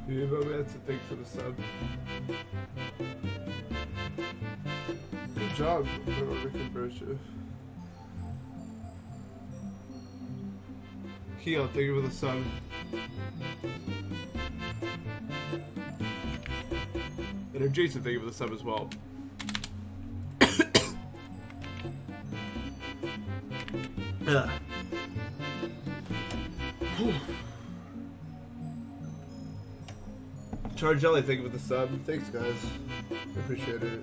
Yeah, but that's the thing for the sub. Good job on the conversion. Heel, thank you for the sub. And Jason, thank you for the sub as well. Chargelli, thank you for the sub. Thanks, guys. I appreciate it.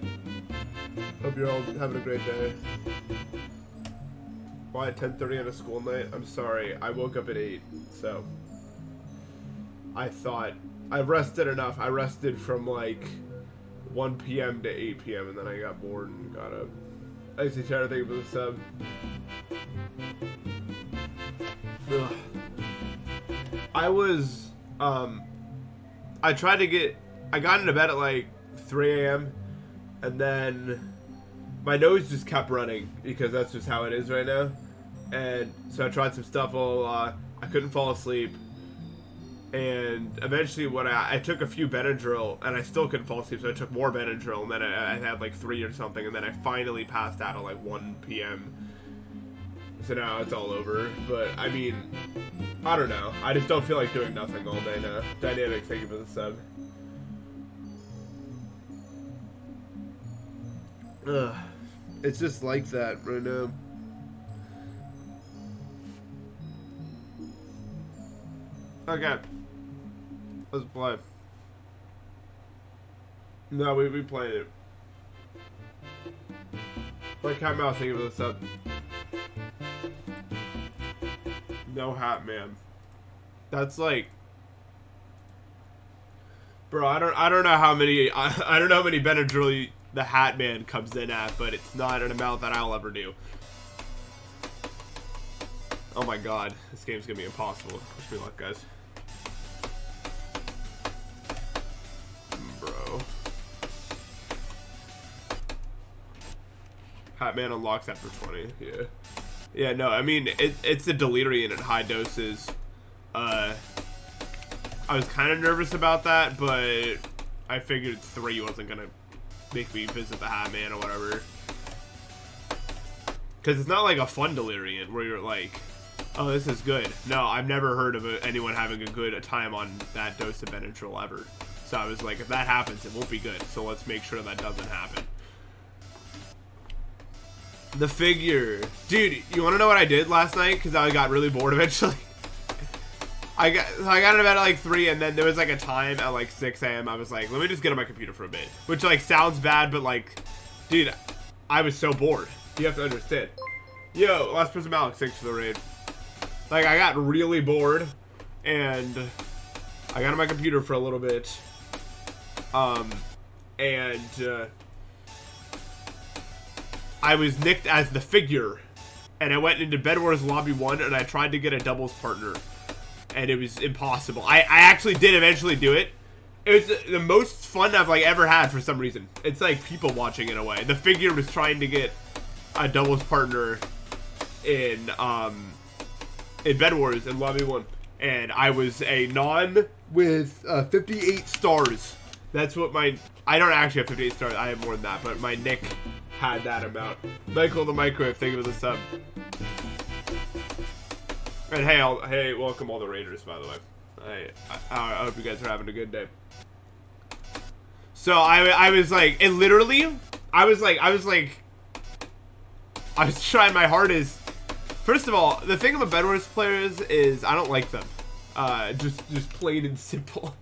Hope you're all having a great day. Why at 10:30 on a school night? I'm sorry. I woke up at 8, so I thought I rested enough. I rested from like 1 p.m. to 8 p.m. and then I got bored and got up. I see Tara, thank you for the sub. Ugh. I got into bed at like 3 a.m. and then my nose just kept running because that's just how it is right now. And so I tried some stuff while I couldn't fall asleep. And eventually when I took a few Benadryl and I still couldn't fall asleep, so I took more Benadryl and then I had like 3 or something, and then I finally passed out at like 1 p.m. So now it's all over. But I mean, I don't know. I just don't feel like doing nothing all day now. Dynamic, thank you for the sub. Ugh. It's just like that right now. Okay. Let's play. No, we played it. Like Cat Mouse, thank you for the sub. No hat, man. That's like, bro. I don't know how many. I don't know how many Benadryl the Hat Man comes in at, but it's not an amount that I'll ever do. Oh my god, this game's gonna be impossible. Wish me luck, guys. Bro. Hat Man unlocks after 20. Yeah. Yeah, no, I mean, it's the Delirium at high doses. I was kind of nervous about that, but I figured 3 wasn't going to make me visit the Hat Man or whatever. Because it's not like a fun Delirium where you're like, oh, this is good. No, I've never heard of anyone having a good time on that dose of Benadryl ever. So I was like, if that happens, it won't be good. So let's make sure that doesn't happen. The figure. Dude, you want to know what I did last night? Because I got really bored eventually. I got into bed at like 3, and then there was like a time at like 6 a.m. I was like, let me just get on my computer for a bit. Which like sounds bad, but like, dude, I was so bored. You have to understand. Yo, last person Alex, thanks for the raid. Like, I got really bored, and I got on my computer for a little bit. I was nicked as the figure, and I went into Bed Wars Lobby 1, and I tried to get a doubles partner, and it was impossible. I actually did eventually do it. It was the most fun I've like ever had for some reason. It's like people watching in a way. The figure was trying to get a doubles partner in Bed Wars in Lobby 1, and I was a non with 58 stars. That's what I don't actually have 58 stars. I have more than that, but my nick had that amount. Michael the Microwave, thank you for the sub. And hey, welcome all the Raiders, by the way. I hope you guys are having a good day. So I was like, it literally, I was trying my hardest. First of all, the thing about Bed Wars players is I don't like them. Just plain and simple.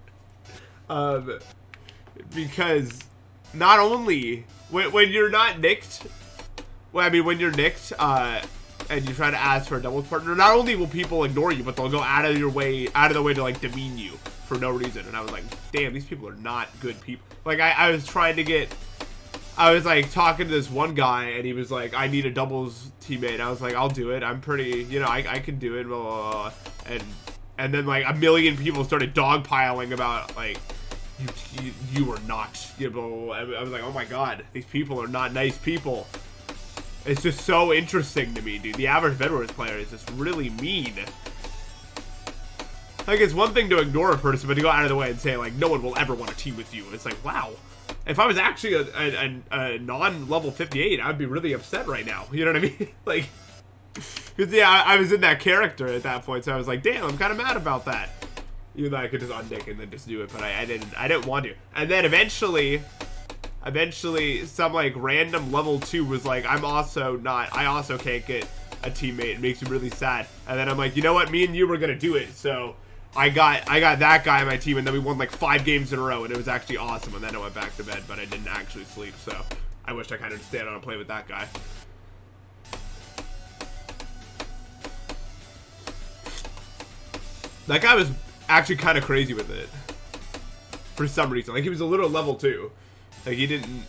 Because not only when you're not nicked, well, I mean when you're nicked, and you try to ask for a doubles partner, not only will people ignore you, but they'll go out of the way to like demean you for no reason. And I was like, damn, these people are not good people. Like I was like talking to this one guy, and he was like, I need a doubles teammate. I was like, I'll do it. I'm pretty, I can do it. Blah, blah, blah. And then like a million people started dogpiling about like, you are not, blah, blah, blah. I was like, oh my god, these people are not nice people. It's just so interesting to me, dude. The average Bed Wars player is just really mean. Like, it's one thing to ignore a person, but to go out of the way and say, like, no one will ever want to team with you. It's like, wow. If I was actually a non-level 58, I'd be really upset right now. You know what I mean? Like, because, yeah, I was in that character at that point, so I was like, damn, I'm kind of mad about that. Even though I could just undick and then just do it, but I didn't want to. And then eventually, some, like, random level 2 was like, I also can't get a teammate. It makes me really sad. And then I'm like, you know what? Me and you were gonna do it, so I got that guy on my team, and then we won like 5 games in a row, and it was actually awesome. And then I went back to bed, but I didn't actually sleep, so I wish I kind of stayed on and played with that guy. That guy was actually kind of crazy with it for some reason. Like, he was a little level 2. Like, he didn't.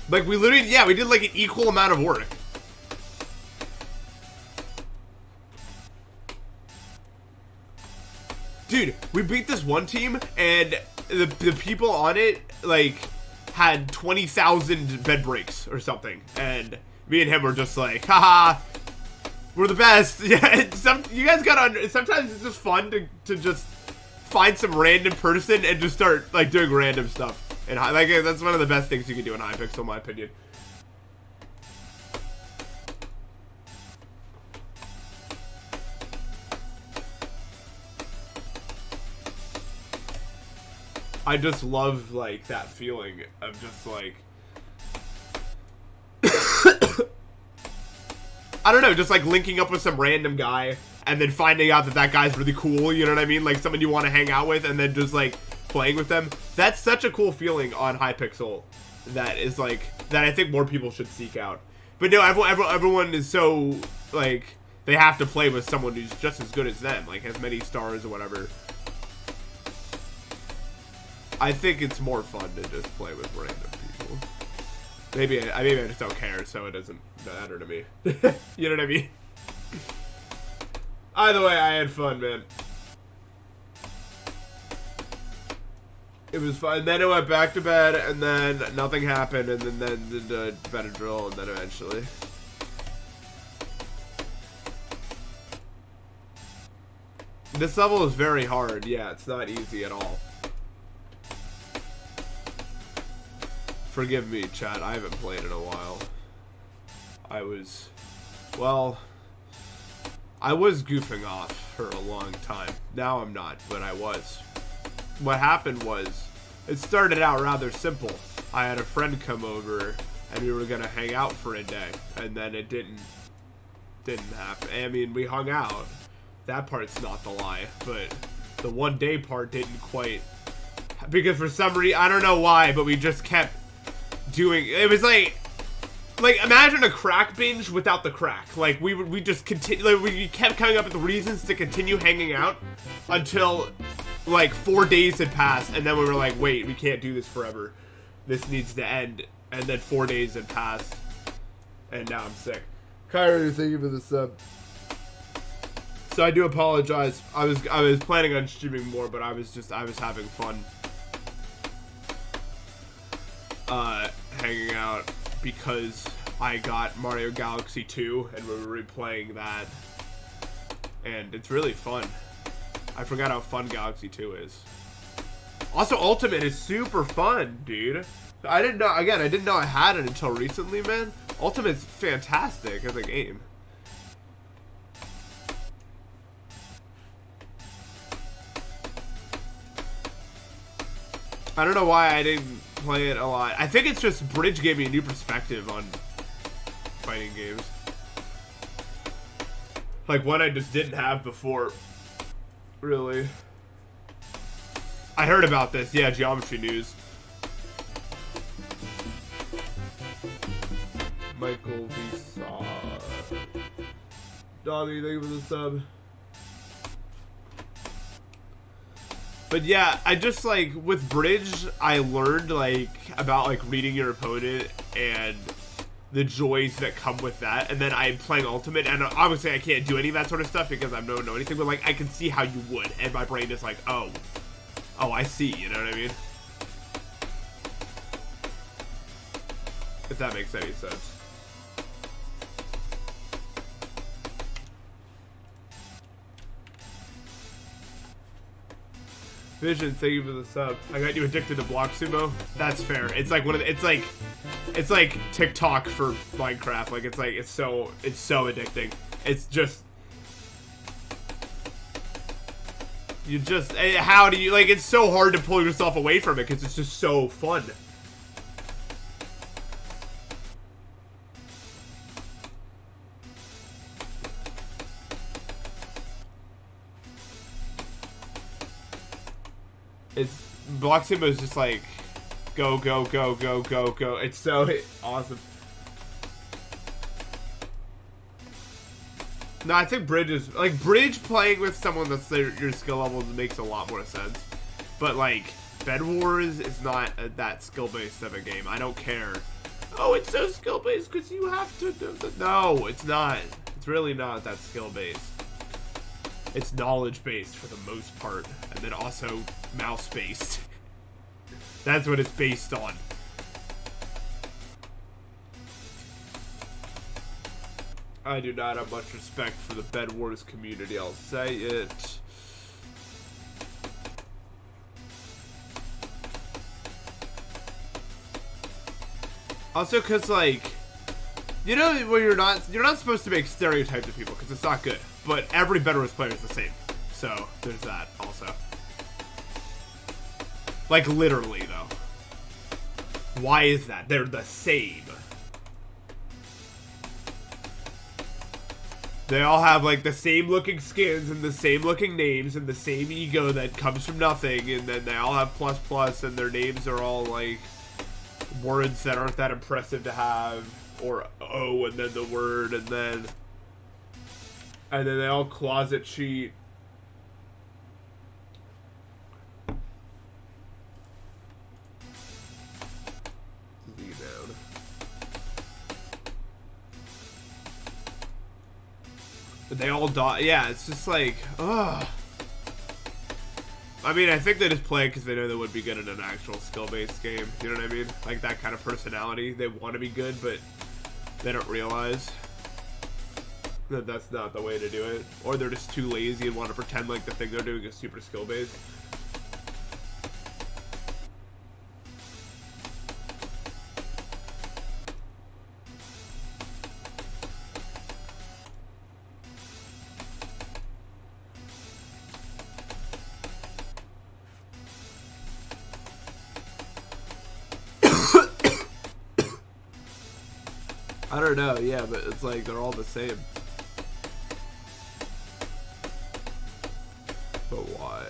Like, we literally, yeah, we did like an equal amount of work. Dude, we beat this one team, and the people on it, like, had 20,000 bed breaks or something. And me and him were just like, haha, we're the best. Yeah, you guys gotta, sometimes it's just fun to just find some random person and just start, like, doing random stuff. And, like, that's one of the best things you can do in Hypixel, in my opinion. I just love, like, that feeling of just, like, I don't know, just, like, linking up with some random guy and then finding out that guy's really cool, you know what I mean? Like, someone you want to hang out with, and then just, like, playing with them. That's such a cool feeling on Hypixel that is, like, that I think more people should seek out. But no, everyone is so, like, they have to play with someone who's just as good as them, like, has many stars or whatever. I think it's more fun to just play with random people. Maybe I just don't care, so it doesn't matter to me. You know what I mean? Either way, I had fun, man. It was fun. Then I went back to bed, and then nothing happened, and then the better drill, and then eventually. This level is very hard. Yeah, it's not easy at all. Forgive me, chat. I haven't played in a while. I was goofing off for a long time. Now I'm not, but I was. What happened was, it started out rather simple. I had a friend come over, and we were gonna hang out for a day, and then it didn't happen. I mean, we hung out. That part's not the lie, but the one day part didn't quite, because for some reason, I don't know why, but we just kept doing, it was like imagine a crack binge without the crack. Like, we just continue, like, we kept coming up with reasons to continue hanging out until like 4 days had passed, and then we were like, wait, we can't do this forever, this needs to end. And then 4 days had passed, and now I'm sick. Kyrie, thank you for the sub. So I do apologize. I was planning on streaming more, but I was having fun hanging out because I got Mario Galaxy 2 and we were replaying that, and it's really fun. I forgot how fun Galaxy 2 is. Also, Ultimate is super fun, dude. I didn't know I had it until recently, man. Ultimate's fantastic as a game. I don't know why I didn't play it a lot. I think it's just Bridge gave me a new perspective on fighting games. Like, one I just didn't have before. Really. I heard about this. Yeah, Geometry News. Michael Visa. Doggy, thank you for the sub. But yeah, I just, like, with Bridge, I learned, like, about, like, reading your opponent and the joys that come with that. And then I'm playing Ultimate, and obviously I can't do any of that sort of stuff because I don't know anything, but, like, I can see how you would. And my brain is like, oh, I see, you know what I mean? If that makes any sense. Vision, thank you for the sub. I got you addicted to block sumo. That's fair. It's like one of the, it's like TikTok for Minecraft. Like it's so addicting. It's just how do you like? It's so hard to pull yourself away from it because it's just so fun. It's block sumo is just like go go go go go go. It's so awesome. No, I think bridge is like bridge playing with someone that's your skill level makes a lot more sense. But like Bed Wars is not that skill based of a game. I don't care. Oh, it's so skill based because you have to do the. No, it's not. It's really not that skill based. It's knowledge based for the most part, and then also mouse based. That's what it's based on. I do not have much respect for the Bed Wars community, I'll say it. Also, cause like, you know, where you're not supposed to make stereotypes of people, cause it's not good. But every Bed Wars player is the same, so there's that also. Like literally though. Why is that? They're the same. They all have like the same looking skins and the same looking names and the same ego that comes from nothing, and then they all have plus plus and their names are all like words that aren't that impressive to have, or O and then the word and then they all closet cheat. But they all die. Yeah, it's just like, ugh. I mean, I think they just play because they know they would be good in an actual skill-based game. You know what I mean? Like that kind of personality. They want to be good, but they don't realize that that's not the way to do it. Or they're just too lazy and want to pretend like the thing they're doing is super skill-based. I don't know, yeah, but it's like they're all the same. But why?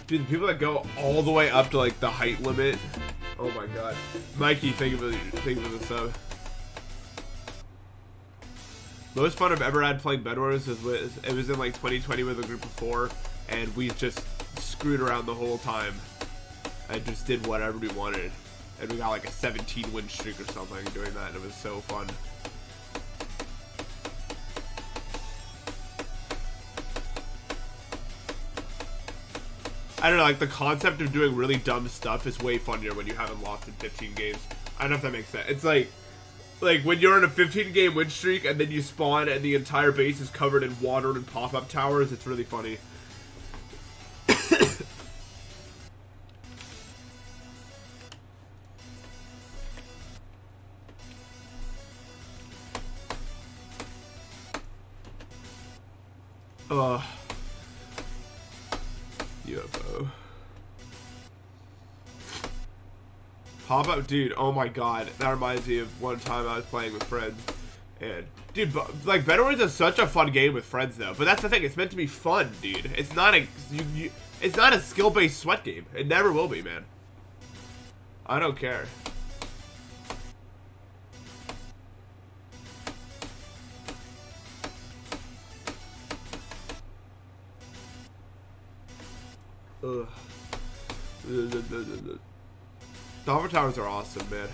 Dude, the people that go all the way up to like the height limit. Oh my god. Mikey, thank you for the sub. Most fun I've ever had playing Bed Wars was it was in like 2020 with a group of 4, and we just screwed around the whole time. I just did whatever we wanted, and we got like a 17 win streak or something doing that, and it was so fun. I don't know, like the concept of doing really dumb stuff is way funnier when you haven't lost in 15 games. I don't know if that makes sense. It's like when you're in a 15 game win streak and then you spawn and the entire base is covered in water and pop-up towers, it's really funny. UFO. Pop-up, dude, oh my god. That reminds me of one time I was playing with friends. And, dude, like, Bed Wars is such a fun game with friends, though. But that's the thing, it's meant to be fun, dude. It's not a, it's not a skill-based sweat game. It never will be, man. I don't care. Ugh. The hover towers are awesome, man.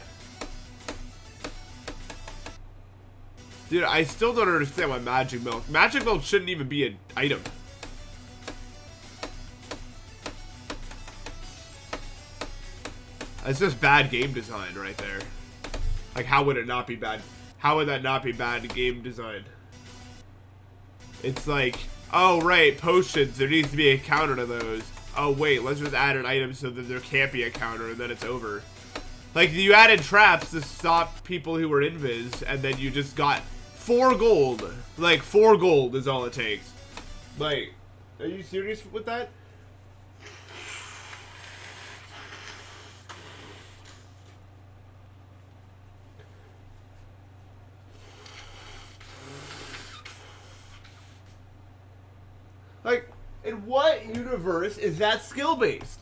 Dude, I still don't understand why Magic Milk. Magic Milk shouldn't even be an item. It's just bad game design right there. Like, how would it not be bad? How would that not be bad game design? It's like, oh right, potions, there needs to be a counter to those. Oh wait, let's just add an item so that there can't be a counter and then it's over. Like, you added traps to stop people who were invis, and then you just got 4 gold. Like, 4 gold is all it takes. Like, are you serious with that? Like, in what universe is that skill-based?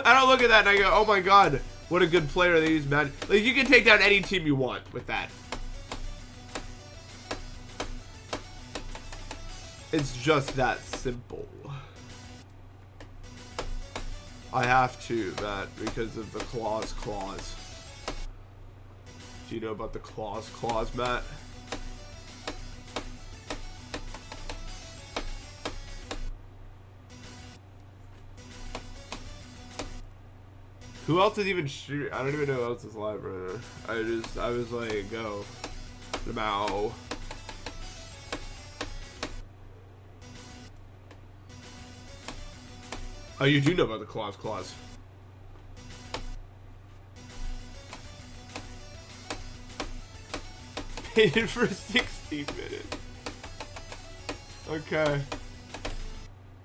I don't look at that and I go, oh my god, what a good player they use, man. Like, you can take down any team you want with that. It's just that simple. I have to, Matt, because of the clause. Do you know about the clause, Matt? Who else is even streaming? I don't even know who else is live right now. I was like, go. Bow. Oh, you do know about the clause. Paid for 60 minutes. Okay.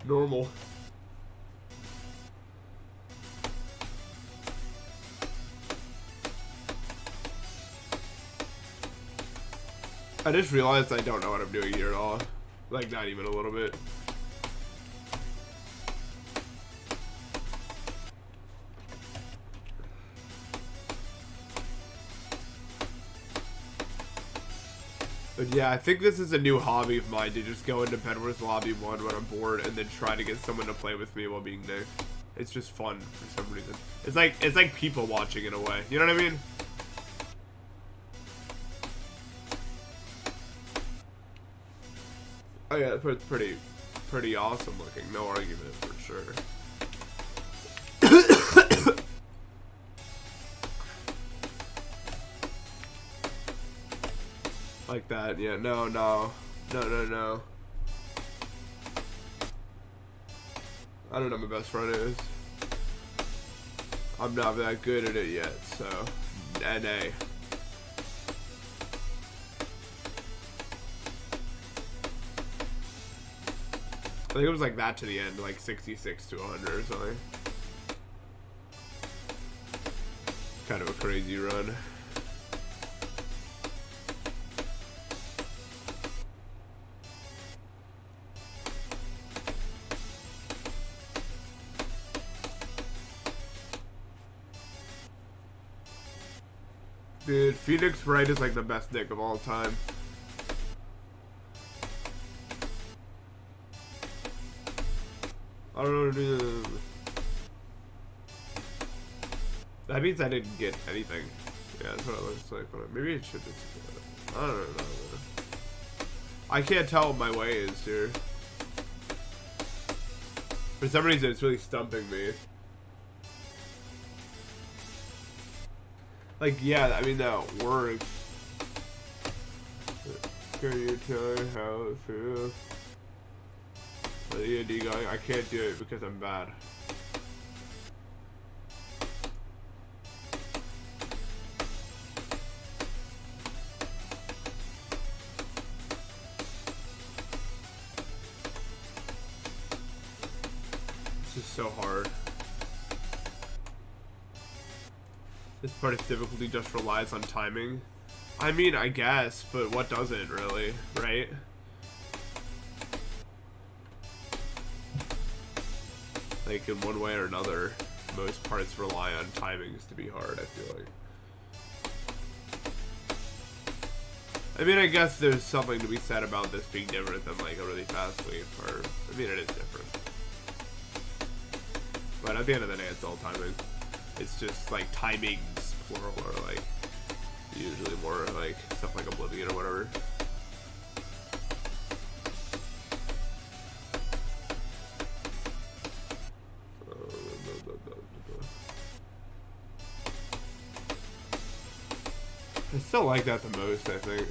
Normal. I just realized I don't know what I'm doing here at all. Like, not even a little bit. But yeah, I think this is a new hobby of mine, to just go into Bedwars Lobby 1 when I'm bored and then try to get someone to play with me while being there. It's just fun for some reason. It's like people watching in a way. You know what I mean? Oh yeah, it's pretty awesome looking. No argument for sure. Like that, yeah. No. I don't know who my best friend is. I'm not that good at it yet, so NA. I think it was like that to the end, like 66 to 100 or something. Kind of a crazy run. Dude, Phoenix Wright is like the best Nick of all time. I don't know what to do. That means I didn't get anything. Yeah, that's what it looks like. Maybe it should just... I don't know. I can't tell what my way is here. For some reason, it's really stumping me. Like, yeah, I mean, that works. Can you tell me how it feels? The D guy, I can't do it because I'm bad. This is so hard. This part of difficulty just relies on timing. I mean, I guess, but what doesn't really, right? Like, in one way or another, most parts rely on timings to be hard, I feel like. I mean, I guess there's something to be said about this being different than, like, a really fast sweep, or, I mean, it is different. But at the end of the day, it's all timing. It's just, like, timings, plural, or, like, usually more, like, stuff like Oblivion or whatever. I still like that the most, I think.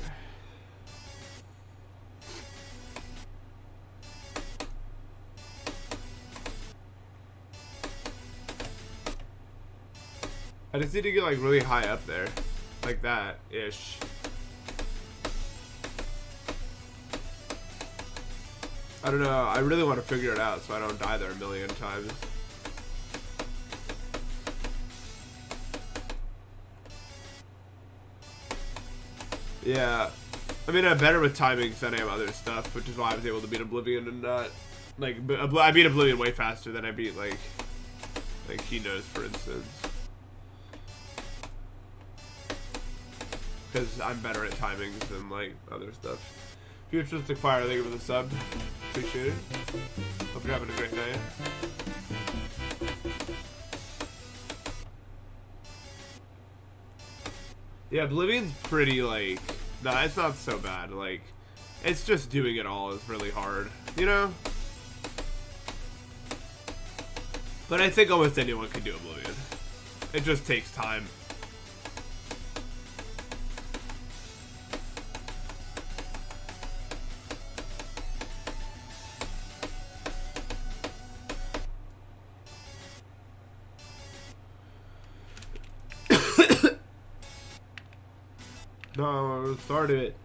I just need to get like really high up there. Like that ish. I don't know. I really want to figure it out so I don't die there a million times. Yeah. I mean, I'm better with timings than I am other stuff, which is why I was able to beat Oblivion and not... Like, I beat Oblivion way faster than I beat, like Keynotes, for instance. Because I'm better at timings than, like, other stuff. Futuristic Fire, thank you for the sub. Appreciate it. Hope you're having a great night. Yeah, Oblivion's pretty, like... Nah, it's not so bad. Like, it's just doing it all is really hard, you know? But I think almost anyone can do Oblivion. It just takes time. No, started it.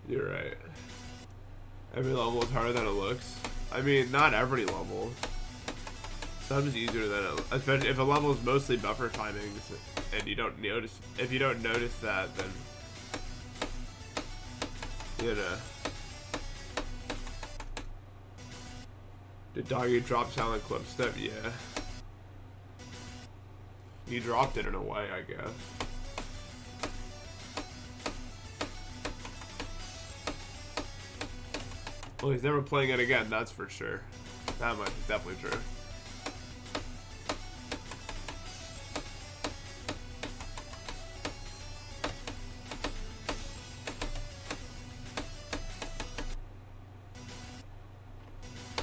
You're right. Every level is harder than it looks. I mean, not every level. Some is easier than it, especially if a level is mostly buffer timings, and you don't notice. If you don't notice that, then you know. Did Doggy drop Silent Clip Step? Yeah. He dropped it in a way, I guess. Well, he's never playing it again, that's for sure. That much is definitely true.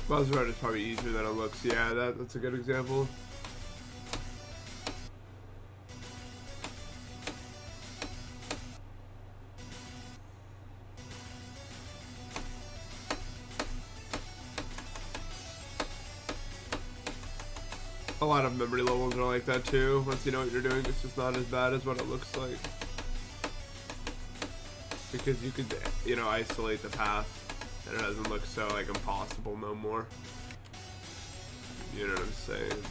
Buzzrun is probably easier than it looks. Yeah, that's a good example. A lot of memory levels are like that too. Once you know what you're doing, it's just not as bad as what it looks like. Because you could, you know, isolate the path. And it doesn't look so, like, impossible no more. You know what I'm saying?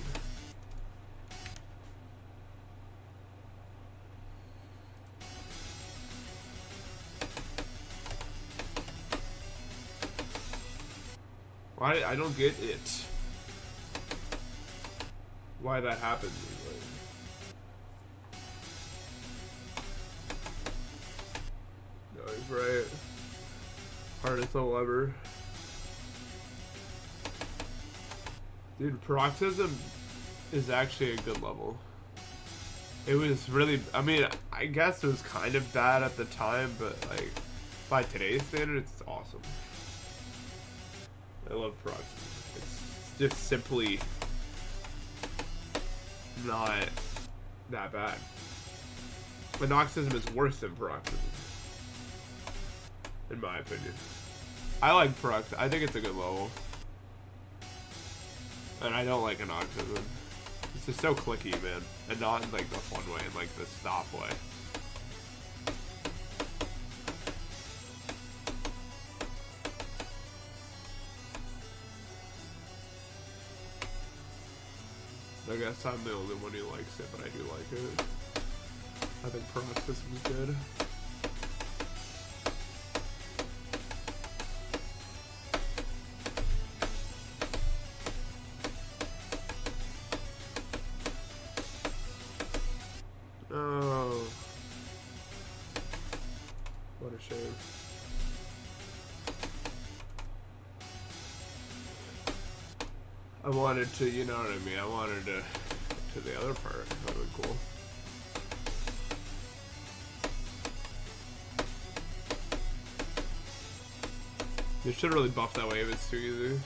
Why? I don't get it. Why that happens. No, he's right. Hardest level ever. Dude, Paroxysm is actually a good level. It was really, I mean, I guess it was kind of bad at the time, but like, by today's standard, it's awesome. I love Paroxysm. It's just simply not that bad. Monoxysm is worse than Paroxysm, in my opinion. I like Paroxysm. I think it's a good level. And I don't like Anoxysm. It's just so clicky, man. And not in like the fun way, in like the stop way. I guess I'm the only one who likes it, but I do like it. I think Paroxysm is good. Oh. What a shame. I wanted to, you know what I mean? I wanted to the other part. That would be cool. They should really buff that wave. It's too easy.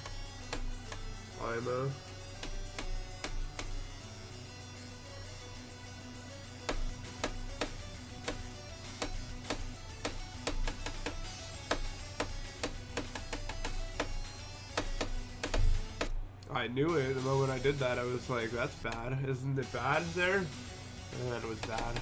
IMO. I knew it the moment I did that. I was like, that's bad. Isn't it bad there? And then it was bad.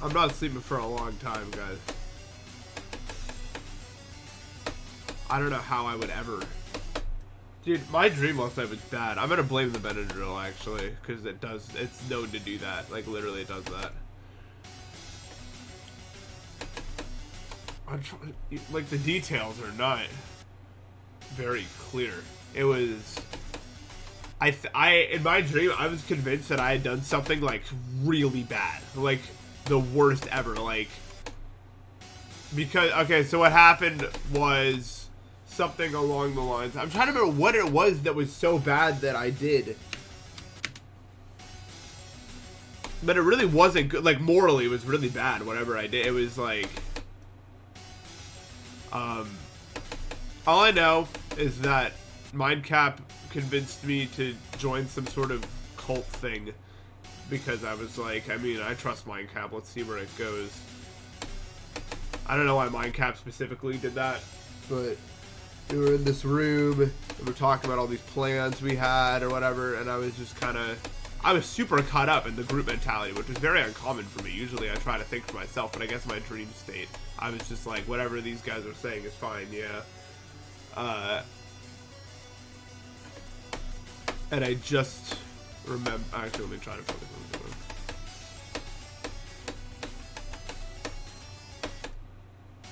I'm not sleeping for a long time, guys. I don't know how I would ever. Dude, my dream last night was bad. I'm gonna blame the Benadryl, actually, because it's known to do that. Like, literally, it does that. I'm trying, like, the details are not very clear. It was, in my dream, I was convinced that I had done something, like, really bad. Like, the worst ever. Like, because, okay, so what happened was something along the lines. I'm trying to remember what it was that was so bad that I did. But it really wasn't good. Like, morally, it was really bad, whatever I did. It was like, all I know is that Mindcap convinced me to join some sort of cult thing. Because I was like, I mean, I trust Mindcap. Let's see where it goes. I don't know why Mindcap specifically did that. But we were in this room, and we're talking about all these plans we had or whatever, and I was just kind of, I was super caught up in the group mentality, which is very uncommon for me. Usually I try to think for myself, but I guess my dream state, I was just like, whatever these guys are saying is fine, yeah. And I just remember, actually, let me try to focus on this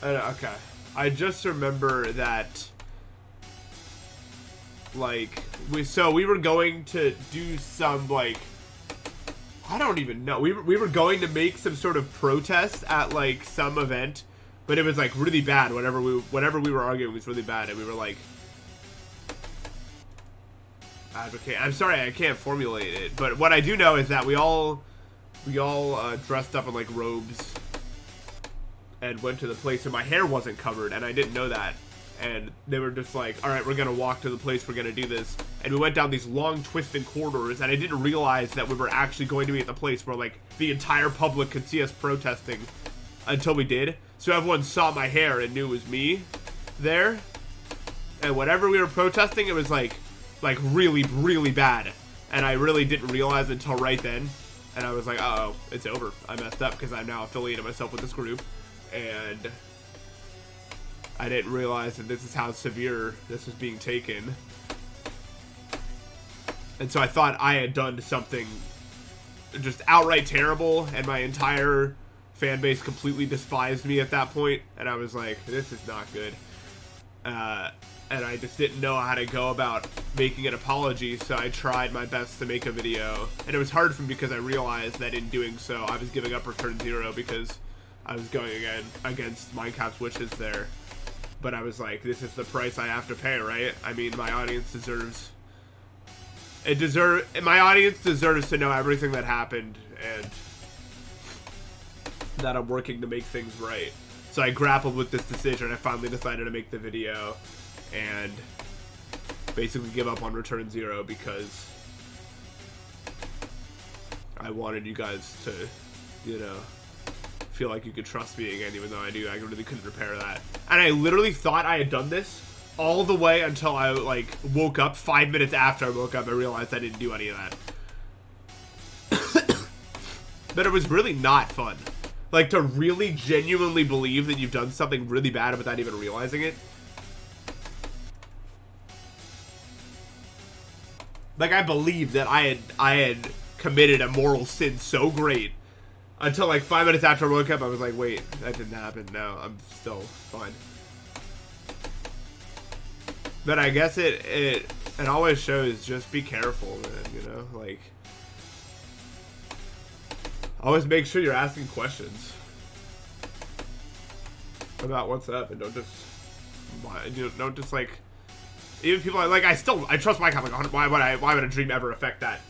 one. Okay. I just remember that, like, we were going to do some, like, I don't even know. We were going to make some sort of protest at, like, some event, but it was, like, really bad. Whatever we were arguing was really bad, and we were like, advocate. I'm sorry, I can't formulate it, but what I do know is that we all dressed up in, like, robes and went to the place, and my hair wasn't covered, and I didn't know that. And they were just like, all right, we're going to walk to the place, we're going to do this. And we went down these long, twisting corridors, and I didn't realize that we were actually going to be at the place where, like, the entire public could see us protesting until we did. So everyone saw my hair and knew it was me there. And whenever we were protesting, it was, like really, really bad. And I really didn't realize until right then. And I was like, uh-oh, it's over. I messed up because I'm now affiliated myself with this group. And I didn't realize that this is how severe this was being taken. And so I thought I had done something just outright terrible, and my entire fan base completely despised me at that point. And I was like, this is not good. And I just didn't know how to go about making an apology, so I tried my best to make a video. And it was hard for me because I realized that in doing so, I was giving up Return Zero because I was going against Mindcap's wishes there. But I was like, this is the price I have to pay, right? I mean, my audience deserves to know everything that happened, and that I'm working to make things right. So I grappled with this decision. I finally decided to make the video and basically give up on Return Zero because I wanted you guys to, you know, feel like you could trust me again, even though I really couldn't repair that. And I literally thought I had done this all the way until I, like, woke up. 5 minutes after I woke up, I realized I didn't do any of that. But it was really not fun. Like, to really genuinely believe that you've done something really bad without even realizing it. Like, I believed that I had committed a moral sin so great. Until, like, 5 minutes after I woke up, I was like, wait, that didn't happen. No, I'm still fine. But I guess it always shows just be careful, man, you know? Like, always make sure you're asking questions about what's up, and don't just, like, even people, like, I trust my comment, like, why would a dream ever affect that?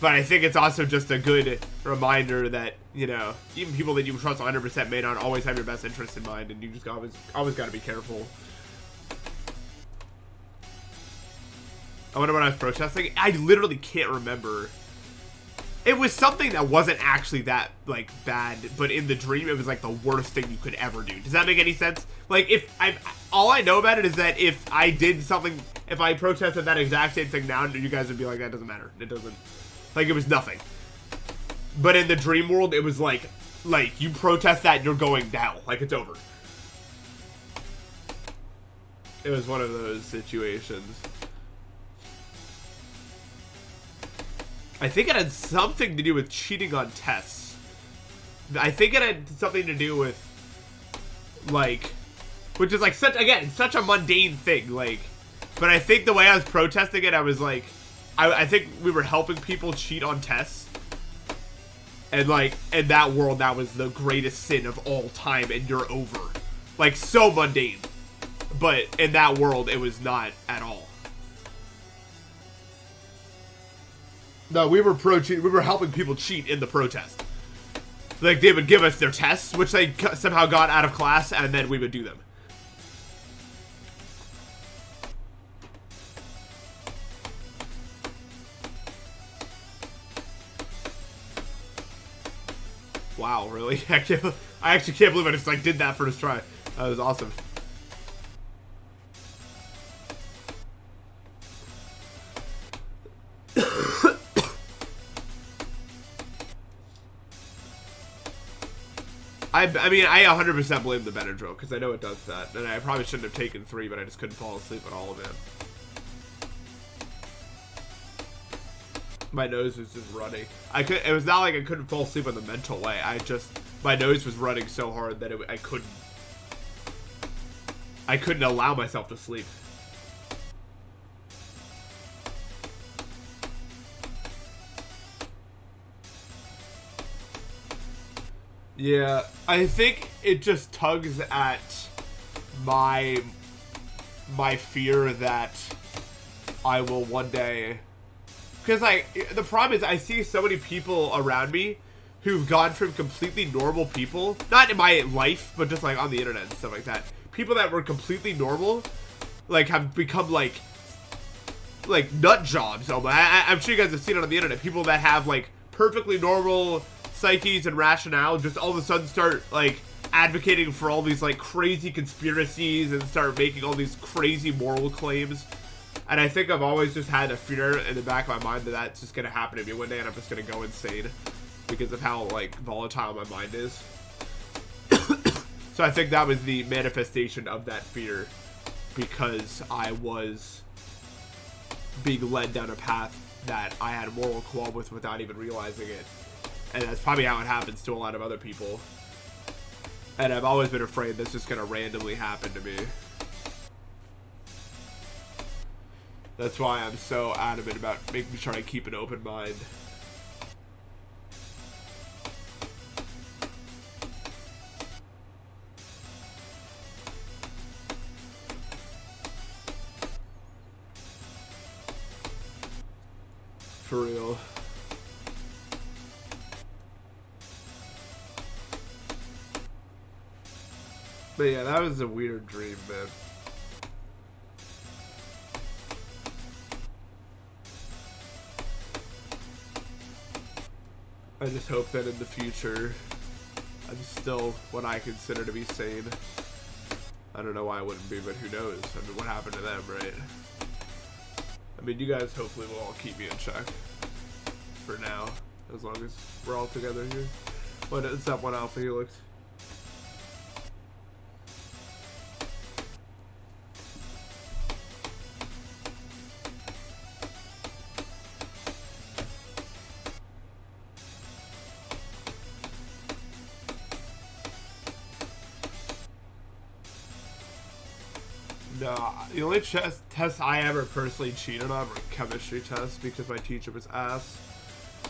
But I think it's also just a good reminder that, you know, even people that you trust 100% may not always have your best interest in mind, and you just always got to be careful. I wonder what I was protesting. I literally can't remember. It was something that wasn't actually that, like, bad, but in the dream, it was, like, the worst thing you could ever do. Does that make any sense? Like, all I know about it is that if I did something, if I protested that exact same thing now, you guys would be like, that doesn't matter. It doesn't, like, it was nothing. But in the dream world, it was like, you protest that, you're going down. Like, it's over. It was one of those situations. I think it had something to do with cheating on tests. I think it had something to do with, like, which is like such a mundane thing, like, but I think the way I was protesting it, I was like, I think we were helping people cheat on tests, and like, in that world, that was the greatest sin of all time, and you're over. Like, so mundane. But in that world, it was not at all. No, we were helping people cheat in the protest. Like, they would give us their tests, which they somehow got out of class, and then we would do them. Wow, really? I actually can't believe I just, like, did that first try. That was awesome. I mean, I 100% blame the Benadryl, because I know it does that. And I probably shouldn't have taken 3, but I just couldn't fall asleep on all of it. My nose was just running. It was not like I couldn't fall asleep in the mental way. My nose was running so hard that I couldn't allow myself to sleep. Yeah, I think it just tugs at my fear that I will one day, because the problem is I see so many people around me who've gone from completely normal people, not in my life, but just like on the internet and stuff like that. People that were completely normal, like, have become like nut jobs. I'm sure you guys have seen it on the internet. People that have like perfectly normal psyches and rationale just all of a sudden start like advocating for all these like crazy conspiracies and start making all these crazy moral claims. And I think I've always just had a fear in the back of my mind that that's just gonna happen to me one day, and I'm just gonna go insane because of how like volatile my mind is. So I think that was the manifestation of that fear, because I was being led down a path that I had a moral qualm with without even realizing it. And that's probably how it happens to a lot of other people. And I've always been afraid that's just going to randomly happen to me. That's why I'm so adamant about making sure I keep an open mind. For real. But yeah, that was a weird dream, man. I just hope that in the future, I'm still what I consider to be sane. I don't know why I wouldn't be, but who knows? I mean, what happened to them, right? I mean, you guys hopefully will all keep me in check. For now. As long as we're all together here. What is that one Alpha Helix? No, the only tests I ever personally cheated on were chemistry tests because my teacher was ass.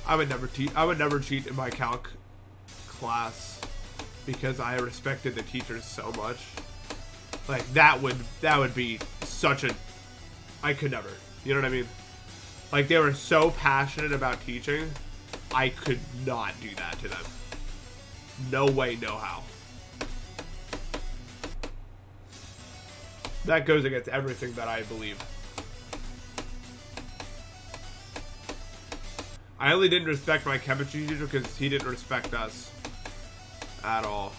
I would never cheat in my calc class because I respected the teachers so much. Like that would be such a, I could never. You know what I mean? Like, they were so passionate about teaching, I could not do that to them. No way, no how. That goes against everything that I believe. I only didn't respect my chemistry teacher because he didn't respect us at all.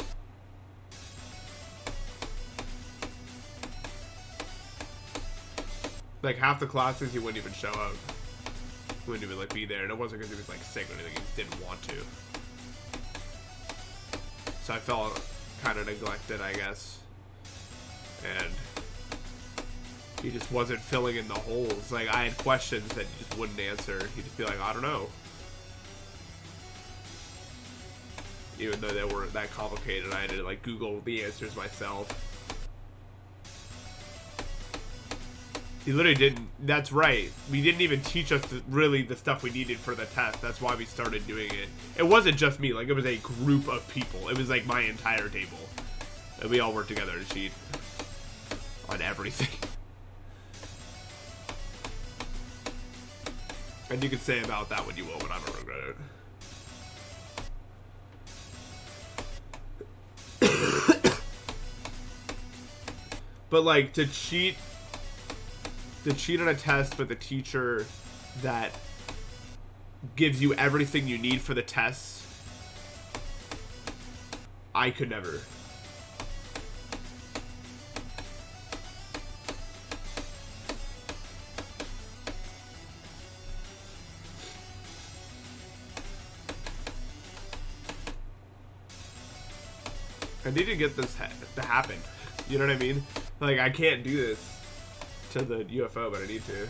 Like, half the classes, he wouldn't even show up. He wouldn't even, like, be there. And it wasn't because he was, like, sick or anything. He just didn't want to. So I felt kind of neglected, I guess. And he just wasn't filling in the holes. Like, I had questions that he just wouldn't answer. He'd just be like, I don't know. Even though they weren't that complicated, I had to, like, Google the answers myself. He literally didn't. That's right. We didn't even teach us really the stuff we needed for the test. That's why we started doing it. It wasn't just me. Like, it was a group of people. It was like my entire table. And we all worked together to cheat on everything. And you can say about that what you will, but I don't regret it. But, like, to cheat on a test with a teacher that gives you everything you need for the tests, I could never. I need to get this to happen. You know what I mean? Like, I can't do this to the UFO, but I need to.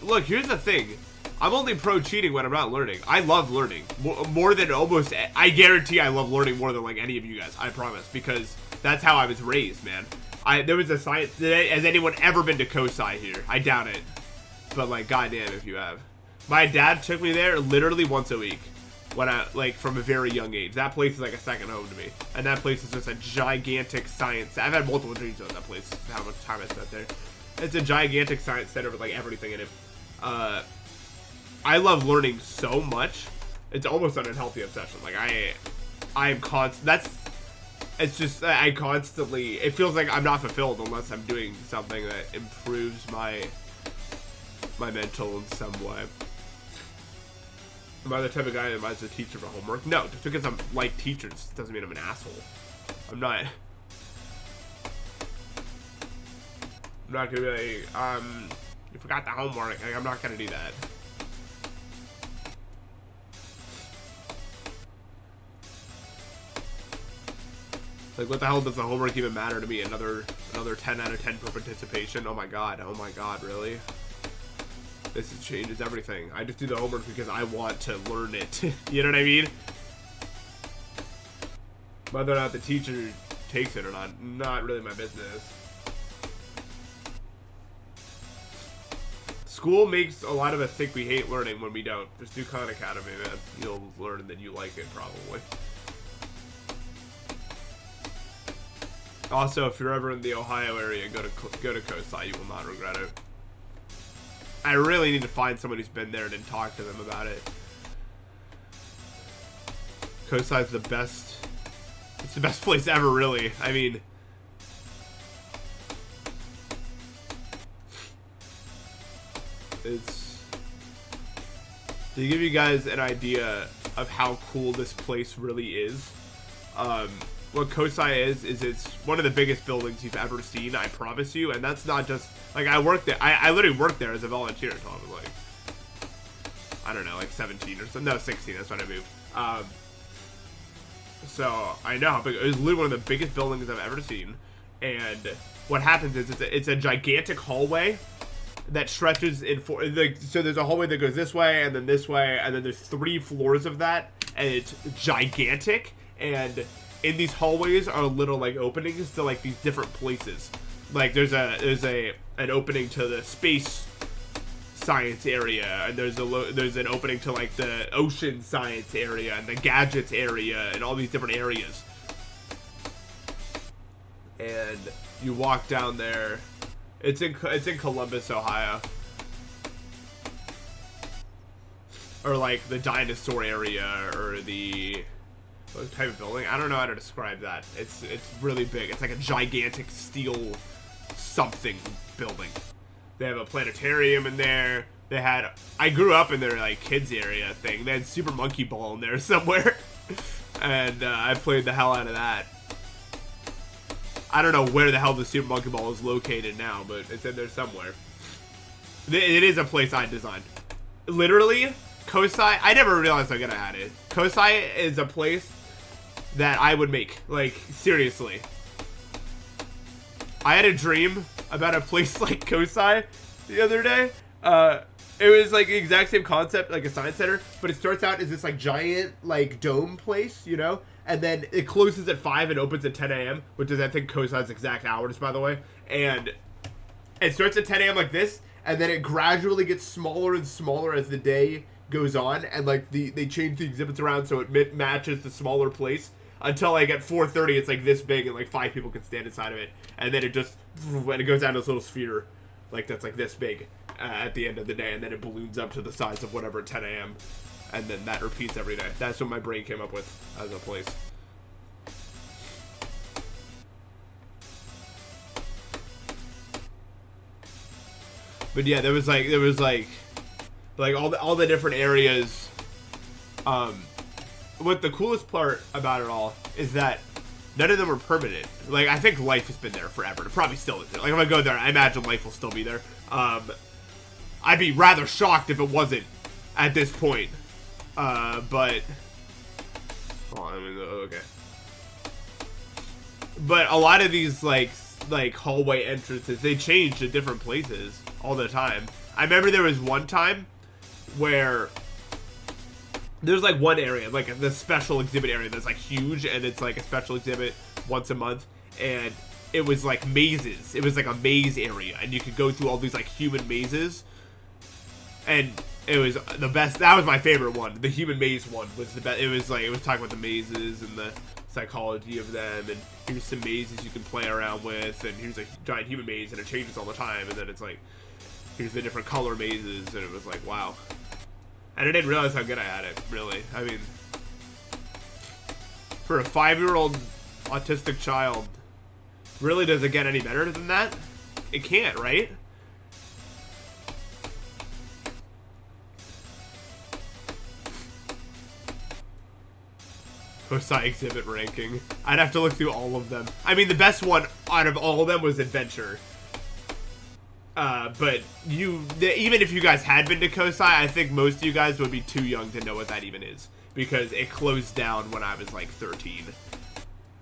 Look, here's the thing. I'm only pro cheating when I'm not learning. I love learning. More than almost, I guarantee I love learning more than like any of you guys. I promise. Because that's how I was raised, man. There was a science, has anyone ever been to COSI here? I doubt it. But like, goddamn if you have. My dad took me there literally once a week. When I, like, from a very young age. That place is like a second home to me. And that place is just a gigantic science. I've had multiple dreams on that place, how much time I spent there. It's a gigantic science center with, like, everything in it. I love learning so much. It's almost an unhealthy obsession. Like, I'm it's just, I constantly, it feels like I'm not fulfilled unless I'm doing something that improves my mental in some way. Am I the type of guy that invites a teacher for homework? No, just because I'm like teachers doesn't mean I'm an asshole. I'm not gonna be like, you forgot the homework. Like, I'm not gonna do that. Like, what the hell does the homework even matter to me? Another 10 out of 10 for participation? Oh my god, really? This changes everything. I just do the homework because I want to learn it. You know what I mean? Whether or not the teacher takes it or not really my business. School makes a lot of us think we hate learning when we don't. Just do Khan Academy, man. You'll learn that you like it, probably. Also, if you're ever in the Ohio area, go to COSI. You will not regret it. I really need to find someone who's been there and then talk to them about it. COSI's the best. It's the best place ever, really. I mean, it's to give you guys an idea of how cool this place really is. What COSI is it's one of the biggest buildings you've ever seen, I promise you. And that's not just, like, I worked there. I literally worked there as a volunteer until I was, like, I don't know, like 17 or something. No, 16, that's when I moved. So, I know how big, it was literally one of the biggest buildings I've ever seen. And what happens is, it's a gigantic hallway that stretches in four, like, so there's a hallway that goes this way, and then there's 3 floors of that, and it's gigantic, and in these hallways are little, like, openings to, like, these different places. Like, there's an opening to the space science area, and there's an opening to, like, the ocean science area, and the gadgets area, and all these different areas. and you walk down there. It's in Columbus, Ohio. Or like the dinosaur area, or the what type of building? I don't know how to describe that. It's really big. It's like a gigantic steel something building. They have a planetarium in there. They had, I grew up in their like kids area thing. They had Super Monkey Ball in there somewhere, and I played the hell out of that. I don't know where the hell the Super Monkey Ball is located now, but it's in there somewhere. It is a place I designed. Literally, Kosai, I never realized how good I had it. Kosai is a place that I would make. Like, seriously. I had a dream about a place like Kosai the other day. It was like the exact same concept, like a science center, but it starts out as this like giant like dome place, you know? And then it closes at 5 and opens at 10 a.m., which is, I think, Kosai's exact hours, by the way. And it starts at 10 a.m. like this, and then it gradually gets smaller and smaller as the day goes on, and like they change the exhibits around so it matches the smaller place until like at 4:30 it's like this big and like 5 people can stand inside of it, and then it just when it goes down to this little sphere like that's like this big at the end of the day, and then it balloons up to the size of whatever at 10 a.m. and then that repeats every day. That's what my brain came up with as a place. But yeah, there was like all the different areas. What the coolest part about it all is that none of them are permanent. Like, I think life has been there forever. It probably still is there. Like, if I go there, I imagine life will still be there. I'd be rather shocked if it wasn't at this point. But oh, I mean, okay. But a lot of these like hallway entrances, they change to different places all the time. I remember there was one time where there's like one area, like the special exhibit area that's like huge, and it's like a special exhibit once a month, and it was like mazes. It was like a maze area, and you could go through all these like human mazes, and it was the best. That was my favorite one. The human maze one was the best. It was like, it was talking about the mazes and the psychology of them, and here's some mazes you can play around with, and here's a giant human maze, and it changes all the time, and then it's like, here's the different color mazes, and it was like, wow. And I didn't realize how good I had it, really. I mean, for a 5-year-old autistic child, really, does it get any better than that? It can't, right? Kosai exhibit ranking. I'd have to look through all of them. I mean, the best one out of all of them was Adventure. But even if you guys had been to Kosai, I think most of you guys would be too young to know what that even is, because it closed down when I was like 13.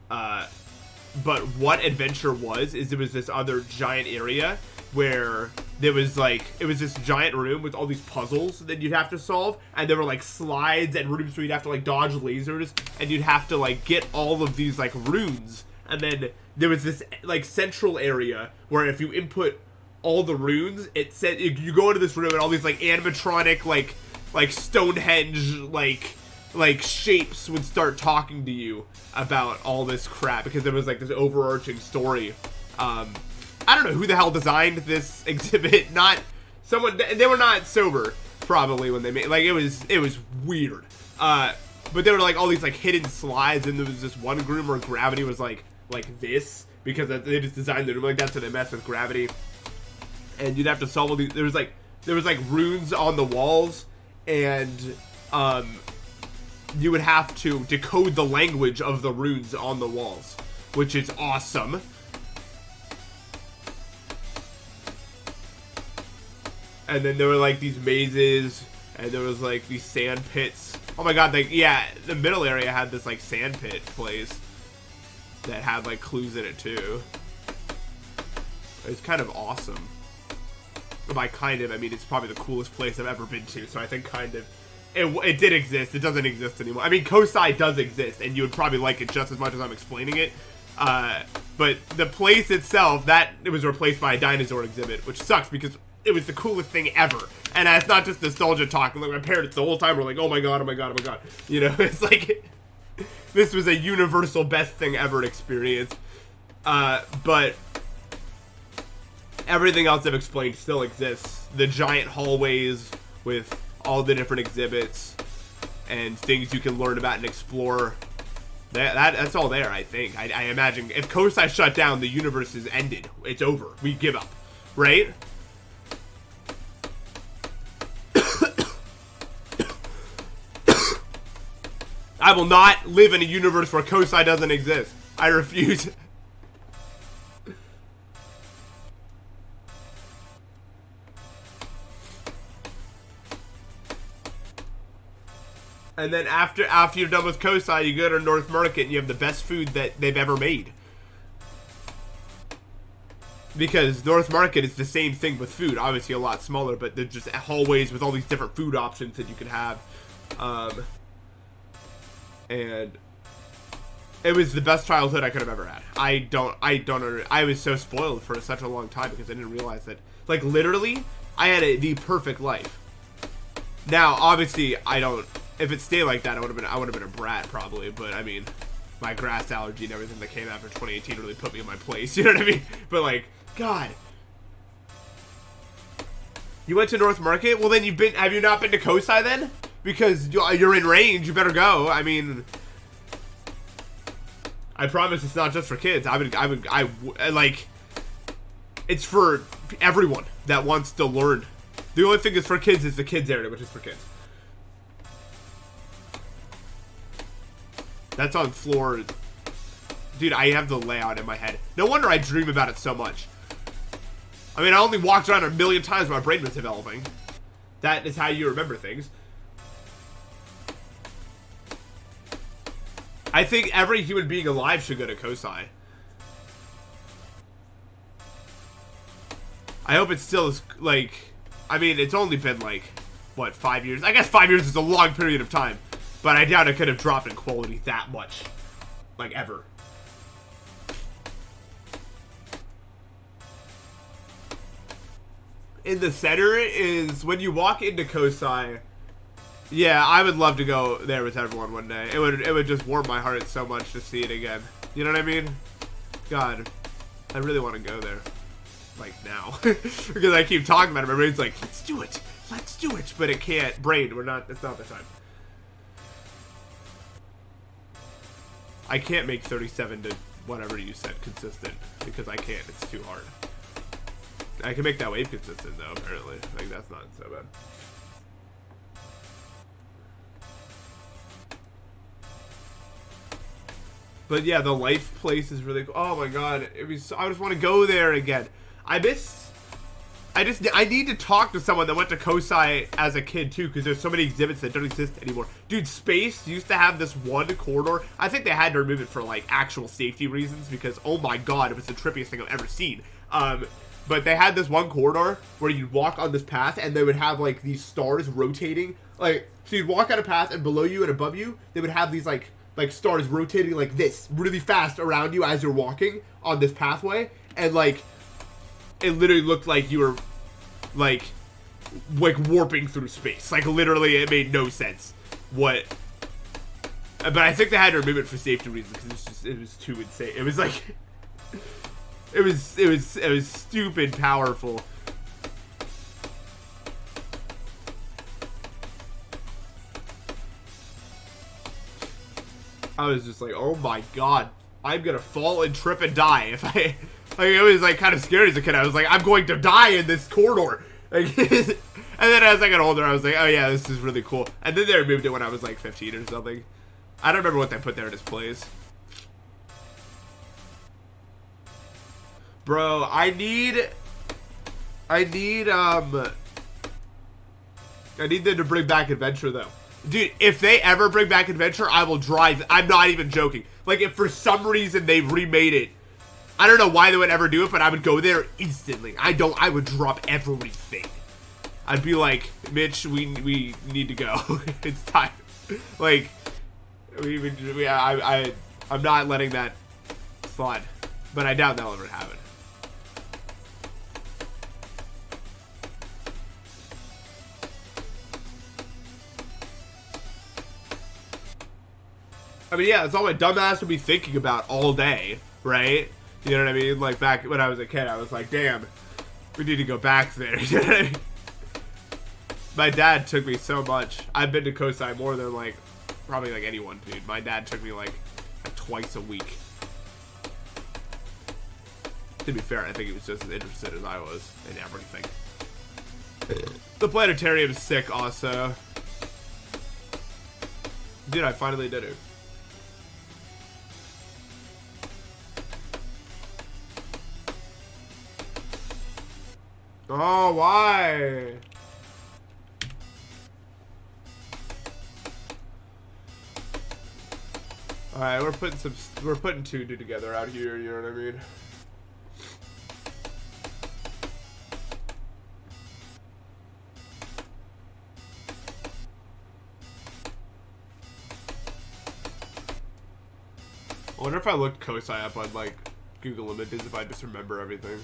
But what Adventure was, is it was this other giant area where there was like, it was this giant room with all these puzzles that you'd have to solve, and there were like slides and rooms where you'd have to like dodge lasers, and you'd have to like get all of these like runes, and then there was this like central area where if you input all the runes, it said you go into this room and all these like animatronic like Stonehenge like shapes would start talking to you about all this crap, because there was like this overarching story. I don't know who the hell designed this exhibit. Not someone. They were not sober probably when they made. Like, it was weird. But there were like all these like hidden slides, and there was this one room where gravity was like this, because they just designed the room like that so they messed with gravity. And you'd have to solve all these. There was like runes on the walls, and you would have to decode the language of the runes on the walls, which is awesome. And then there were like these mazes, and there was like these sand pits. Oh my god, like, yeah, the middle area had this like sand pit place that had like clues in it too. It's kind of awesome. By kind of, I mean, it's probably the coolest place I've ever been to, so I think kind of, it did exist. It doesn't exist anymore. I mean, Kosai does exist, and you would probably like it just as much as I'm explaining it. But the place itself, it was replaced by a dinosaur exhibit, which sucks because it was the coolest thing ever. And it's not just nostalgia talking. Like, my parents the whole time were like, oh my god, oh my god, oh my god. You know, it's like, this was a universal best thing ever experience. But everything else I've explained still exists. The giant hallways with all the different exhibits and things you can learn about and explore. That's all there, I think. I imagine if Kosai shut down, the universe is ended. It's over. We give up, right? I will not live in a universe where Kosai doesn't exist. I refuse. And then after you're done with Kosai, you go to North Market and you have the best food that they've ever made. Because North Market is the same thing with food. Obviously a lot smaller, but they're just hallways with all these different food options that you can have. And it was the best childhood I could have ever had. I was so spoiled for such a long time because I didn't realize that. Like, literally, I had the perfect life. Now, obviously, if it stayed like that, I would have been a brat probably. But I mean, my grass allergy and everything that came after 2018 really put me in my place. You know what I mean? But like, God, you went to North Market? Well, then have you not been to Kosai then? Because you're in range, you better go. I mean, I promise it's not just for kids. I like, it's for everyone that wants to learn. The only thing that's for kids is the kids area, which is for kids. That's on floor. Dude, I have the layout in my head. No wonder I dream about it so much. I mean, I only walked around a million times when my brain was developing. That is how you remember things. I think every human being alive should go to Kosai. I hope it's still as, like, I mean, it's only been, like, what, 5 years? I guess 5 years is a long period of time. But I doubt it could have dropped in quality that much. Like, ever. In the center is, when you walk into Kosai, yeah, I would love to go there with everyone one day. It would just warm my heart so much to see it again. You know what I mean? God, I really want to go there. Like, now. Because I keep talking about it, my brain's like, let's do it. Let's do it. But it can't. Brain, it's not the time. I can't make 37 to whatever you said consistent. Because I can't. It's too hard. I can make that wave consistent, though, apparently. Like, that's not so bad. But yeah, the life place is really cool. Oh my god, I just want to go there again. I need to talk to someone that went to Kosai as a kid too, because there's so many exhibits that don't exist anymore. Dude, Space used to have this one corridor. I think they had to remove it for like actual safety reasons, because oh my god, it was the trippiest thing I've ever seen. But they had this one corridor where you'd walk on this path and they would have like these stars rotating. Like, so you'd walk on a path and below you and above you, they would have these like stars rotating like this really fast around you as you're walking on this pathway, and like it literally looked like you were like warping through space. Like, literally, it made no sense. What? But I think they had to remove it for safety reasons because it was too insane. It was like it was stupid powerful. I was just like, oh my god, I'm gonna fall and trip and die if I, like, it was like kind of scary as a kid. I was like, I'm going to die in this corridor. Like, and then as I got older, I was like, oh yeah, this is really cool. And then they removed it when I was like 15 or something. I don't remember what they put there in its place. Bro, I need them to bring back Adventure though. Dude, if they ever bring back Adventure, I will drive. I'm not even joking. Like, if for some reason they remade it, I don't know why they would ever do it, but I would go there instantly. I would drop everything. I'd be like, Mitch, we need to go. It's time. Like, I'm not letting that slide. But I doubt that'll ever happen. I mean, yeah, that's all my dumbass would be thinking about all day, right? You know what I mean? Like back when I was a kid, I was like, damn, we need to go back there. You know what I mean? My dad took me so much. I've been to Kosai more than like, probably like anyone, dude. My dad took me like twice a week. To be fair, I think he was just as interested as I was in everything. The planetarium is sick also. Dude, I finally did it. Oh, why? Alright, we're putting two together out here, you know what I mean? I wonder if I looked Kosai up on like Google Images if I just remember everything.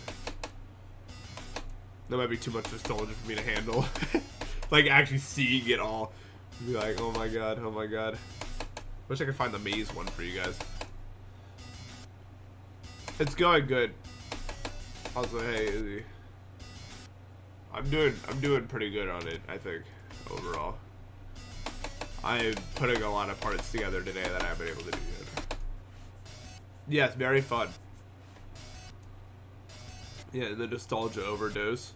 That might be too much nostalgia for me to handle. Like actually seeing it all. Be like, oh my god, oh my god. Wish I could find the maze one for you guys. It's going good. Also, hey, Izzy. I'm doing pretty good on it, I think, overall. I'm putting a lot of parts together today that I haven't been able to do yet. Yes, very fun. Yeah, the nostalgia overdose.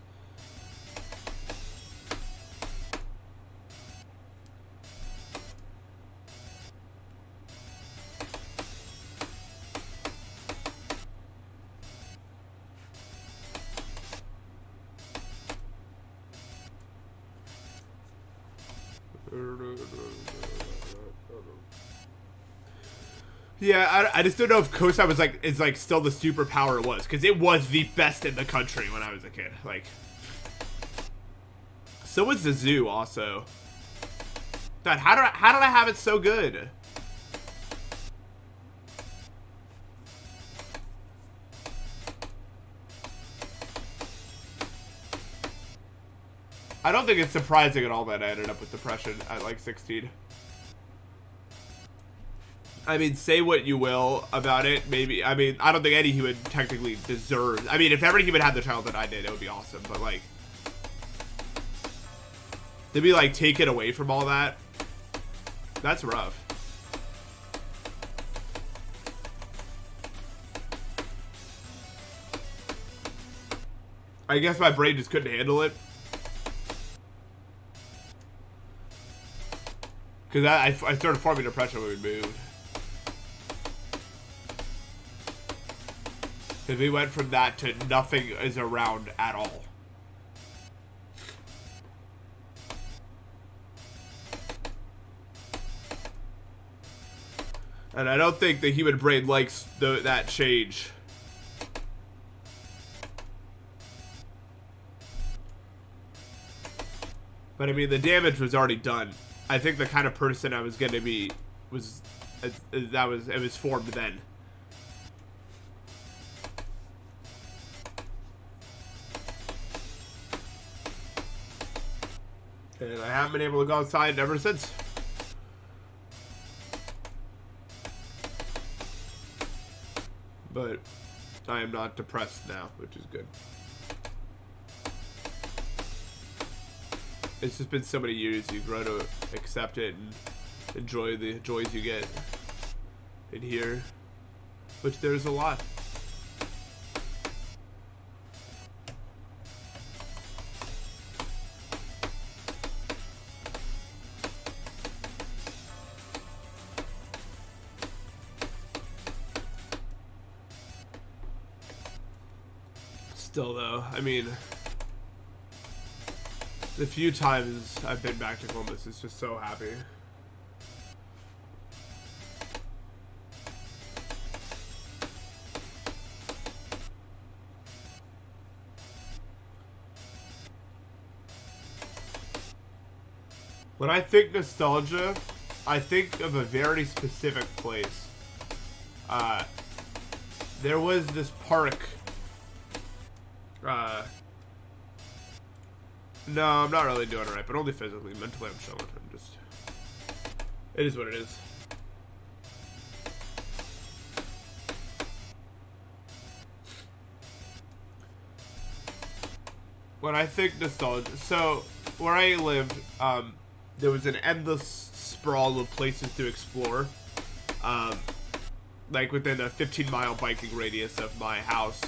Yeah, I just don't know if Kosai was like is like still the superpower it was, because it was the best in the country when I was a kid. Like, so was the zoo also. God, how did I have it so good? I don't think it's surprising at all that I ended up with depression at like 16. I mean, say what you will about it, maybe. I mean, I don't think any human technically deserves. I mean, if every human had the childhood I did, it would be awesome. But, like, to be, like, taken away from all that, that's rough. I guess my brain just couldn't handle it. Because I started forming depression when we moved. Because we went from that to nothing is around at all. And I don't think the human brain likes that change. But I mean, the damage was already done. I think the kind of person I was going to be it was formed then. And I haven't been able to go outside ever since. But I am not depressed now, which is good. It's just been so many years, you grow to accept it and enjoy the joys you get in here, which there's a lot. Still though, I mean, the few times I've been back to Columbus, it's just so happy. When I think nostalgia, I think of a very specific place. There was this park. No, I'm not really doing it right, but only physically. Mentally, I'm chilling. It is what it is. When I think nostalgia, so where I lived, there was an endless sprawl of places to explore, like within a 15-mile biking radius of my house.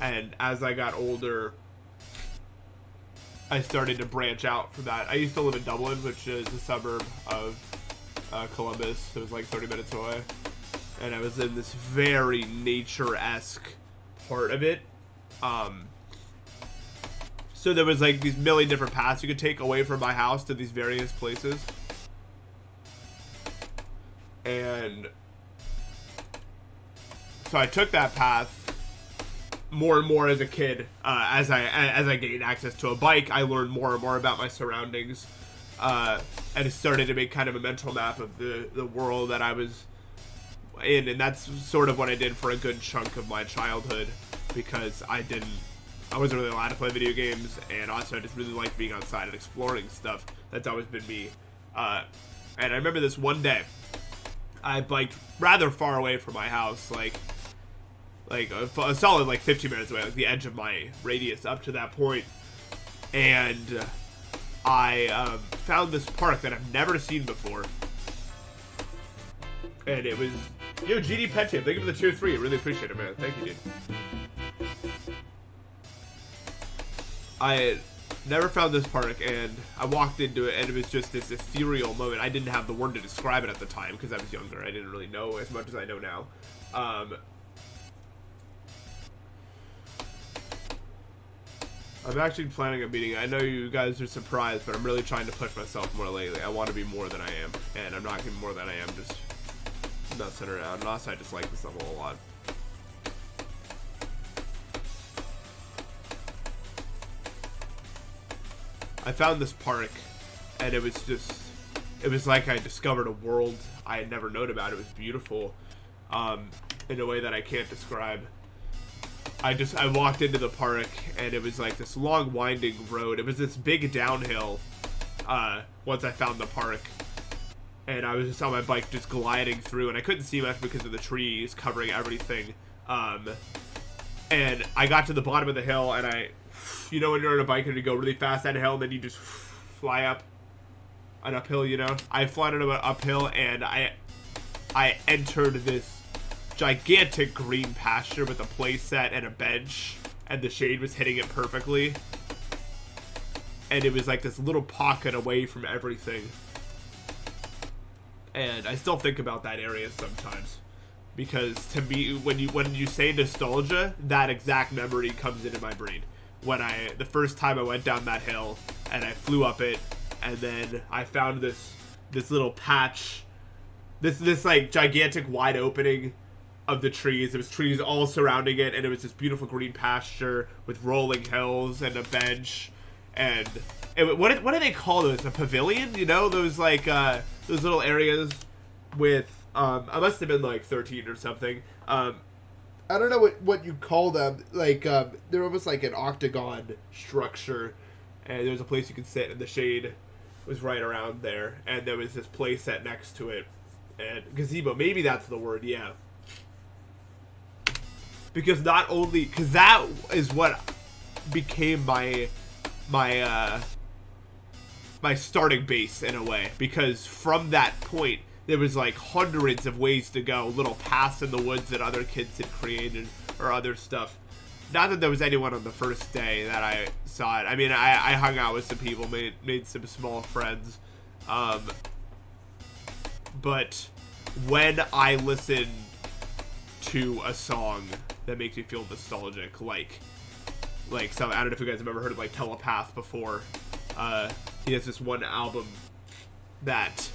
And as I got older, I started to branch out from that. I used to live in Dublin, which is a suburb of Columbus. It was like 30 minutes away. And I was in this very nature-esque part of it. So there was like these million different paths you could take away from my house to these various places. And so I took that path more and more as a kid. As I gained access to a bike, I learned more and more about my surroundings. And it started to make kind of a mental map of the world that I was in. And that's sort of what I did for a good chunk of my childhood, because I wasn't really allowed to play video games, and also I just really liked being outside and exploring stuff. That's always been me. And I remember this one day, I biked rather far away from my house, like a solid like 15 minutes away, like the edge of my radius up to that point. And I found this park that I've never seen before. And it was, GD Petchip, thank you for the tier 3. I really appreciate it, man. Thank you, dude. I had never found this park, and I walked into it, and it was just this ethereal moment. I didn't have the word to describe it at the time, because I was younger. I didn't really know as much as I know now. I'm actually planning a meeting. I know you guys are surprised, but I'm really trying to push myself more lately. I want to be more than I am, and I'm not getting more than I am, just messing around. And also, I just like this level a lot. I found this park, and it was like I discovered a world I had never known about. It was beautiful, in a way that I can't describe. I walked into the park, and it was like this long winding road. It was this big downhill, once I found the park. And I was just on my bike just gliding through, and I couldn't see much because of the trees covering everything. And I got to the bottom of the hill, and you know when you're on a bike and you go really fast down a hill, and then you just fly up an uphill, you know? I flew on an uphill, and I entered this gigantic green pasture with a play set and a bench, and the shade was hitting it perfectly. And it was like this little pocket away from everything. And I still think about that area sometimes, because to me, when you say nostalgia, that exact memory comes into my brain. When the first time I went down that hill, and I flew up it, and then I found this little patch, this like gigantic wide opening of the trees. There was trees all surrounding it, and it was this beautiful green pasture with rolling hills and a bench. And what do they call those? A pavilion? You know, those like those little areas with I must have been like 13 or something. I don't know what you call them. Like they're almost like an octagon structure, and there's a place you could sit, and the shade was right around there, and there was this play set next to it, and gazebo. Maybe that's the word. Yeah. Because that is what became my starting base in a way. Because from that point, there was like hundreds of ways to go, little paths in the woods that other kids had created or other stuff. Not that there was anyone on the first day that I saw it. I mean, I hung out with some people, made some small friends. But when I listen to a song that makes me feel nostalgic, like some, I don't know if you guys have ever heard of like Telepath before. He has this one album that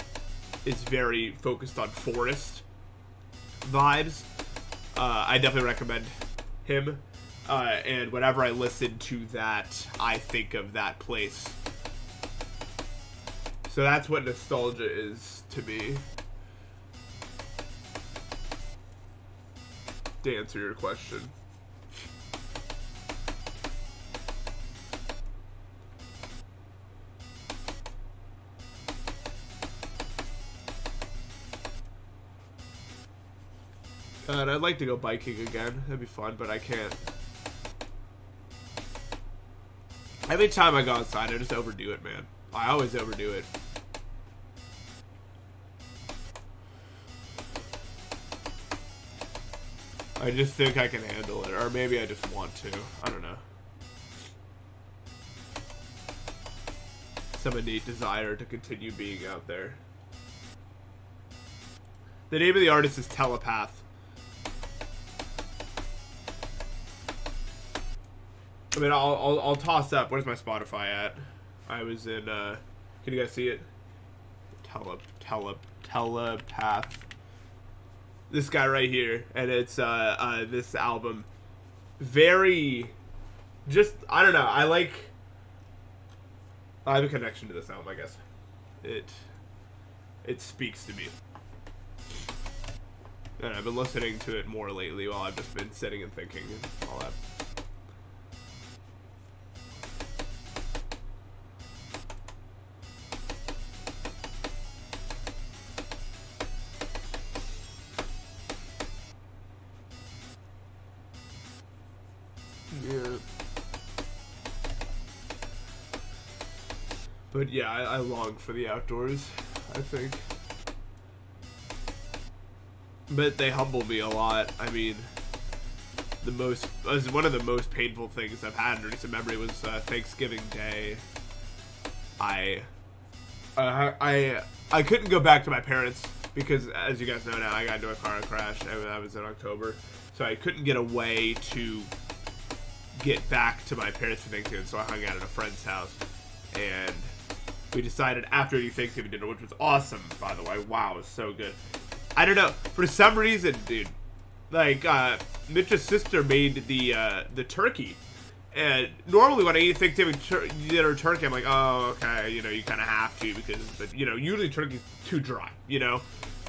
is very focused on forest vibes. I definitely recommend him. And whenever I listen to that, I think of that place. So that's what nostalgia is to me. To answer your question. God, I'd like to go biking again. That'd be fun, but I can't. Every time I go outside, I just overdo it, man. I always overdo it. I just think I can handle it, or maybe I just want to. I don't know. Some innate desire to continue being out there. The name of the artist is Telepath. I mean, I'll toss up. Where's my Spotify at? I was in. Can you guys see it? Telepath. This guy right here, and it's this album. Very, just I don't know. I have a connection to this album, I guess. It speaks to me. And I've been listening to it more lately while I've just been sitting and thinking and all that. Yeah. But yeah, I long for the outdoors, I think. But they humble me a lot. I mean, one of the most painful things I've had in recent memory was Thanksgiving Day. I couldn't go back to my parents because, as you guys know now, I got into a car crash, and that was in October. So I couldn't get away to get back to my parents for Thanksgiving, so I hung out at a friend's house. And we decided after the Thanksgiving dinner, which was awesome, by the way. Wow, it was so good. I don't know. For some reason, dude, like, Mitch's sister made the turkey. And normally when I eat Thanksgiving dinner turkey, I'm like, oh, okay, you know, you kind of have to because, but, you know, usually turkey's too dry, you know?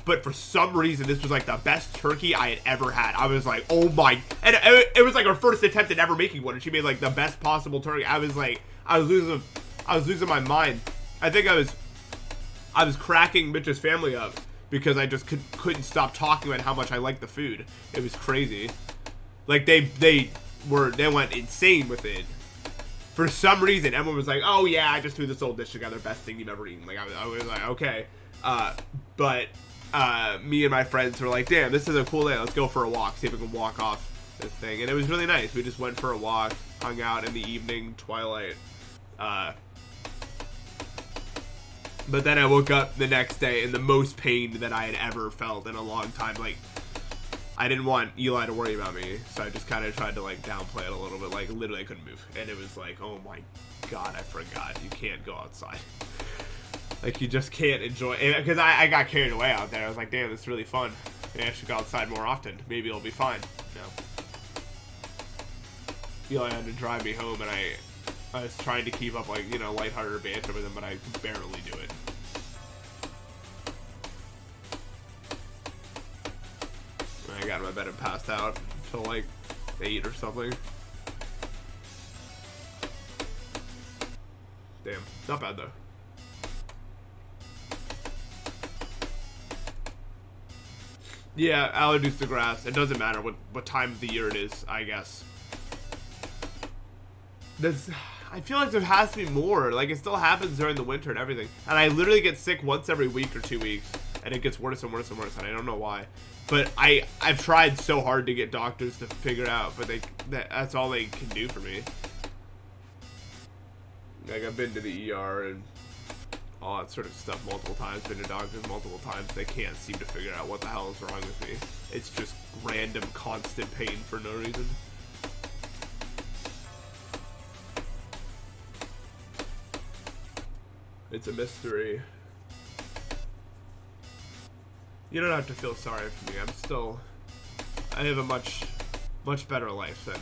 But for some reason, this was like the best turkey I had ever had. I was like, oh my, and it was like her first attempt at ever making one, and she made like the best possible turkey. I was like, I was losing my mind. I think I was cracking Mitch's family up because I just couldn't stop talking about how much I liked the food. It was crazy. Like they went insane with it. For some reason, everyone was like, oh yeah, I just threw this whole dish together, best thing you've ever eaten. Like I was like, okay, but me and my friends were like, damn, this is a cool day. Let's go for a walk, see if we can walk off this thing. And it was really nice. We just went for a walk, hung out in the evening twilight. But then I woke up the next day in the most pain that I had ever felt in a long time. Like, I didn't want Eli to worry about me, so I just kind of tried to, like, downplay it a little bit. Like, literally I couldn't move. And it was like, oh my god, I forgot. You can't go outside. Like, you just can't enjoy it. Because I got carried away out there. I was like, damn, this is really fun. Maybe I should go outside more often. Maybe it'll be fine. No. Eli had to drive me home, and I was trying to keep up, like, you know, lighthearted banter with him, but I could barely do it. I got in my bed and passed out until, like, 8 or something. Damn. Not bad, though. Yeah, I'll reduce the grass. It doesn't matter what time of the year it is, I guess. I feel like there has to be more. Like, it still happens during the winter and everything. And I literally get sick once every week or 2 weeks. And it gets worse and worse and worse. And I don't know why. But I've tried so hard to get doctors to figure out. But that's all they can do for me. Like, I've been to the ER and all that sort of stuff multiple times. Been to doctors multiple times. They can't seem to figure out what the hell is wrong with me. It's just random, constant pain for no reason. It's a mystery. You don't have to feel sorry for me. I have a much better life than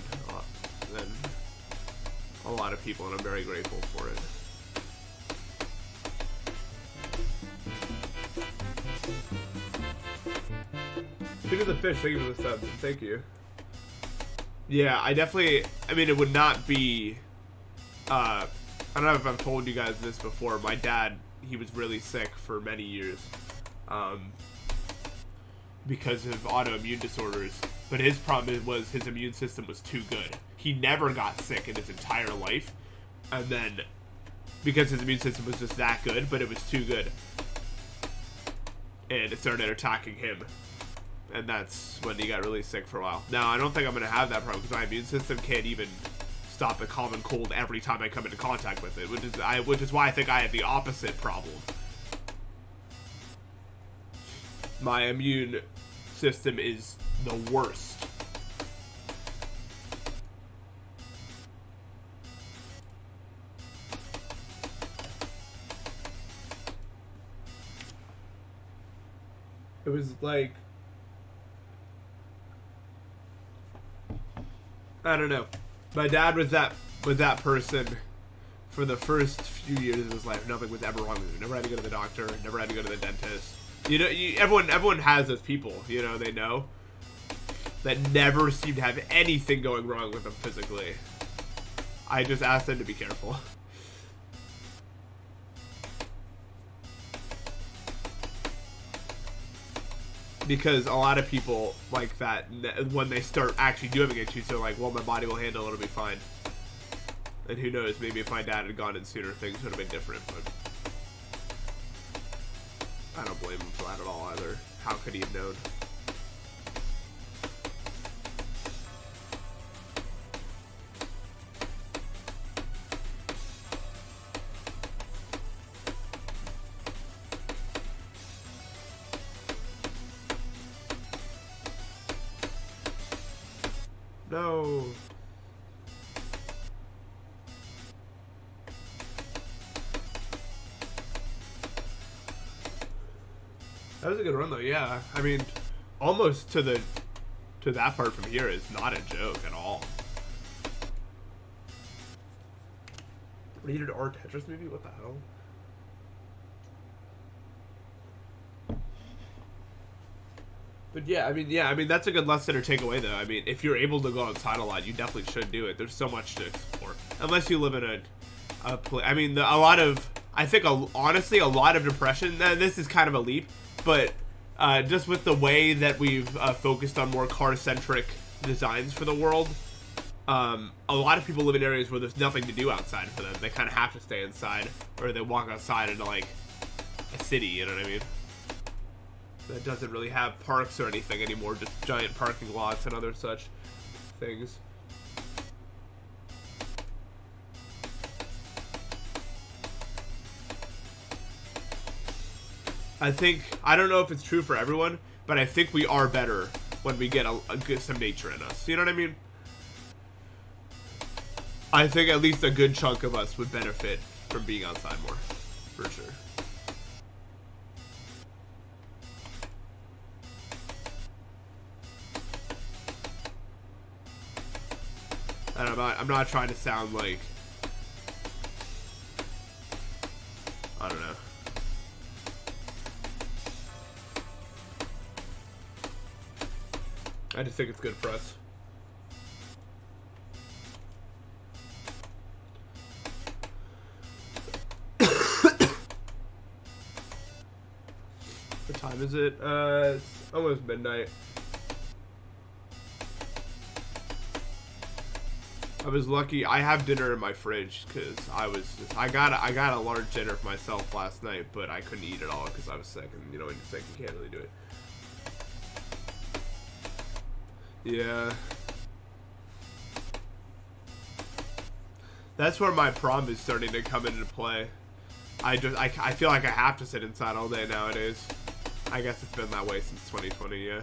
a lot of people, and I'm very grateful for it. Speaking of the fish, thank you for the subs. Thank you. Yeah, I mean, it would not be, I don't know if I've told you guys this before. My dad, he was really sick for many years because of autoimmune disorders. But his problem was his immune system was too good. He never got sick in his entire life And then, because his immune system was just that good, but it was too good, and it started attacking him. And that's when he got really sick for a while. Now, I don't think I'm going to have that problem because my immune system can't even stop the common cold every time I come into contact with it, which is why I think I have the opposite problem. My immune system is the worst. It was like, I don't know. My dad was that person for the first few years of his life. Nothing was ever wrong with him. Never had to go to the doctor. Never had to go to the dentist. You know, everyone has those people. You know, they know that never seem to have anything going wrong with them physically. I just asked them to be careful. Because a lot of people like that, when they start actually doing issues, they're like, well, my body will handle it, it'll be fine. And who knows, maybe if my dad had gone in sooner, things would have been different, but I don't blame him for that at all either. How could he have known? No. That was a good run though, yeah. I mean, almost to that part from here is not a joke at all. Rated R Tetris movie? What the hell? But yeah, I mean that's a good lesson or takeaway though. I mean, if you're able to go outside a lot, you definitely should do it. There's so much to explore. Unless you live in a place. I mean, honestly, a lot of depression. This is kind of a leap, but just with the way that we've focused on more car-centric designs for the world, a lot of people live in areas where there's nothing to do outside for them. They kind of have to stay inside, or they walk outside into like a city. You know what I mean? That doesn't really have parks or anything anymore, just giant parking lots and other such things. I don't know if it's true for everyone, but I think we are better when we get some nature in us. You know what I mean? I think at least a good chunk of us would benefit from being outside more, for sure. And I'm not trying to sound like, I don't know. I just think it's good for us. What time is it? It's almost midnight. I was lucky. I have dinner in my fridge because I got a large dinner for myself last night, but I couldn't eat it all because I was sick, and you know when you're sick you can't really do it. Yeah. That's where my prom is starting to come into play. I feel like I have to sit inside all day nowadays. I guess it's been that way since 2020, yeah.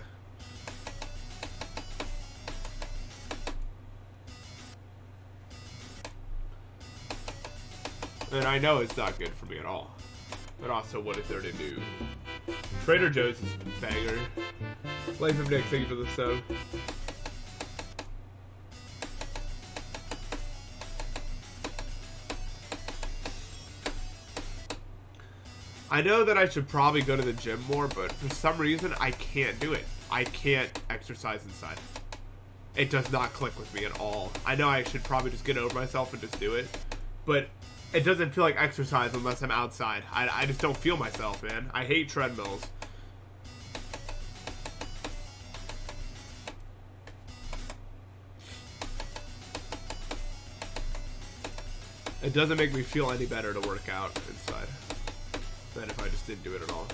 And I know it's not good for me at all. But also, what is there to do? Trader Joe's is a banger. Life of Nick, thank you for the sub. I know that I should probably go to the gym more, but for some reason, I can't do it. I can't exercise inside. It does not click with me at all. I know I should probably just get over myself and just do it, but it doesn't feel like exercise unless I'm outside. I just don't feel myself, man. I hate treadmills. It doesn't make me feel any better to work out inside than if I just didn't do it at all.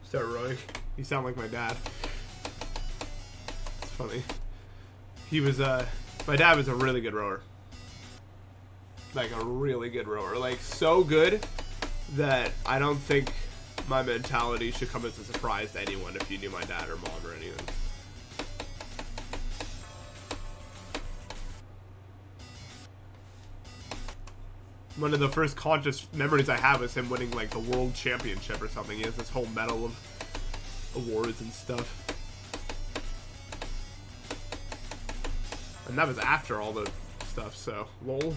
Start rowing. You sound like my dad. It's funny. He was my dad was a really good rower. Like a really good rower. Like so good that I don't think my mentality should come as a surprise to anyone if you knew my dad or mom or anything. One of the first conscious memories I have is him winning like the world championship or something. He has this whole medal of awards and stuff. And that was after all the stuff, so lol.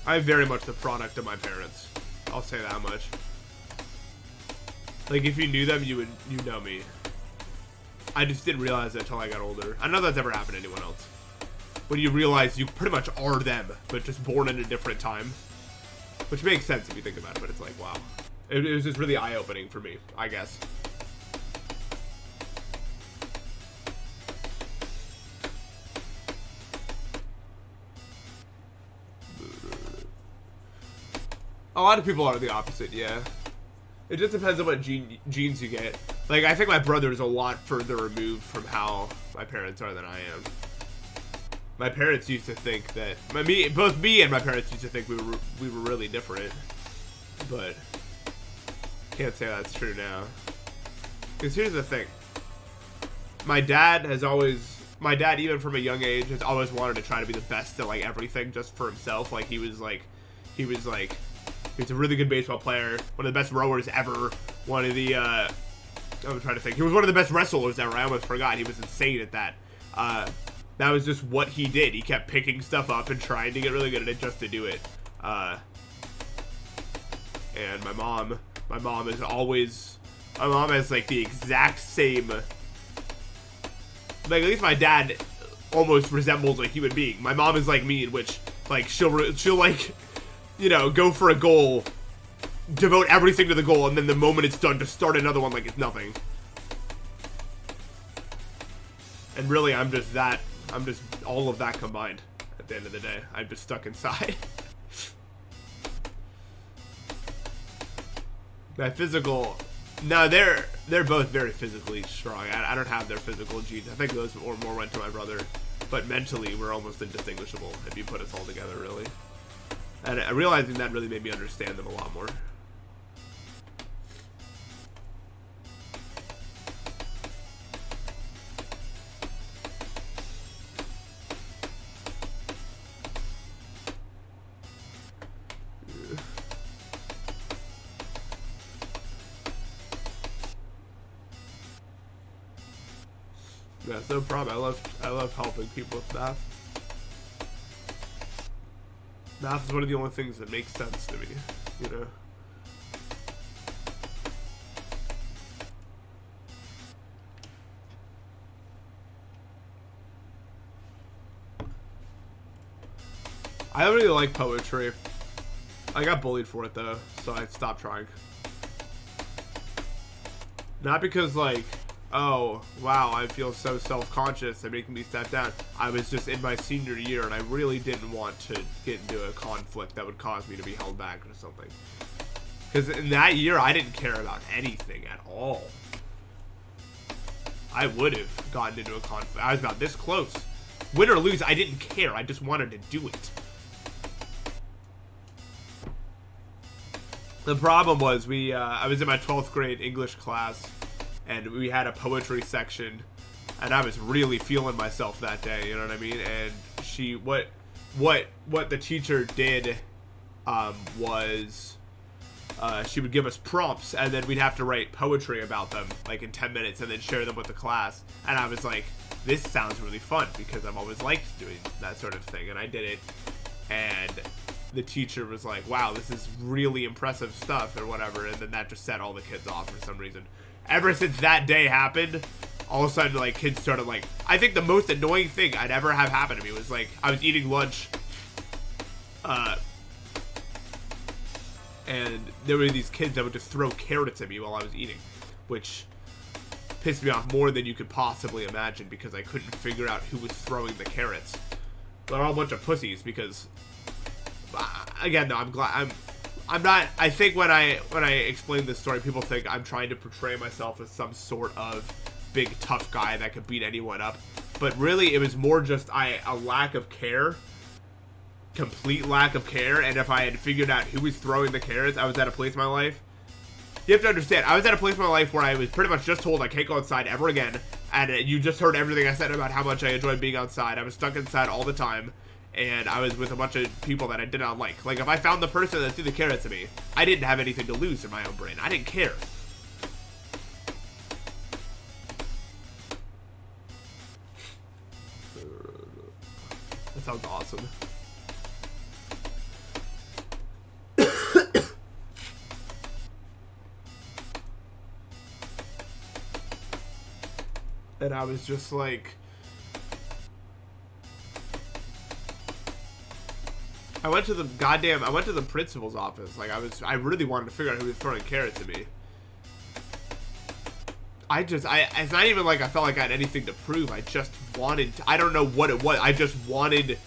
I'm very much the product of my parents. I'll say that much. Like, if you knew them, you know me. I just didn't realize it until I got older. I know that's never happened to anyone else. When you realize you pretty much are them, but just born in a different time. Which makes sense if you think about it, but it's like, wow. It was just really eye-opening for me, I guess. A lot of people are the opposite, yeah. It just depends on what genes you get. Like, I think my brother is a lot further removed from how my parents are than I am. My parents used to think that... both me and my parents used to think we were really different. But... can't say that's true now. Because here's the thing. My dad has always... My dad, even from a young age, has always wanted to try to be the best at, like, everything just for himself. Like, he was a really good baseball player, one of the best rowers ever, one of the, I'm trying to think, he was one of the best wrestlers ever, I almost forgot, he was insane at that. That was just what he did, he kept picking stuff up and trying to get really good at it just to do it. And my mom is always, my mom has, like, the exact same, like, at least my dad almost resembles a human being. My mom is like me, in which, like, she'll like, you know, go for a goal, devote everything to the goal, and then the moment it's done, to start another one like it's nothing. And really, I'm just all of that combined at the end of the day. I'm just stuck inside. My physical, no, they're both very physically strong. I don't have their physical genes. I think those more went to my brother. But mentally, we're almost indistinguishable if you put us all together, really. And realizing that really made me understand them a lot more. Yeah, it's no problem. I love helping people with math. Math is one of the only things that makes sense to me, you know? I don't really like poetry. I got bullied for it, though, so I stopped trying. Not because, like, oh, wow, I feel so self-conscious, they're making me step down. I was just in my senior year, and I really didn't want to get into a conflict that would cause me to be held back or something. Because in that year, I didn't care about anything at all. I would have gotten into a conflict. I was about this close. Win or lose, I didn't care. I just wanted to do it. The problem was, I was in my 12th grade English class, and we had a poetry section, and I was really feeling myself that day, you know what I mean? And what the teacher did was she would give us prompts, and then we'd have to write poetry about them, like in 10 minutes, and then share them with the class. And I was like, this sounds really fun, because I've always liked doing that sort of thing, and I did it. And the teacher was like, wow, this is really impressive stuff, or whatever, and then that just set all the kids off for some reason. Ever since that day happened, all of a sudden, like, kids started, like, I think the most annoying thing I'd ever have happen to me was, like, I was eating lunch, and there were these kids that would just throw carrots at me while I was eating, which pissed me off more than you could possibly imagine, because I couldn't figure out who was throwing the carrots. They're all a bunch of pussies, because, again, no, I'm glad, I'm not, I think when I explain this story, people think I'm trying to portray myself as some sort of big tough guy that could beat anyone up, but really it was more just a lack of care, complete lack of care. And if I had figured out who was throwing the carrots, I was at a place in my life, you have to understand, I was at a place in my life where I was pretty much just told I can't go outside ever again, and you just heard everything I said about how much I enjoyed being outside. I was stuck inside all the time, and I was with a bunch of people that I did not like. Like, if I found the person that threw the carrots at me, I didn't have anything to lose in my own brain. I didn't care. That sounds awesome. And I was just like, I went to the principal's office. Like, I really wanted to figure out who was throwing carrots at me. It's not even like I felt like I had anything to prove. I just wanted, I don't know what it was. I just wanted,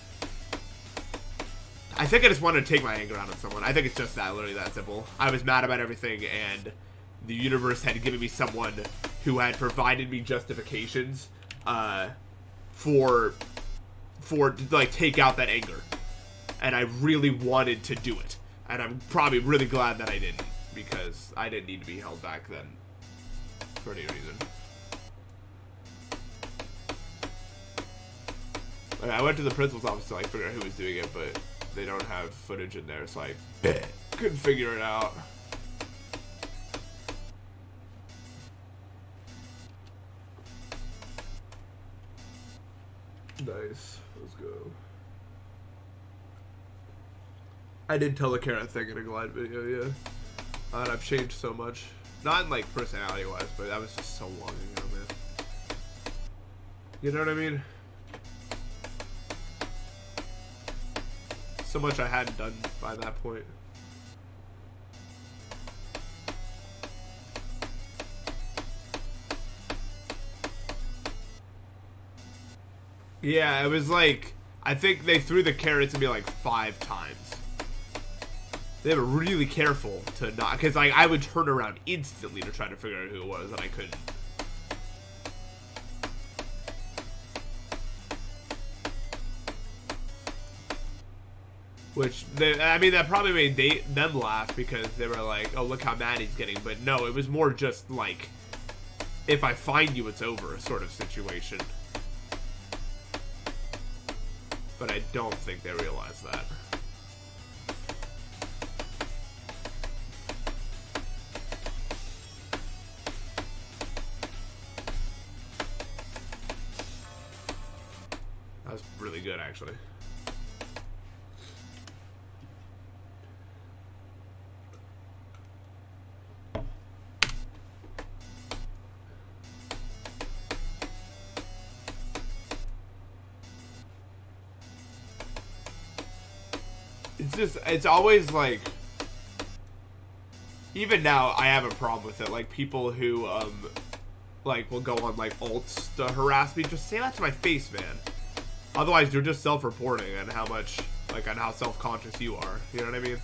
I think I just wanted to take my anger out on someone. I think it's just that, literally that simple. I was mad about everything, and the universe had given me someone who had provided me justifications for like take out that anger. And I really wanted to do it. And I'm probably really glad that I didn't, because I didn't need to be held back then for any reason. Okay, I went to the principal's office to like figure out who was doing it, but they don't have footage in there, so I couldn't figure it out. Nice. Let's go. I did tell the carrot thing in a Glide video, yeah. And I've changed so much. Not in, like, personality-wise, but that was just so long ago, man. You know what I mean? So much I hadn't done by that point. Yeah, it was like, I think they threw the carrots at me like 5 times. They were really careful to not, because like I would turn around instantly to try to figure out who it was, and I couldn't. Which, I mean, that probably made them laugh, because they were like, oh, look how mad he's getting. But no, it was more just like, if I find you, it's over sort of situation. But I don't think they realized that. That was really good, actually. It's always like, even now I have a problem with it, like people who like will go on like alts to harass me. Just say that to my face, man. Otherwise you're just self-reporting on how much, like, on how self-conscious you are, you know what I mean?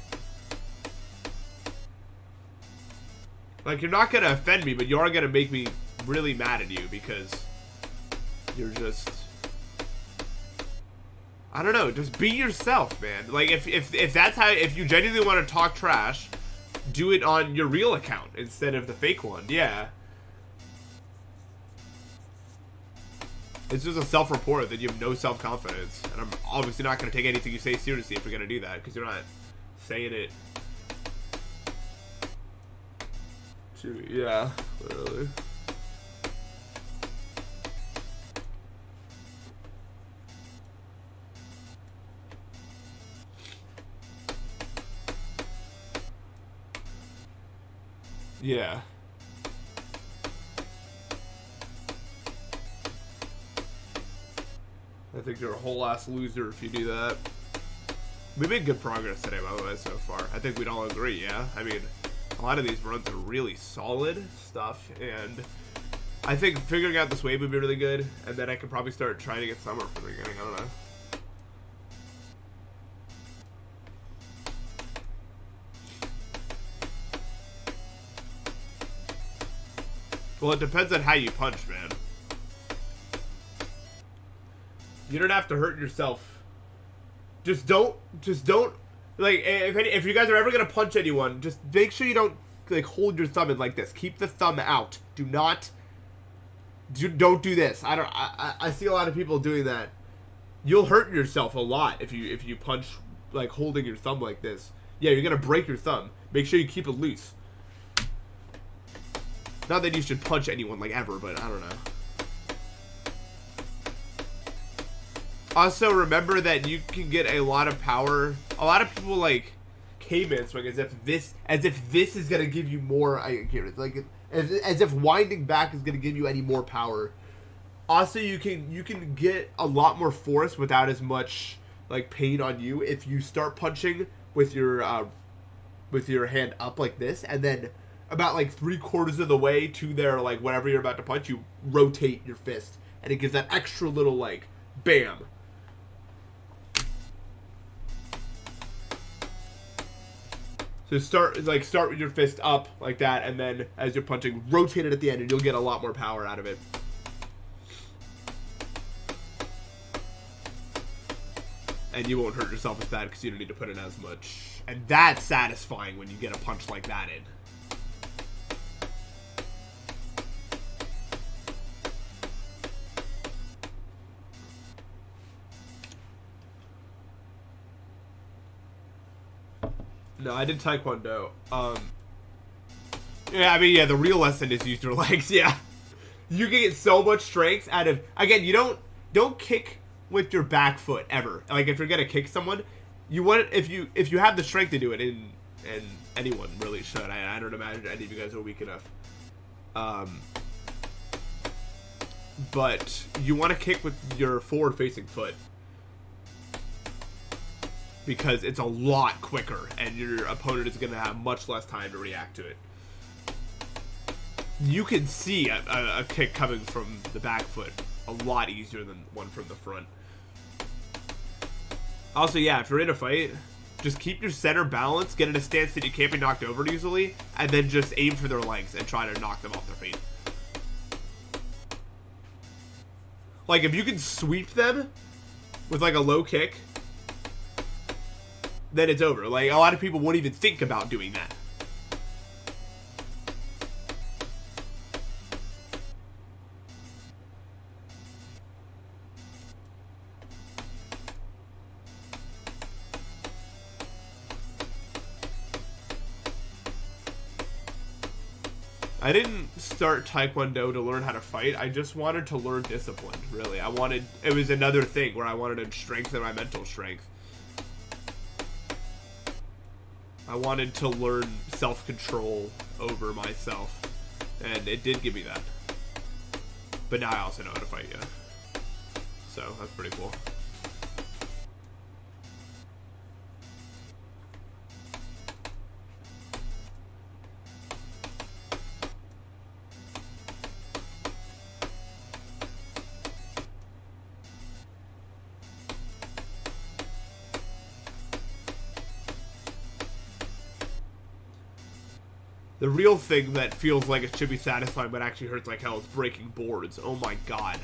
Like, you're not gonna offend me, but you are gonna make me really mad at you, because you're just, I don't know, just be yourself, man. Like, if that's how, if you genuinely want to talk trash, do it on your real account instead of the fake one. Yeah. It's just a self-report that you have no self-confidence. And I'm obviously not going to take anything you say seriously if you're going to do that, because you're not saying it. Yeah, literally. Yeah. I think you're a whole ass loser if you do that. We made good progress today, by the way, so far. I think we'd all agree, yeah? I mean, a lot of these runs are really solid stuff, and I think figuring out this wave would be really good, and then I could probably start trying to get summer from the beginning. I don't know. Well, it depends on how you punch, man. You don't have to hurt yourself. Just don't, like, if you guys are ever going to punch anyone, just make sure you don't, like, hold your thumb in like this. Keep the thumb out. Don't do this. I see a lot of people doing that. You'll hurt yourself a lot if you punch, like, holding your thumb like this. Yeah, you're going to break your thumb. Make sure you keep it loose. Not that you should punch anyone, like, ever, but I don't know. Also, remember that you can get a lot of power. A lot of people, like, caveman swing as if this is gonna give you more. Like, as if winding back is gonna give you any more power. Also, you can get a lot more force without as much, like, pain on you if you start punching with your hand up like this, and then about like 3/4 of the way to their, like, whatever you're about to punch, you rotate your fist, and it gives that extra little, like, bam. So start with your fist up like that, and then as you're punching, rotate it at the end, and you'll get a lot more power out of it. And you won't hurt yourself as bad because you don't need to put in as much. And that's satisfying when you get a punch like that in. No, I did Taekwondo. Yeah, I mean, yeah, the real lesson is use your legs, yeah. You can get so much strength out of, again, you don't kick with your back foot, ever. Like, if you're gonna kick someone, you want, if you have the strength to do it, and anyone really should. I don't imagine any of you guys are weak enough. But you want to kick with your forward-facing foot, because it's a lot quicker, and your opponent is going to have much less time to react to it. You can see a kick coming from the back foot a lot easier than one from the front. Also, yeah, if you're in a fight, just keep your center balance, get in a stance that you can't be knocked over easily, and then just aim for their legs and try to knock them off their feet. Like, if you can sweep them with, like, a low kick, then it's over. Like, a lot of people won't even think about doing that. I didn't start Taekwondo to learn how to fight. I just wanted to learn discipline, really. It was another thing where I wanted to strengthen my mental strength. I wanted to learn self-control over myself, and it did give me that. But now I also know how to fight, yeah. So, that's pretty cool. The real thing that feels like it should be satisfying but actually hurts like hell is breaking boards. Oh my god.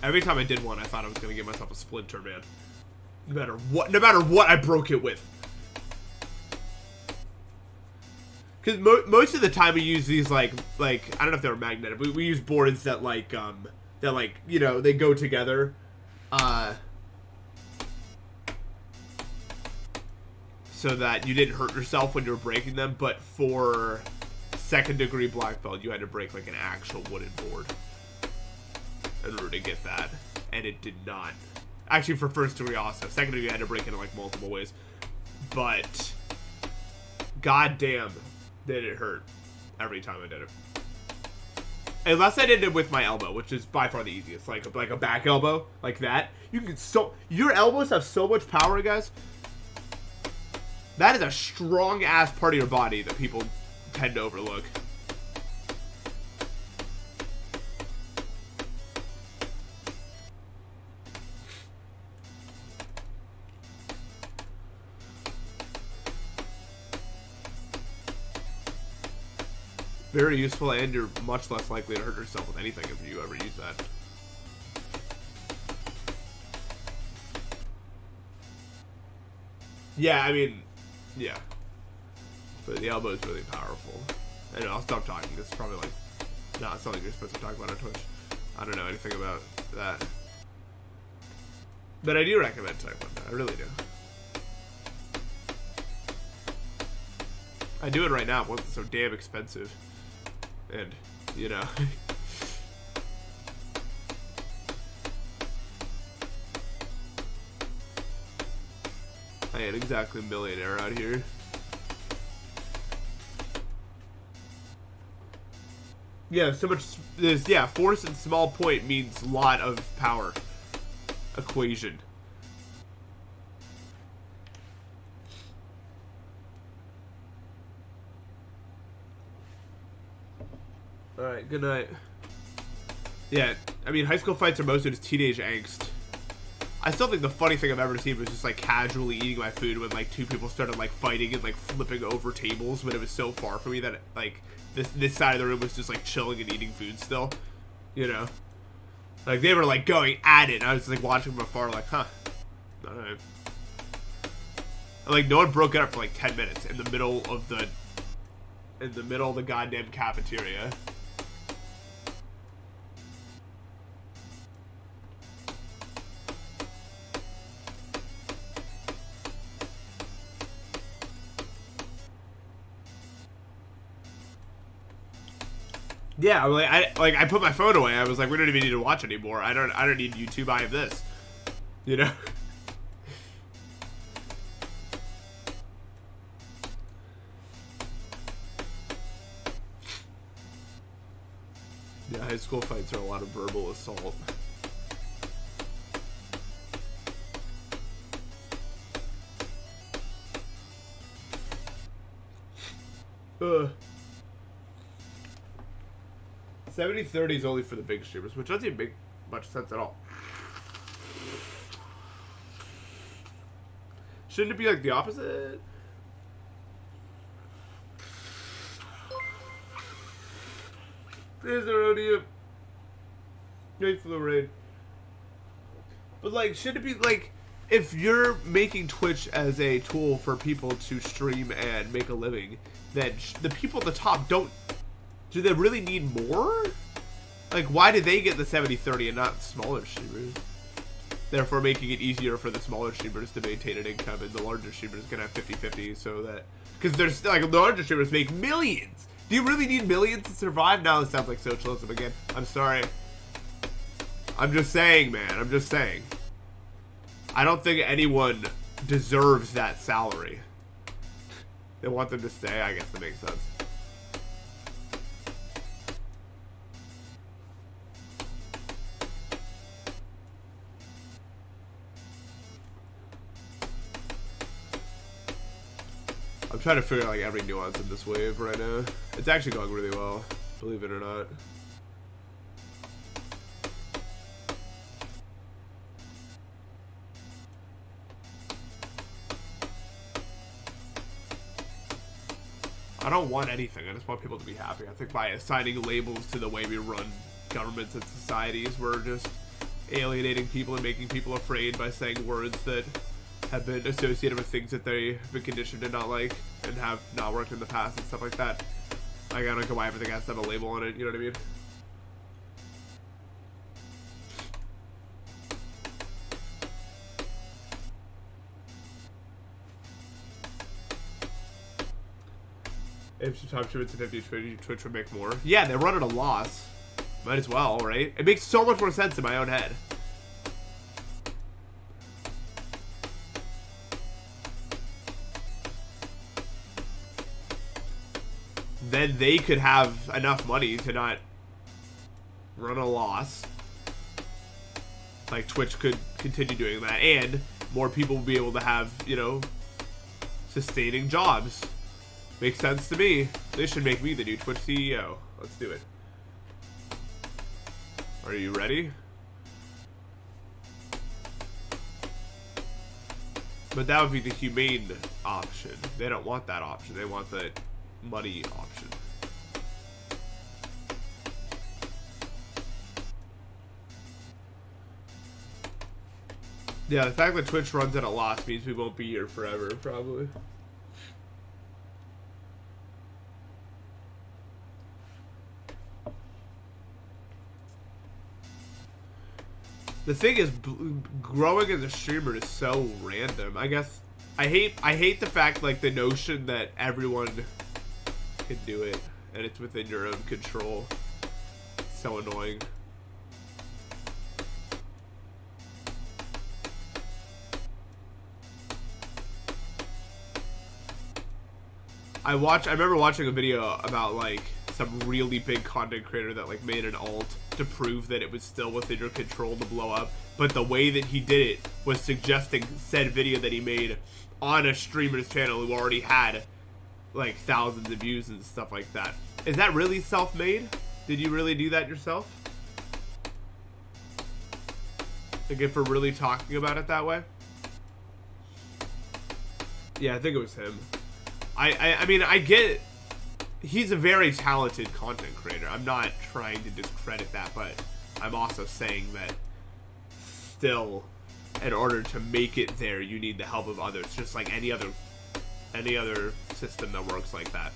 Every time I did one, I thought I was going to give myself a splinter, man. No matter what I broke it with. Because most of the time we use these, like, I don't know if they were magnetic, but we use boards that, like, you know, they go together. So that you didn't hurt yourself when you were breaking them, but for second degree black belt, you had to break, like, an actual wooden board in order to get that. And it did not. Actually, for first degree also. Second degree, you had to break it in, like, multiple ways. But goddamn, did it hurt every time I did it. Unless I did it with my elbow, which is by far the easiest. Like a back elbow, like that. You can your elbows have so much power, guys. That is a strong ass part of your body that people tend to overlook. Very useful, and you're much less likely to hurt yourself with anything if you ever use that. Yeah, I mean, yeah. But the elbow is really powerful. Anyway, I'll stop talking. This is probably like not something you're supposed to talk about on Twitch. I don't know anything about that. But I do recommend Taekwondo. I really do. I do it right now, but it's so damn expensive. And, you know. I ain't exactly a millionaire out here. Yeah, so much. Yeah, force and small point means lot of power equation. Alright, good night. Yeah, I mean, high school fights are mostly just teenage angst. I still think the funny thing I've ever seen was just like casually eating my food when like two people started like fighting and like flipping over tables when it was so far from me that like this side of the room was just like chilling and eating food still. You know? Like they were like going at it and I was like watching from afar like, huh. Alright. And like no one broke it up for like 10 minutes in the middle of the goddamn cafeteria. Yeah, I put my phone away. I was like, we don't even need to watch anymore. I don't need YouTube. I have this. You know? Yeah, high school fights are a lot of verbal assault. Ugh. 70-30 is only for the big streamers, which doesn't even make much sense at all. Shouldn't it be like the opposite? There's the rodeo. Thanks for the raid. But like, should it be like, if you're making Twitch as a tool for people to stream and make a living, then the people at the top don't. Do they really need more? Like, why do they get the 70-30 and not smaller streamers? Therefore, making it easier for the smaller streamers to maintain an income, and the larger streamers can have 50-50, so that... Because there's, like, the larger streamers make millions! Do you really need millions to survive? Now this sounds like socialism again. I'm sorry. I'm just saying, man. I'm just saying. I don't think anyone deserves that salary. They want them to stay? I guess that makes sense. I'm trying to figure out like every nuance in this wave right now. It's actually going really well, believe it or not. I don't want anything, I just want people to be happy. I think by assigning labels to the way we run governments and societies, we're just alienating people and making people afraid by saying words that have been associated with things that they've been conditioned to not like and have not worked in the past and stuff like that. Like, I don't know why everything has to have a label on it, you know what I mean? If you talk to it to 50 Twitch would make more. Yeah, they run at a loss. Might as well, right? It makes so much more sense in my own head. Then they could have enough money to not run a loss, like Twitch could continue doing that, and more people will be able to have, you know, sustaining jobs. Makes sense to me. They should make me the new Twitch CEO. Let's do it. Are you ready? But that would be the humane option. They don't want that option. They want the money option. Yeah, the fact that Twitch runs at a loss means we won't be here forever, probably. The thing is, growing as a streamer is so random. I guess I hate the fact, like, the notion that everyone can do it and it's within your own control. It's so annoying. I remember watching a video about, like, some really big content creator that, like, made an alt to prove that it was still within your control to blow up, but the way that he did it was suggesting said video that he made on a streamer's channel who already had, like, thousands of views and stuff like that. Is that really self-made? Did you really do that yourself? Like, if we're really talking about it that way? Yeah, I think it was him. I mean, I get it. He's a very talented content creator. I'm not trying to discredit that, but I'm also saying that still, in order to make it there, you need the help of others, just like any other system that works like that.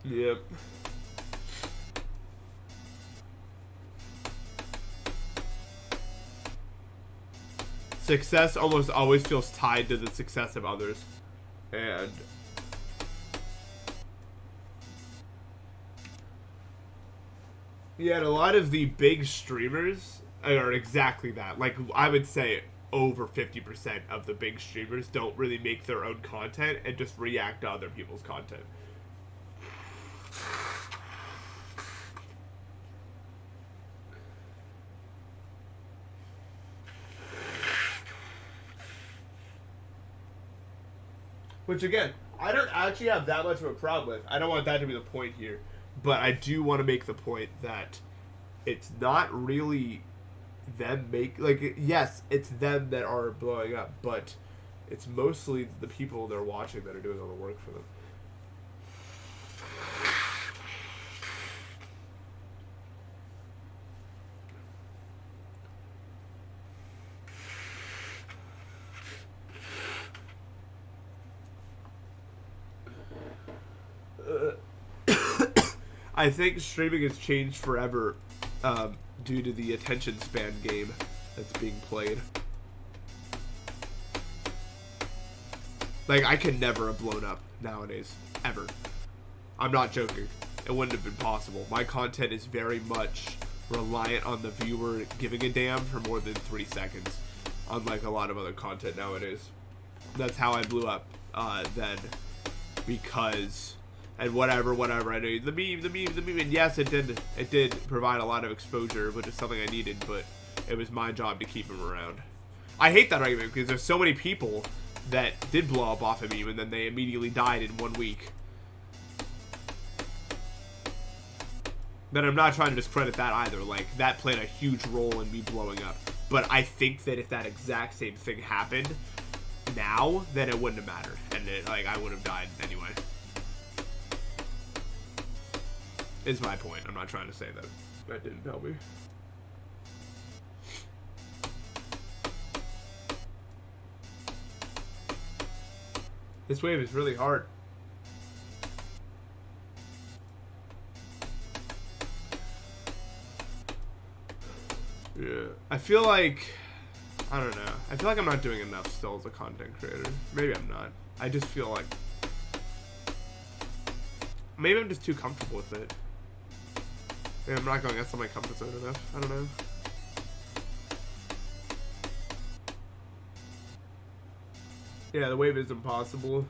Yep. Success almost always feels tied to the success of others. And yeah, and a lot of the big streamers are exactly that. Like, I would say over 50% of the big streamers don't really make their own content and just react to other people's content. Which, again, I don't actually have that much of a problem with. I don't want that to be the point here. But I do want to make the point that it's not really them like, yes, it's them that are blowing up, but it's mostly the people they're watching that are doing all the work for them. I think streaming has changed forever due to the attention span game that's being played. Like, I could never have blown up nowadays. Ever. I'm not joking. It wouldn't have been possible. My content is very much reliant on the viewer giving a damn for more than 3 seconds. Unlike a lot of other content nowadays. That's how I blew up then. Because... and whatever, I know the meme, and yes, it did provide a lot of exposure, which is something I needed, but it was my job to keep him around. I hate that argument, because there's so many people that did blow up off of meme, and then they immediately died in 1 week. But I'm not trying to discredit that either, like, that played a huge role in me blowing up. But I think that if that exact same thing happened now, then it wouldn't have mattered, and like, I would have died anyway. Is my point. I'm not trying to say that that didn't help me. This wave is really hard. Yeah. I feel like... I don't know. I feel like I'm not doing enough still as a content creator. Maybe I'm not. I just feel like... maybe I'm just too comfortable with it. Maybe I'm not going outside my comfort zone enough. I don't know. Yeah, the wave is impossible.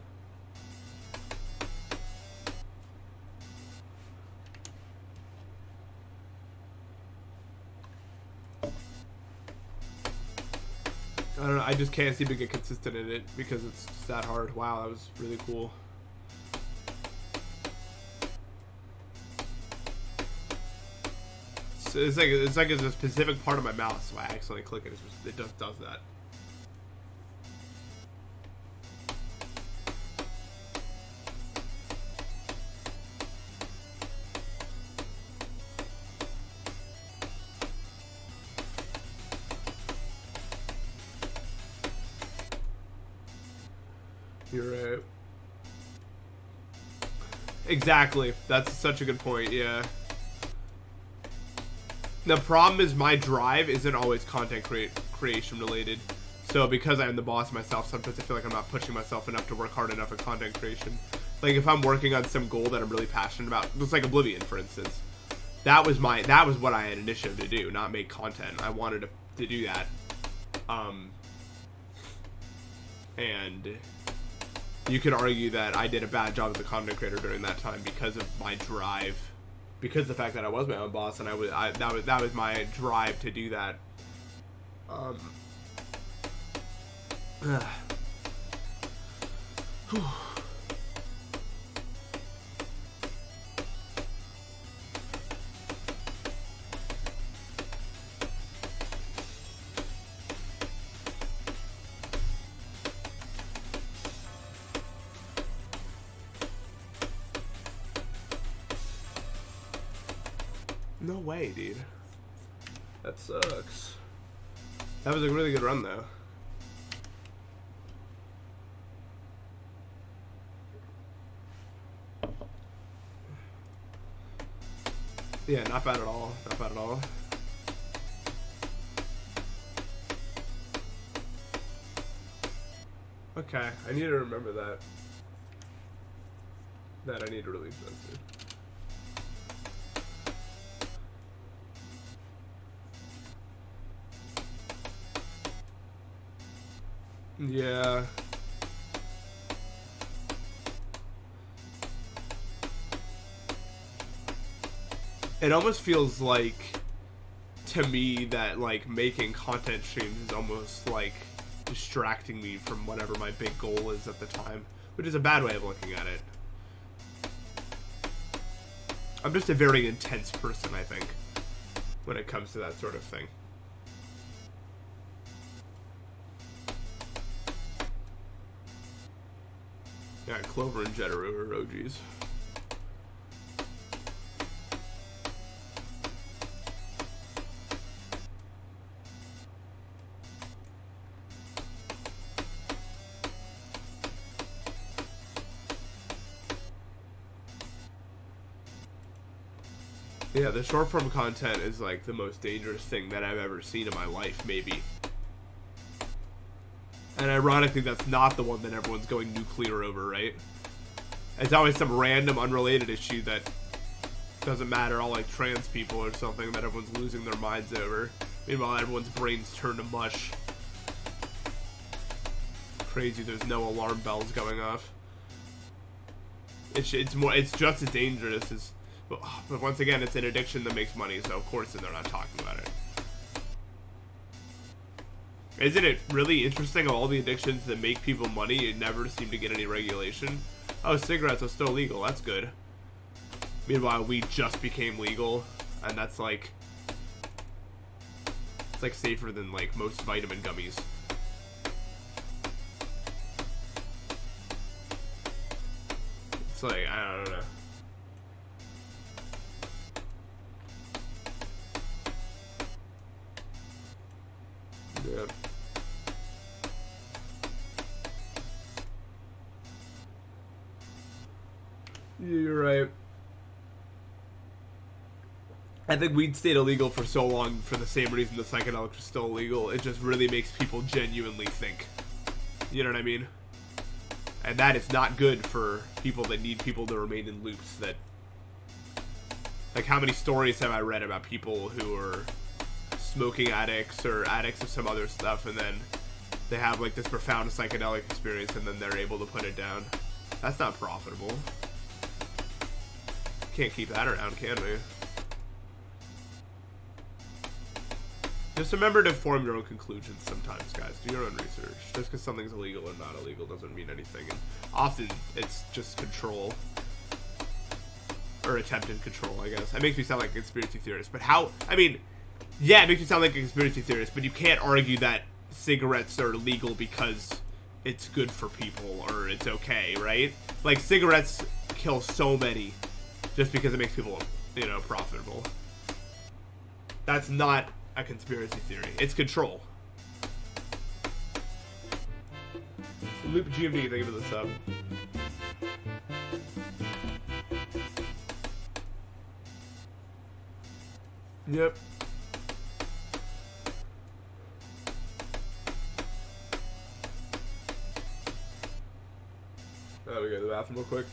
I don't know. I just can't seem to get consistent in it because it's just that hard. Wow, that was really cool. So it's like it's a specific part of my mouse, so I accidentally click it. It just does that. You're right. Exactly. That's such a good point, yeah. The problem is my drive isn't always content creation related. So because I'm the boss myself, sometimes I feel like I'm not pushing myself enough to work hard enough at content creation. Like if I'm working on some goal that I'm really passionate about, just like Oblivion, for instance. That was what I had initiative to do, not make content. I wanted to do that. And you could argue that I did a bad job as a content creator during that time because of my drive, because of the fact that I was my own boss and that was my drive to do that. No way, dude. That sucks. That was a really good run, though. Yeah, not bad at all. Not bad at all. Okay, I need to remember that. I need to release that too. Yeah. It almost feels like, to me, that like making content streams is almost like distracting me from whatever my big goal is at the time, which is a bad way of looking at it. I'm just a very intense person, I think, when it comes to that sort of thing. Yeah, Clover and Jetteru are OGs. Yeah, the short form content is like the most dangerous thing that I've ever seen in my life, maybe. And ironically, that's not the one that everyone's going nuclear over, right? It's always some random unrelated issue that doesn't matter, all like trans people or something that everyone's losing their minds over. Meanwhile, everyone's brains turn to mush. Crazy, there's no alarm bells going off. It's just as dangerous as... But once again, it's an addiction that makes money, so of course they're not talking about it. Isn't it really interesting, of all the addictions that make people money, it never seem to get any regulation? Oh, cigarettes are still legal, that's good. Meanwhile, weed just became legal, and that's like... It's like safer than like most vitamin gummies. It's like, I don't know. Yeah. You're right. I think weed stayed illegal for so long for the same reason the psychedelics are still illegal. It just really makes people genuinely think. You know what I mean? And that is not good for people that need people to remain in loops. That, like, how many stories have I read about people who are smoking addicts or addicts of some other stuff, and then they have like this profound psychedelic experience and then they're able to put it down? That's not profitable. Can't keep that around, can we? Just remember to form your own conclusions sometimes, guys. Do your own research. Just because something's illegal or not illegal doesn't mean anything. And often, it's just control. Or attempted control, I guess. That makes me sound like a conspiracy theorist. But how... I mean, yeah, it makes me sound like a conspiracy theorist, but you can't argue that cigarettes are illegal because it's good for people or it's okay, right? Like, cigarettes kill so many just because it makes people, you know, profitable. That's not a conspiracy theory. It's control. Loop GMD, thank you for the sub. Yep. Oh, we go to the bathroom real quick.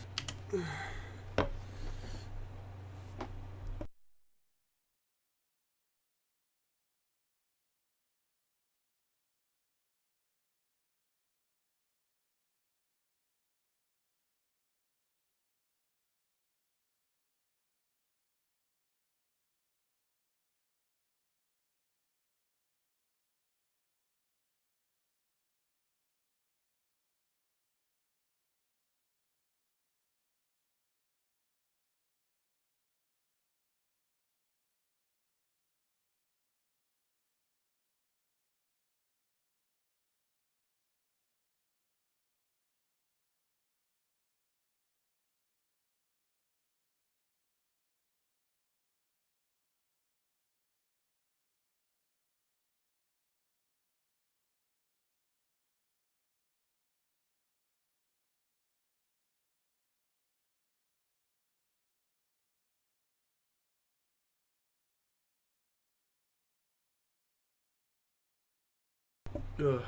Ugh.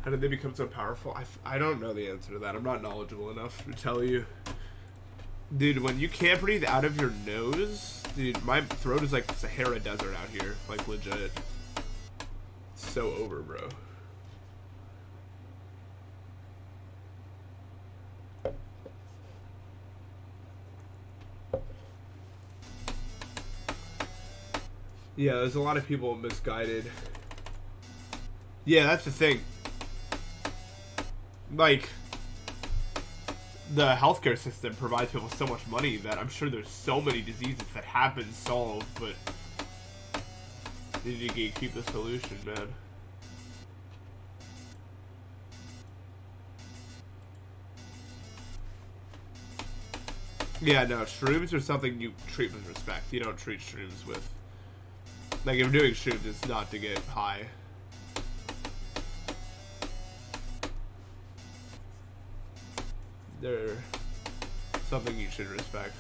How did they become so powerful? I don't know the answer to that. I'm not knowledgeable enough to tell you. Dude, when you can't breathe out of your nose, dude, my throat is like the Sahara Desert out here. Like, legit. It's so over, bro. Yeah, there's a lot of people misguided. Yeah, that's the thing. Like, the healthcare system provides people so much money that I'm sure there's so many diseases that have been solved, but you need to keep the solution, man. Yeah, no, shrooms are something you treat with respect. You don't treat shrooms with... Like, if you're doing shrooms, it's not to get high. They're something you should respect.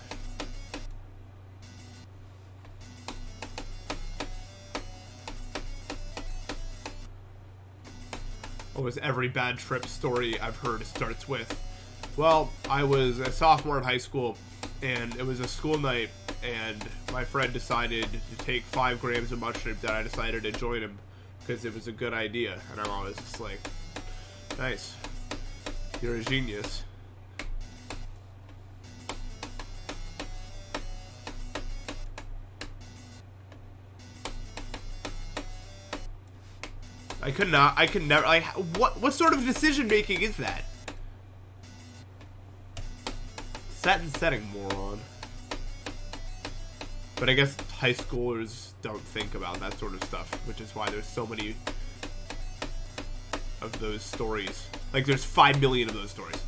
Almost every bad trip story I've heard starts with, well, I was a sophomore in high school, and it was a school night, and my friend decided to take 5 grams of mushrooms, and I decided to join him because it was a good idea. And I'm always just like, nice. You're a genius. I could never, like, what sort of decision making is that? Set and setting, moron. But I guess high schoolers don't think about that sort of stuff, which is why there's so many of those stories. Like, there's 5 million of those stories.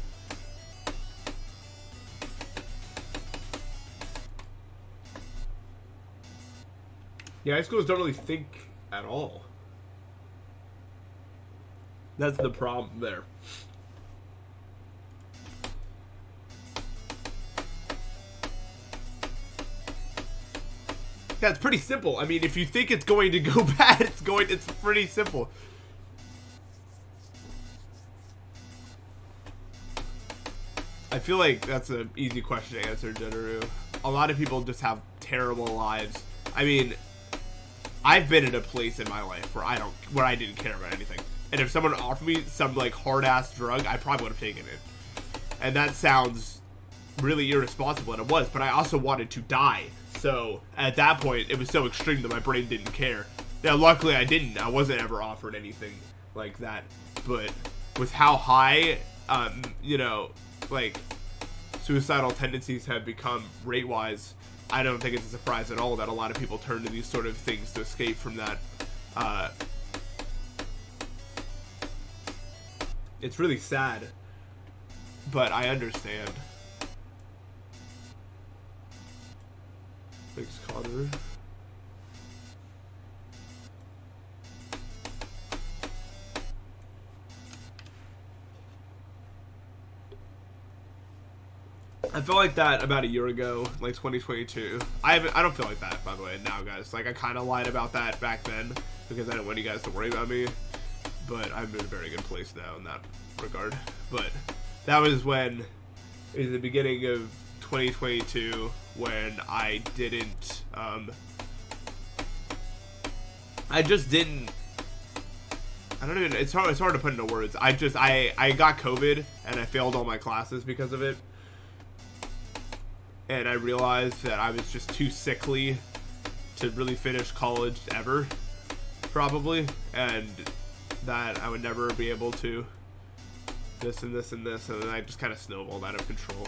Yeah, high schoolers don't really think at all. That's the problem there. Yeah, it's pretty simple. I mean, if you think it's going to go bad, it's pretty simple. I feel like that's an easy question to answer, Jennaru. A lot of people just have terrible lives. I mean, I've been in a place in my life where I didn't care about anything. And if someone offered me some, like, hard-ass drug, I probably would have taken it. And that sounds really irresponsible, and it was, but I also wanted to die. So, at that point, it was so extreme that my brain didn't care. Yeah, luckily I didn't. I wasn't ever offered anything like that. But with how high, you know, like, suicidal tendencies have become rate-wise, I don't think it's a surprise at all that a lot of people turn to these sort of things to escape from that. It's really sad, but I understand. Thanks, Connor. I felt like that about a year ago, like 2022. I don't feel like that, by the way, now, guys. Like, I kind of lied about that back then because I didn't want you guys to worry about me. But I'm in a very good place now in that regard. But that was when, it was the beginning of 2022, when I didn't, I just didn't, I don't even, it's hard to put into words. I got COVID and I failed all my classes because of it. And I realized that I was just too sickly to really finish college ever, probably, and that I would never be able to this and this and this, and then I just kind of snowballed out of control.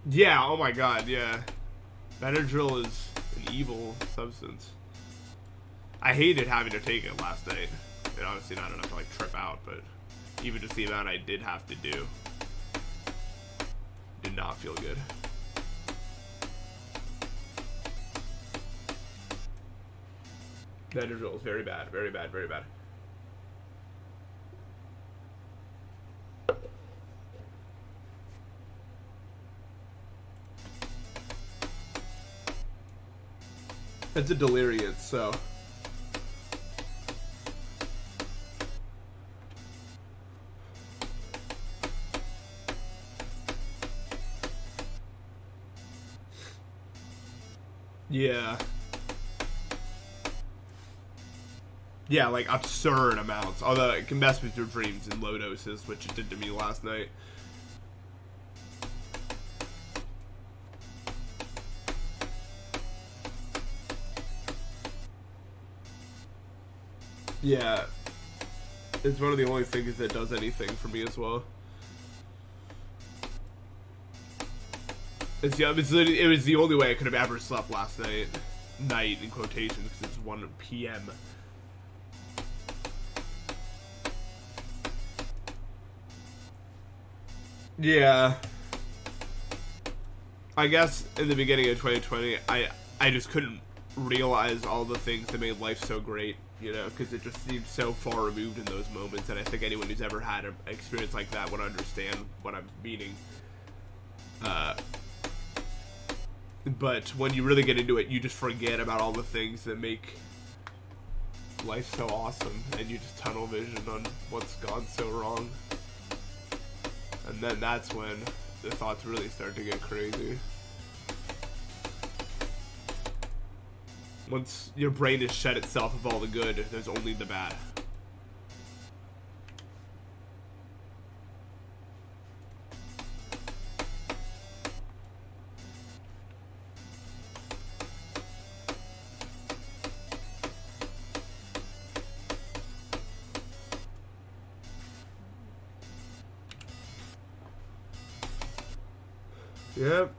Yeah, oh my god, yeah. Benadryl is an evil substance. I hated having to take it last night. And obviously not enough to like trip out, but even just the amount I did have to do did not feel good. Benadryl is very bad, very bad, very bad. It's a delirious, so. Yeah. Yeah, like absurd amounts. Although it can mess with your dreams in low doses, which it did to me last night. Yeah. It's one of the only things that does anything for me as well. It was the only way I could have ever slept last night. Night in quotations, because it's 1 p.m. Yeah. I guess in the beginning of 2020, I just couldn't realize all the things that made life so great, you know, because it just seemed so far removed in those moments, and I think anyone who's ever had an experience like that would understand what I'm meaning. But when you really get into it, you just forget about all the things that make life so awesome, and you just tunnel vision on what's gone so wrong. And then that's when the thoughts really start to get crazy. Once your brain has shed itself of all the good, there's only the bad. Yep.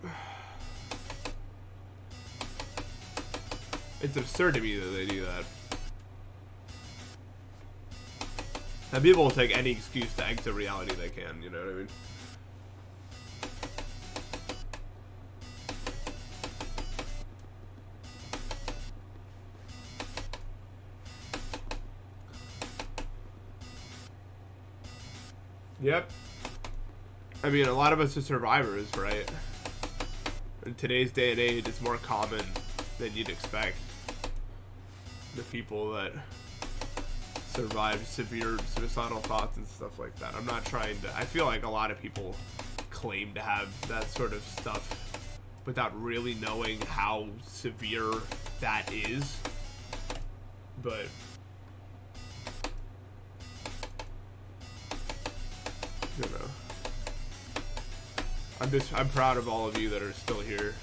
It's absurd to me that they do that. And people will take any excuse to exit reality they can, you know what I mean? Yep. I mean, a lot of us are survivors, right? In today's day and age, it's more common than you'd expect. The people that survive severe suicidal thoughts and stuff like that. I'm not trying to... I feel like a lot of people claim to have that sort of stuff without really knowing how severe that is. But... you know. I'm proud of all of you that are still here.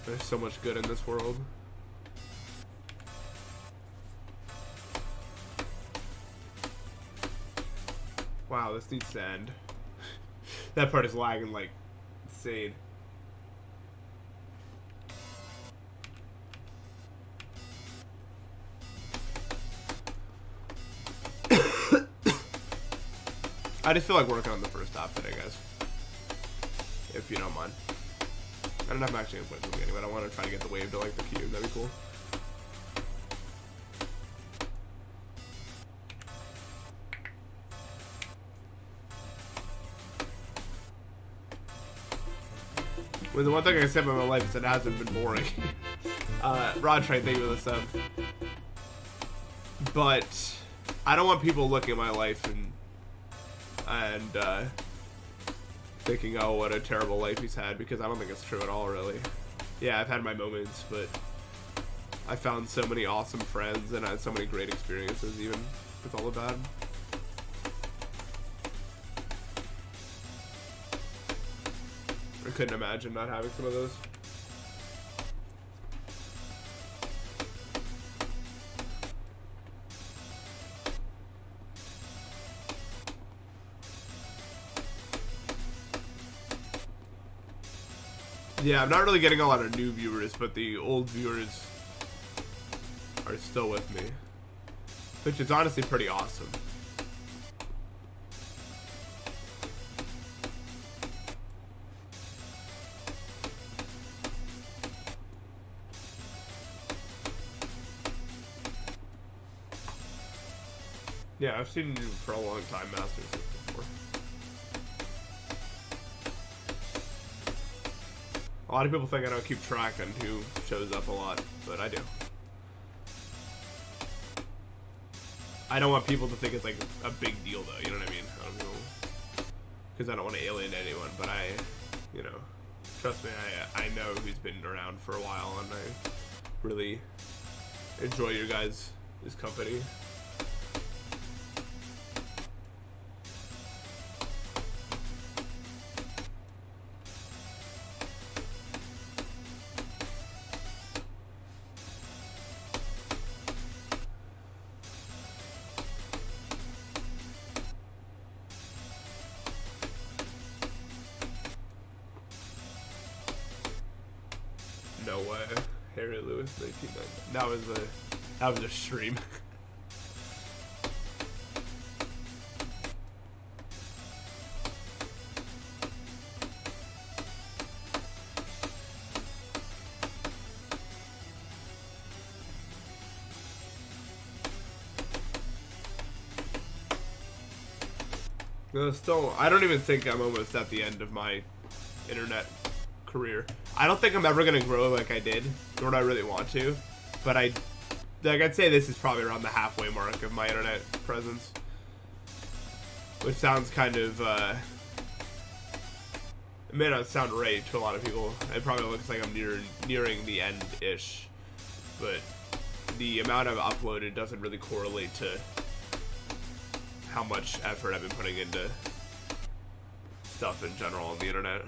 There's so much good in this world. Wow, this needs to end. That part is lagging like insane. I just feel like working on the first half today, guys. If you don't mind. I don't have actually input from the beginning, but I want to try to get the wave to like the cube. That'd be cool. Well, the one thing I said about my life is it hasn't been boring. Rod Train, thank you for the sub. But I don't want people looking at my life and thinking, oh, what a terrible life he's had, because I don't think it's true at all, really. Yeah, I've had my moments, but I found so many awesome friends and I had so many great experiences, even with all the bad. I couldn't imagine not having some of those. Yeah, I'm not really getting a lot of new viewers, but the old viewers are still with me, which is honestly pretty awesome. Yeah, I've seen you for a long time, Masters before. A lot of people think I don't keep track on who shows up a lot, but I do. I don't want people to think it's like a big deal, though. You know what I mean? Because I don't want to alienate anyone, but you know, trust me, I know who's been around for a while, and I really enjoy your guys' company. No way. Harry Lewis, 1990. That was a stream. No, still, I don't even think I'm almost at the end of my internet career. I don't think I'm ever gonna grow like I did, nor do I really want to. But I'd say this is probably around the halfway mark of my internet presence, which sounds kind of it may not sound right to a lot of people. It probably looks like I'm nearing the end-ish, but the amount I've uploaded doesn't really correlate to how much effort I've been putting into stuff in general on the internet.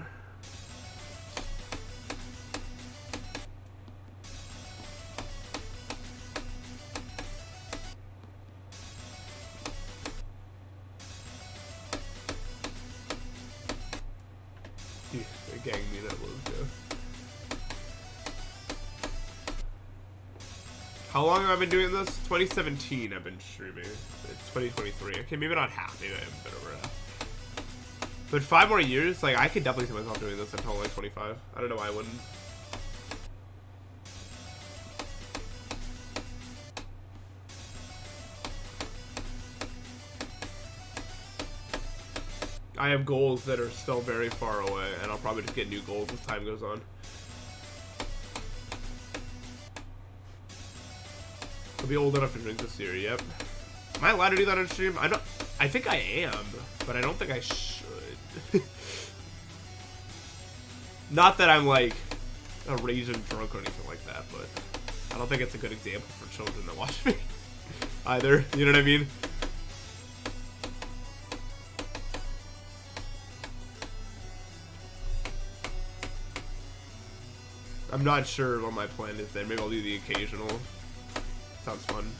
Gang meetup logo. How long have I been doing this? 2017 I've been streaming. It's 2023. Okay, maybe not half. Maybe I'm a bit over half. But 5 more years? Like, I could definitely see myself doing this until like 25. I don't know why I wouldn't. I have goals that are still very far away, and I'll probably just get new goals as time goes on. I'll be old enough to drink this year, yep. Am I allowed to do that on stream? I think I am, but I don't think I should. Not that I'm like a raging drunk or anything like that, but I don't think it's a good example for children that watch me either, you know what I mean? I'm not sure what my plan is there. Maybe I'll do the occasional. Sounds fun.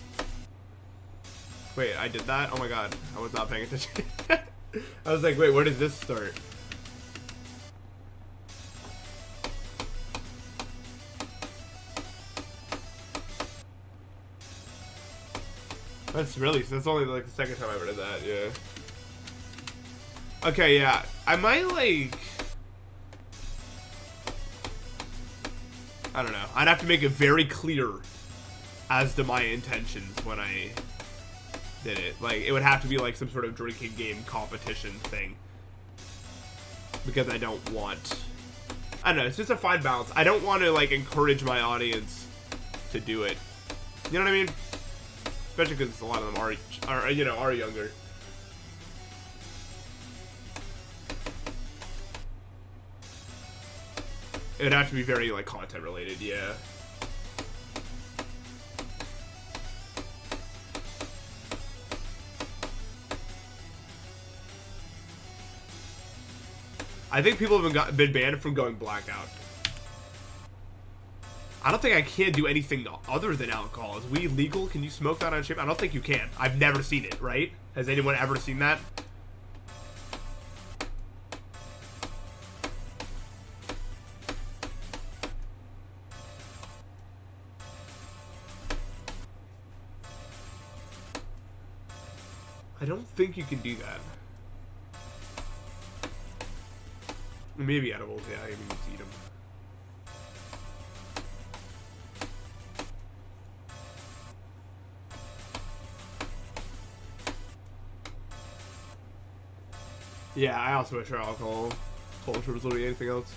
Wait, I did that? Oh my god. I was not paying attention. I was like, wait, where does this start? That's only like the second time I ever did that, yeah. Okay, yeah. I might like... I don't know. I'd have to make it very clear as to my intentions when I did it. Like, it would have to be like some sort of drinking game competition thing. Because I don't want... I don't know, it's just a fine balance. I don't want to, like, encourage my audience to do it. You know what I mean? Especially because a lot of them are younger. It would have to be very, like, content related, yeah. I think people have been banned from going blackout. I don't think I can do anything other than alcohol. Is weed legal? Can you smoke that on stream? I don't think you can. I've never seen it, right? Has anyone ever seen that? I don't think you can do that. Maybe edibles, yeah, I mean, you eat them. Yeah, I also wish our alcohol culture was literally anything else.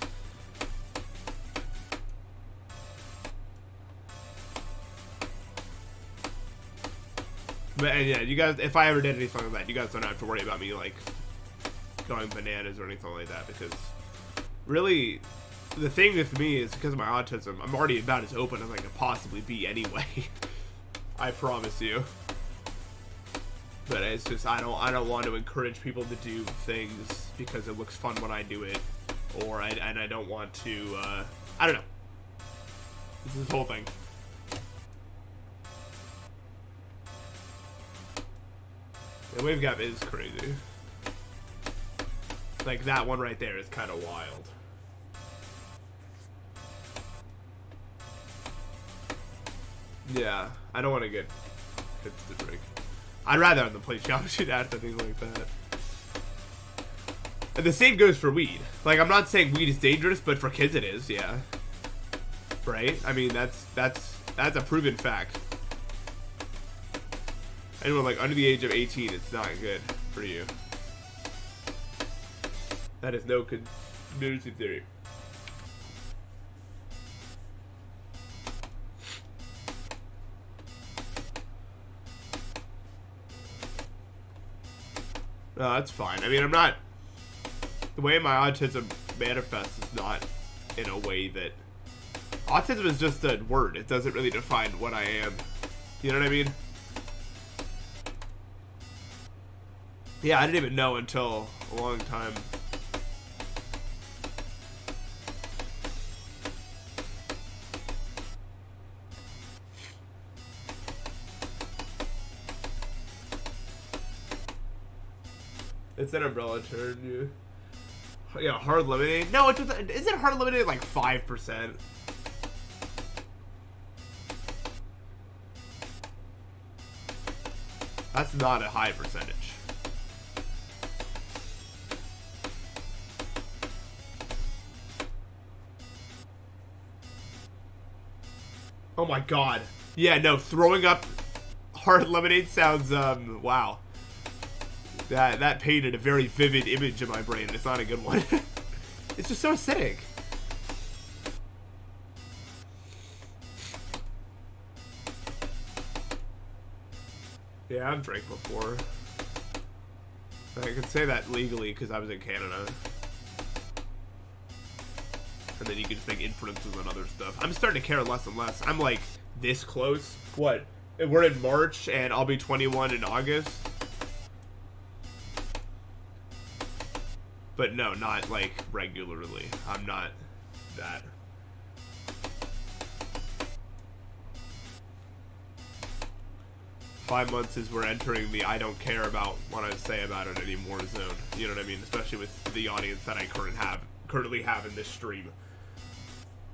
But and yeah, you guys, if I ever did anything like that, you guys don't have to worry about me like going bananas or anything like that, because really the thing with me is because of my autism, I'm already about as open as I could possibly be anyway. I promise you. But it's just I don't want to encourage people to do things because it looks fun when I do it, or I don't want to I don't know. It's this whole thing. The wave gap is crazy. Like that one right there is kind of wild. Yeah, I don't want to get hits to drink. I'd rather on the play challenge that than things like that. And the same goes for weed. Like, I'm not saying weed is dangerous, but for kids it is, yeah. Right? I mean, that's a proven fact. Anyone like under the age of 18, it's not good for you. That is no conspiracy theory. No, that's fine. I mean, I'm not... The way my autism manifests is not in a way that... Autism is just a word. It doesn't really define what I am. You know what I mean? Yeah, I didn't even know until a long time. It's an umbrella term, yeah, hard lemonade. No, it's just, isn't hard lemonade like 5%? That's not a high percentage. Oh my god. Yeah, no, throwing up hard lemonade sounds, wow. That painted a very vivid image in my brain, and it's not a good one. It's just so acidic. Yeah, I've drank before. I can say that legally because I was in Canada. And then you can just make inferences on other stuff. I'm starting to care less and less. I'm like this close. What? We're in March and I'll be 21 in August. But no, not like regularly. I'm not that. 5 months is we're entering the I don't care about what I say about it anymore zone. You know what I mean? Especially with the audience that I currently have in this stream.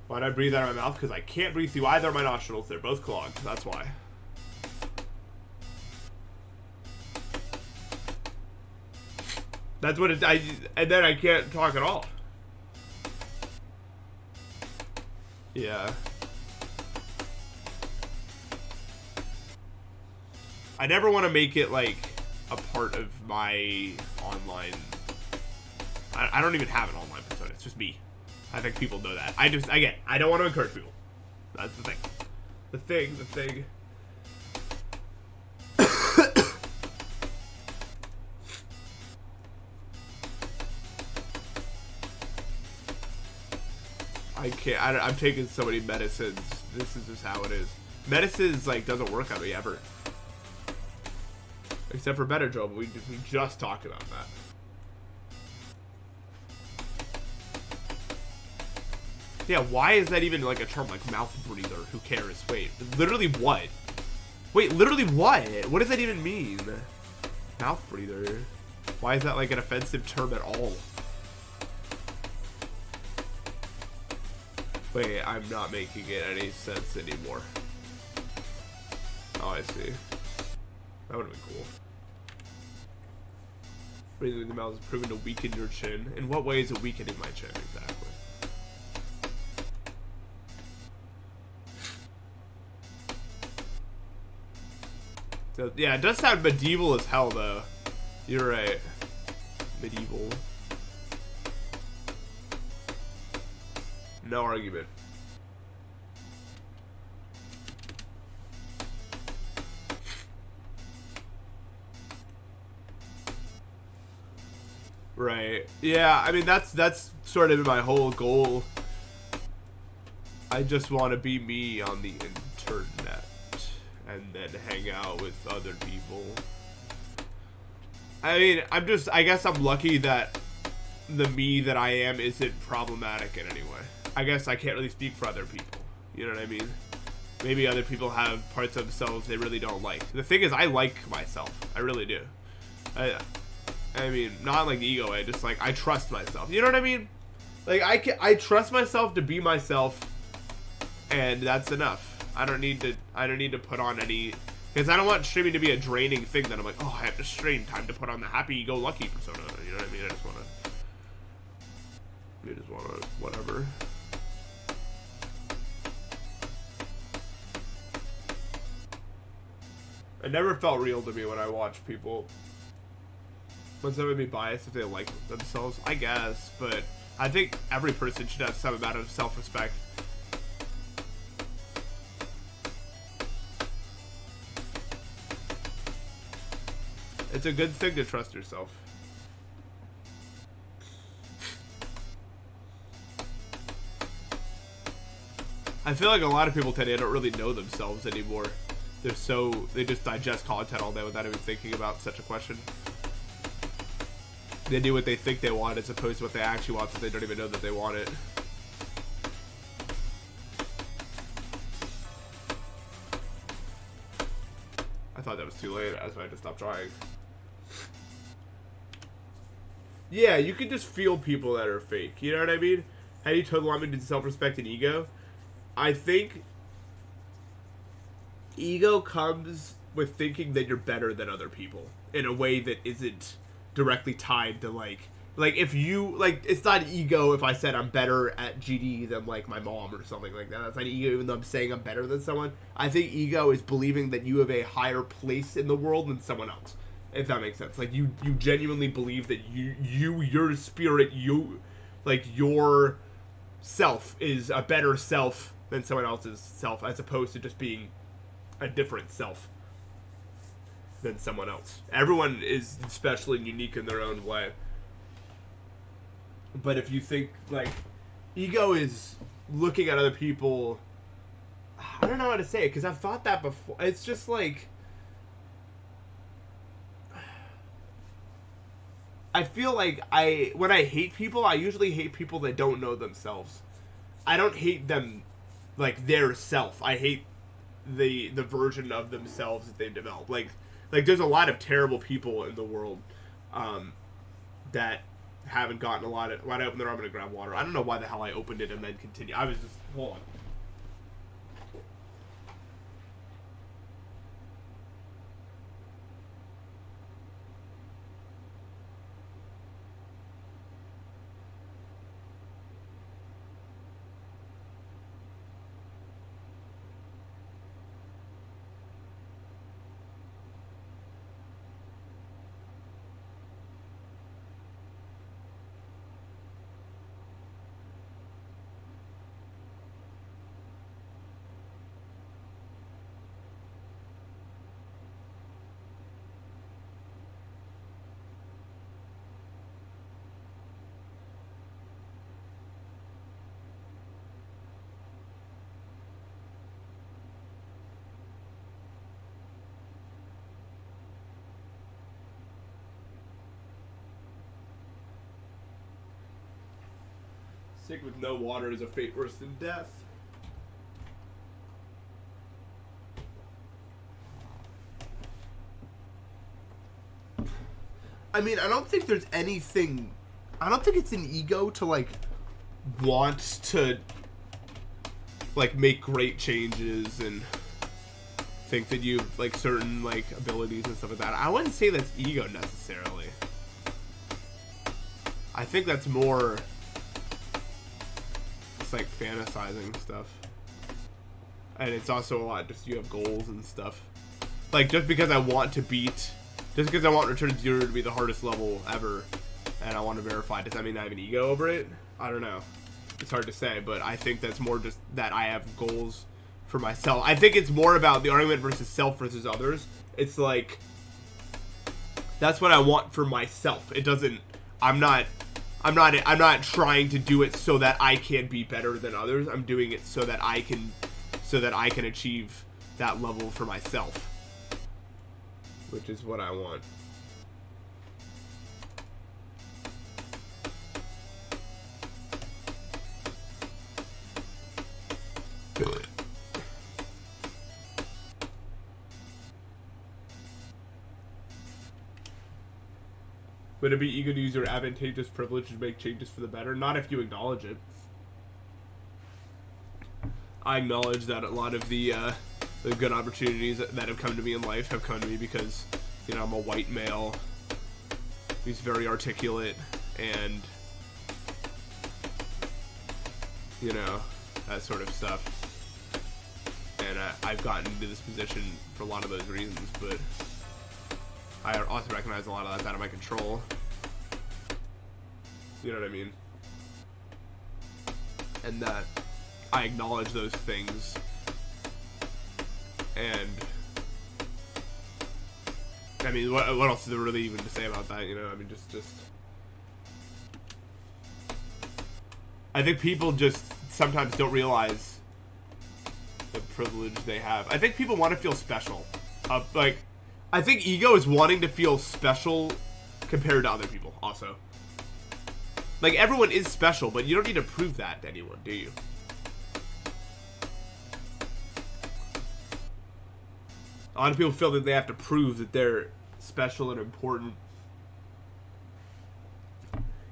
Why do I breathe out of my mouth? Because I can't breathe through either of my nostrils. They're both clogged. That's why. That's what and then I can't talk at all. Yeah. I never want to make it like a part of my online. I don't even have an online persona. It's just me. I think people know that. Again, I don't want to encourage people. That's the thing. The thing. I can't. I'm taking so many medicines. This is just how it is. Medicines like doesn't work on me ever. Except for Benadryl, but we just talked about that. Yeah, why is that even like a term like mouth breather? Who cares? Wait, literally what? Wait, literally what? What does that even mean? Mouth breather. Why is that like an offensive term at all? Wait, I'm not making it any sense anymore. Oh, I see. That would have been cool. Breathing in the mouth is proven to weaken your chin. In what way is it weakening my chin exactly? So, yeah, it does sound medieval as hell, though. You're right. Medieval. No argument. Right. Yeah, I mean, that's sort of my whole goal. I just want to be me on the internet and then hang out with other people. I mean, I guess I'm lucky that the me that I am isn't problematic in any way. I guess I can't really speak for other people. You know what I mean? Maybe other people have parts of themselves they really don't like. The thing is, I like myself. I really do. I mean, not like the ego way, just like I trust myself. You know what I mean? Like I trust myself to be myself, and that's enough. I don't need to put on any, because I don't want streaming to be a draining thing that I'm like, oh, I have to stream, time to put on the happy-go-lucky persona. You know what I mean? I just wanna whatever. It never felt real to me when I watch people. Would someone be biased if they like themselves? I guess, but I think every person should have some amount of self-respect. It's a good thing to trust yourself. I feel like a lot of people today don't really know themselves anymore. They just digest content all day without even thinking about such a question. They do what they think they want as opposed to what they actually want, so they don't even know that they want it. I thought that was too late, that's why I just stopped trying. Yeah, you can just feel people that are fake, you know what I mean? How do you total limit to self-respect and ego? I think ego comes with thinking that you're better than other people in a way that isn't directly tied to like if you like, it's not ego if I said I'm better at GD than like my mom or something like that. That's not ego even though I'm saying I'm better than someone. I think ego is believing that you have a higher place in the world than someone else, if that makes sense. Like you genuinely believe that your spirit, like your self is a better self than someone else's self, as opposed to just being a different self than someone else. Everyone is special and unique in their own way. But if you think, like, ego is looking at other people, I don't know how to say it, because I've thought that before. It's just like, I feel like when I hate people, I usually hate people that don't know themselves. I don't hate them like their self. I hate the version of themselves that they've developed. Like there's a lot of terrible people in the world that haven't gotten a lot of... When I open the door, I'm going to grab water. I don't know why the hell I opened it and then continue. I was just... Hold on. Sick with no water is a fate worse than death. I mean, I don't think there's anything... I don't think it's an ego to, like, want to, like, make great changes and think that you have, like, certain, like, abilities and stuff like that. I wouldn't say that's ego, necessarily. I think that's more... like fantasizing stuff, and it's also a lot just you have goals and stuff. Like, just because I want to beat, just because I want Return to Zero to be the hardest level ever, and I want to verify, does that mean I have an ego over it? I don't know. It's hard to say, but I think that's more just that I have goals for myself. I think it's more about the argument versus self versus others. It's like, that's what I want for myself. It doesn't, I'm not trying to do it so that I can be better than others. I'm doing it so that I can achieve that level for myself, which is what I want. Would it be ego to use your advantageous privilege to make changes for the better? Not if you acknowledge it. I acknowledge that a lot of the good opportunities that have come to me in life have come to me because, you know, I'm a white male who's very articulate and, you know, that sort of stuff. And I've gotten into this position for a lot of those reasons, but I also recognize a lot of that's out of my control. You know what I mean? And that I acknowledge those things. And I mean, what else is there really even to say about that? You know, I mean, just I think people just sometimes don't realize the privilege they have. I think people want to feel special. Like, I think ego is wanting to feel special compared to other people, also. Like, everyone is special, but you don't need to prove that to anyone, do you? A lot of people feel that they have to prove that they're special and important.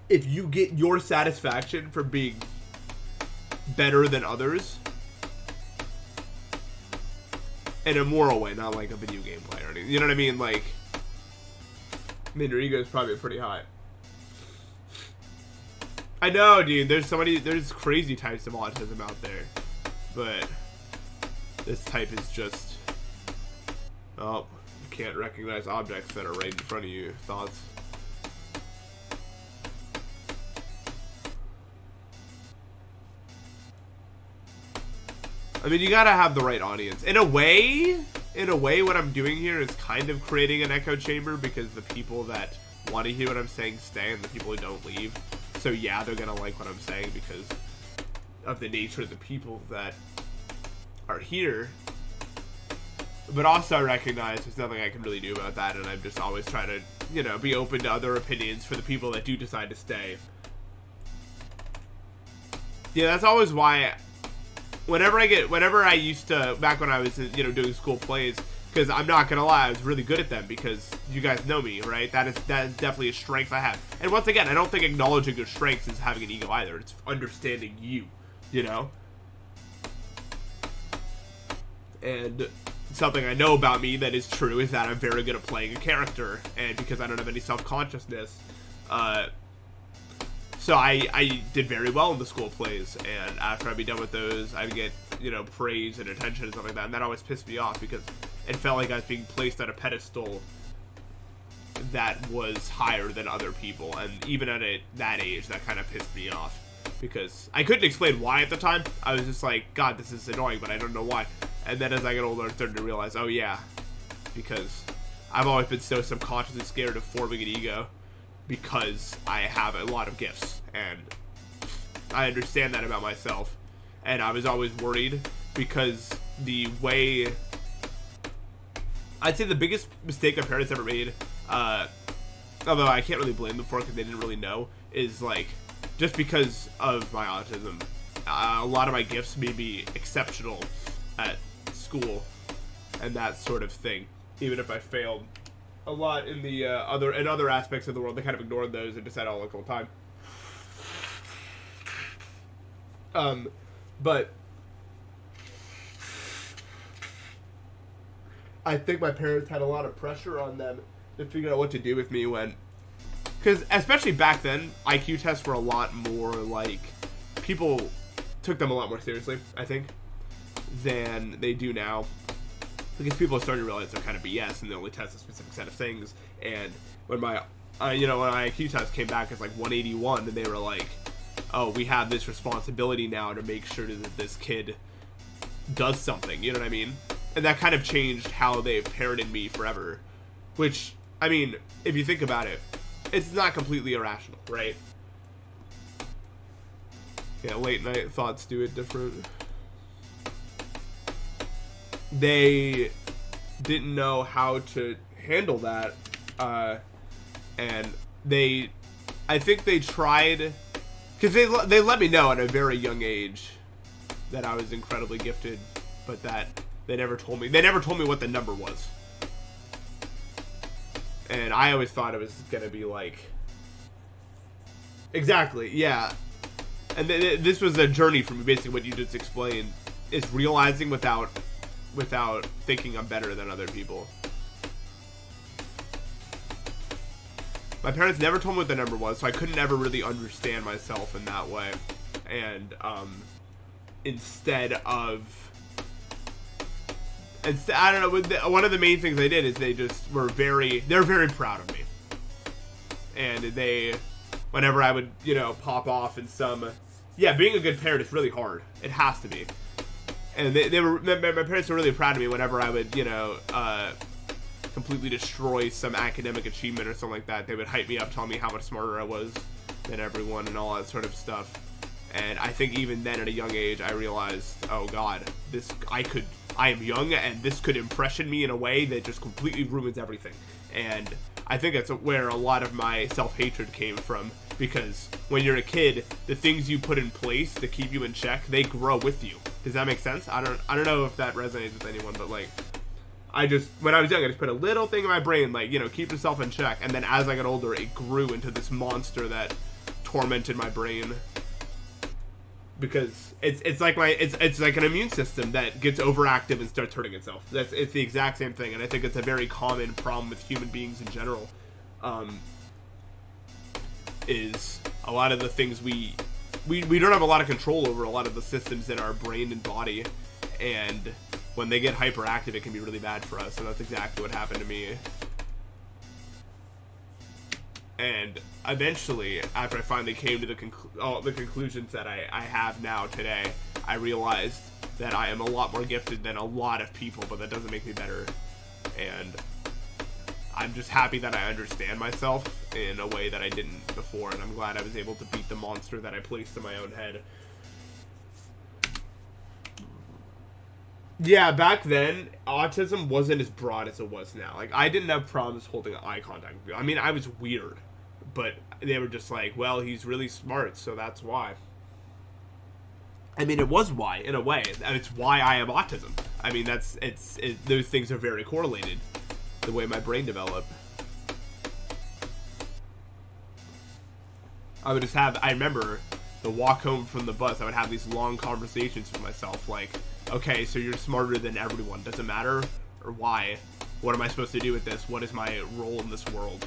If you get your satisfaction from being better than others, in a moral way, not like a video game player or anything. You know what I mean? Like, I mean, your ego is probably pretty high. I know, dude. There's crazy types of autism out there, but this type is just, oh, you can't recognize objects that are right in front of you. Thoughts. I mean, you gotta have the right audience. In a way, what I'm doing here is kind of creating an echo chamber, because the people that want to hear what I'm saying stay, and the people who don't leave. So yeah, they're gonna like what I'm saying because of the nature of the people that are here. But also I recognize there's nothing I can really do about that, and I'm just always trying to, you know, be open to other opinions for the people that do decide to stay. Yeah, that's always why whenever I used to, back when I was, you know, doing school plays, because I'm not gonna lie, I was really good at them because you guys know me, right? That is definitely a strength I have. And once again, I don't think acknowledging your strengths is having an ego either. It's understanding you know? And something I know about me that is true is that I'm very good at playing a character, and because I don't have any self-consciousness, so I did very well in the school plays, and after I'd be done with those, I'd get, you know, praise and attention and stuff like that, and that always pissed me off because it felt like I was being placed on a pedestal that was higher than other people, and even at that age, that kind of pissed me off because I couldn't explain why at the time. I was just like, God, this is annoying, but I don't know why. And then as I got older, I started to realize, oh yeah, because I've always been so subconsciously scared of forming an ego because I have a lot of gifts, and I understand that about myself, and I was always worried because the way, I'd say the biggest mistake my parents ever made, although I can't really blame them for it because they didn't really know, is like, just because of my autism, a lot of my gifts made me exceptional at school and that sort of thing. Even if I failed a lot in the other aspects of the world, they kind of ignored those and just had all the whole time. But I think my parents had a lot of pressure on them to figure out what to do with me when, because especially back then, IQ tests were a lot more like, people took them a lot more seriously, I think, than they do now. Because people are starting to realize they're kind of BS and they only test a specific set of things. And when my, when my IQ test came back as like 181, and they were like, oh, we have this responsibility now to make sure that this kid does something, you know what I mean? And that kind of changed how they've parented me forever. Which, I mean, if you think about it, it's not completely irrational, right? Yeah, late night thoughts do it different. They didn't know how to handle that, and I think they tried, because they let me know at a very young age that I was incredibly gifted, but that they never told me what the number was. And I always thought it was gonna be like, exactly, yeah. And this was a journey for me, basically what you just explained, is realizing without thinking I'm better than other people. My parents never told me what the number was, so I couldn't ever really understand myself in that way. And instead, I don't know, one of the main things they did is they just they're very proud of me. And whenever I would, you know, pop off in some, yeah, being a good parent is really hard. It has to be. And my parents were really proud of me whenever I would, you know, completely destroy some academic achievement or something like that. They would hype me up, tell me how much smarter I was than everyone and all that sort of stuff. And I think even then at a young age, I realized, oh God, I am young and this could impression me in a way that just completely ruins everything. And I think that's where a lot of my self-hatred came from, because when you're a kid, the things you put in place to keep you in check, they grow with you. Does that make sense? I don't know if that resonates with anyone, but like, when I was young, I just put a little thing in my brain, like, you know, keep yourself in check. And then as I got older, it grew into this monster that tormented my brain. Because it's like an immune system that gets overactive and starts hurting itself. It's the exact same thing, and I think it's a very common problem with human beings in general. Is a lot of the things we don't have a lot of control over a lot of the systems in our brain and body, and when they get hyperactive, it can be really bad for us. And that's exactly what happened to me. And eventually, after I finally came to the conclusions that I have now today, I realized that I am a lot more gifted than a lot of people, but that doesn't make me better. And I'm just happy that I understand myself in a way that I didn't before, and I'm glad I was able to beat the monster that I placed in my own head. Yeah, back then, autism wasn't as broad as it was now. Like, I didn't have problems holding eye contact with people. I mean, I was weird, but they were just like, well, he's really smart, so that's why. I mean, it was why, in a way. It's why I have autism. I mean, those things are very correlated, the way my brain developed. I remember the walk home from the bus, I would have these long conversations with myself, like, okay, so you're smarter than everyone. Does it matter? Or why? What am I supposed to do with this? What is my role in this world?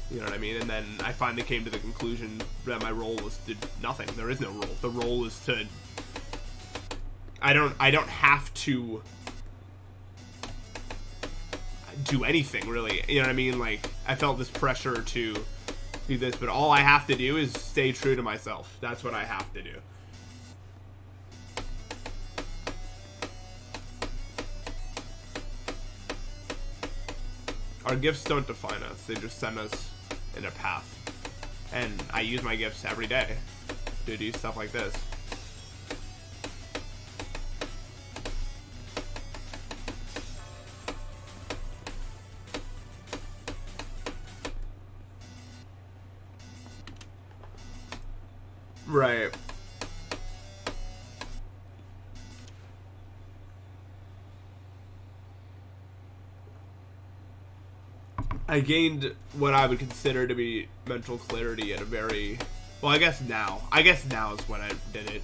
You know what I mean? And then I finally came to the conclusion that my role was to nothing. There is no role. The role is to... I don't have to do anything, really. You know what I mean? Like, I felt this pressure to do this, but all I have to do is stay true to myself. That's what I have to do. Our gifts don't define us. They just send us in a path. And I use my gifts every day to do stuff like this. Right. I gained what I would consider to be mental clarity at a very... Well, I guess now. I guess now is when I did it.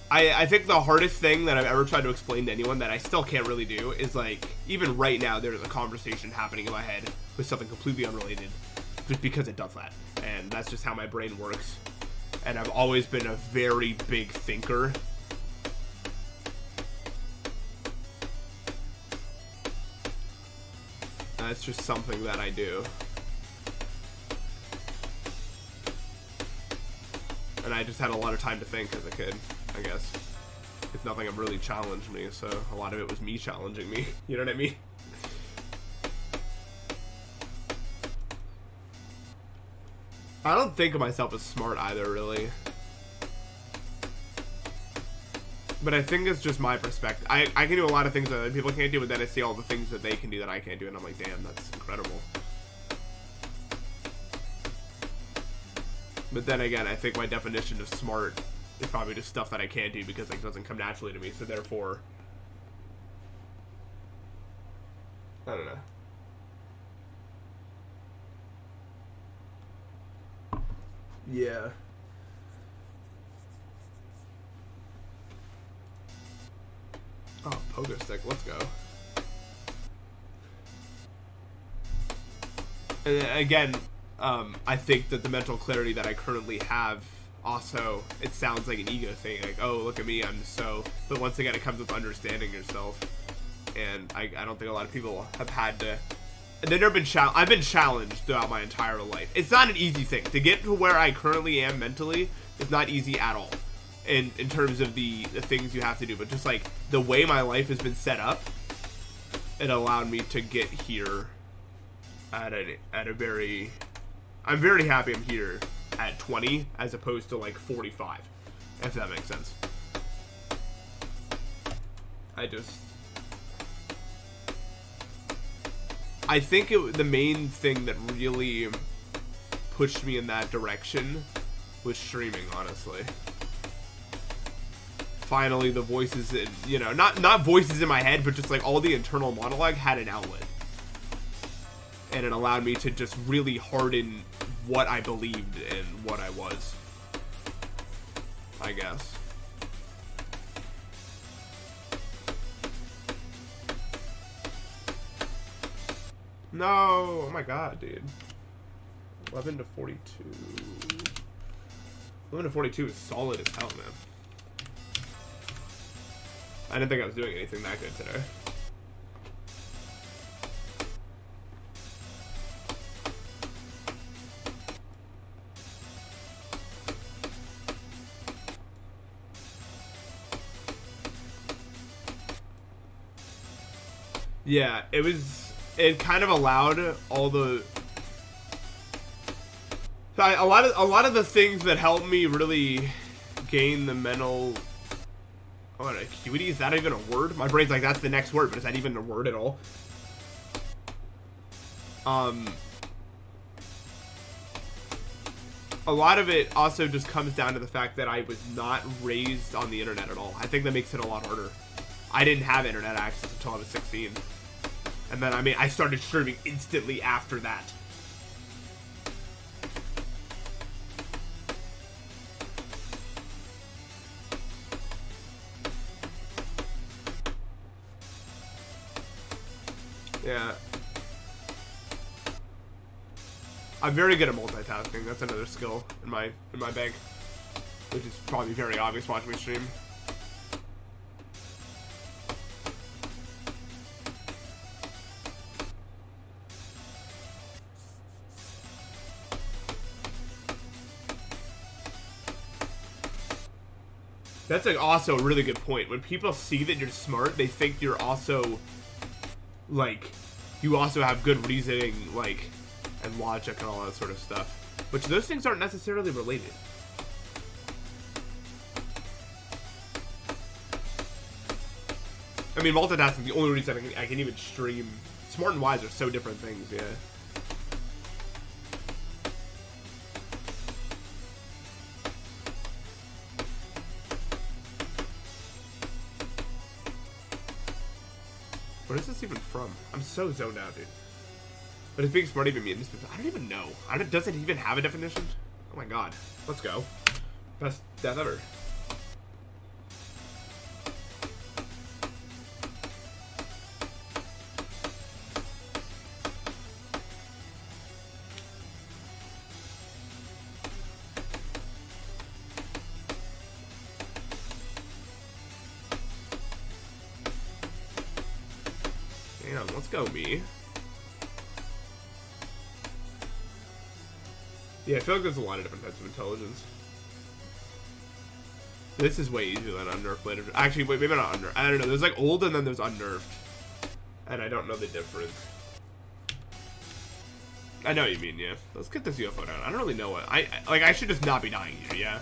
I think the hardest thing that I've ever tried to explain to anyone that I still can't really do is, like, even right now there's a conversation happening in my head with something completely unrelated. Just because it does that. And that's just how my brain works. And I've always been a very big thinker. That's just something that I do. And I just had a lot of time to think as a kid, I guess. If nothing ever really challenged me, so a lot of it was me challenging me. You know what I mean? I don't think of myself as smart either, really. But I think it's just my perspective. I can do a lot of things that other people can't do, but then I see all the things that they can do that I can't do, and I'm like, damn, that's incredible. But then again, I think my definition of smart is probably just stuff that I can't do because it doesn't come naturally to me, so therefore... I don't know. Yeah. Oh, pogo stick, let's go. And again, I think that the mental clarity that I currently have also, it sounds like an ego thing, like, oh, look at me, I'm so... But once again, it comes with understanding yourself. And I don't think a lot of people have had to... They've never been I've been challenged throughout my entire life. It's not an easy thing. To get to where I currently am mentally, it's not easy at all. In terms of the things you have to do. But just like the way my life has been set up, it allowed me to get here at a very... I'm very happy I'm here at 20 as opposed to like 45. If that makes sense. I think the main thing that really pushed me in that direction was streaming, honestly. Finally, the voices, you know, not voices in my head, but just like all the internal monologue had an outlet. And it allowed me to just really harden what I believed and what I was, I guess. No, oh my god, dude. 11 to 42. 11 to 42 is solid as hell, man. I didn't think I was doing anything that good today. Yeah, it kind of allowed all the... A lot of the things that helped me really gain the mental... Oh, acuity? Is that even a word? My brain's like, that's the next word, but is that even a word at all? a lot of it also just comes down to the fact that I was not raised on the internet at all. I think that makes it a lot harder. I didn't have internet access until I was 16. And then, I mean, I started streaming instantly after that. Yeah. I'm very good at multitasking. That's another skill in my bank, which is probably very obvious watching me stream. That's like also a really good point. When people see that you're smart, they think you're also like you also have good reasoning, like, and logic and all that sort of stuff, which those things aren't necessarily related. I mean, multitasking is the only reason I can even stream. Smart and wise are so different things, yeah. What is this even from? I'm so zoned out, dude. But is being smart even mean? I don't even know. Does it even have a definition? Oh my god. Let's go. Best death ever. Damn, let's go, me. Yeah, I feel like there's a lot of different types of intelligence. This is way easier than unnerved blade of... Actually, wait, maybe not unnerved. I don't know. There's like old and then there's unnerved. And I don't know the difference. I know what you mean, yeah. Let's get this UFO down. I don't really know what... I should just not be dying here, yeah?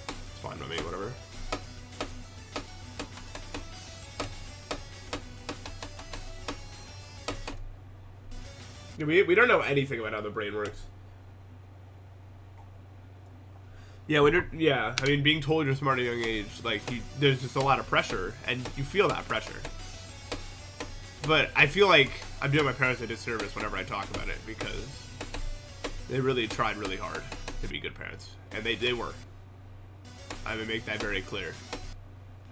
It's fine with me, whatever. We don't know anything about how the brain works. Yeah, I mean, being told you're smart at a young age, like, there's just a lot of pressure, and you feel that pressure. But I feel like I'm doing my parents a disservice whenever I talk about it, because they really tried really hard to be good parents, and they were. I would make that very clear.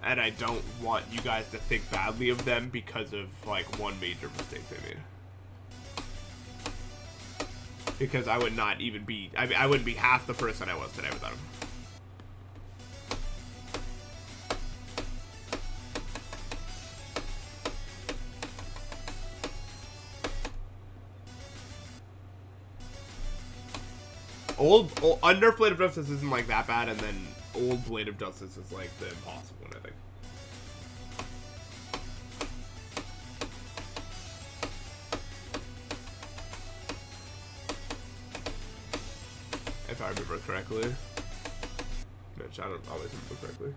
And I don't want you guys to think badly of them because of, like, one major mistake they made. Because I would not even be... I wouldn't be half the person I was today without him. Under Blade of Justice isn't like that bad, and then old Blade of Justice is like the impossible one, I think. If I remember correctly. Which I don't always remember correctly.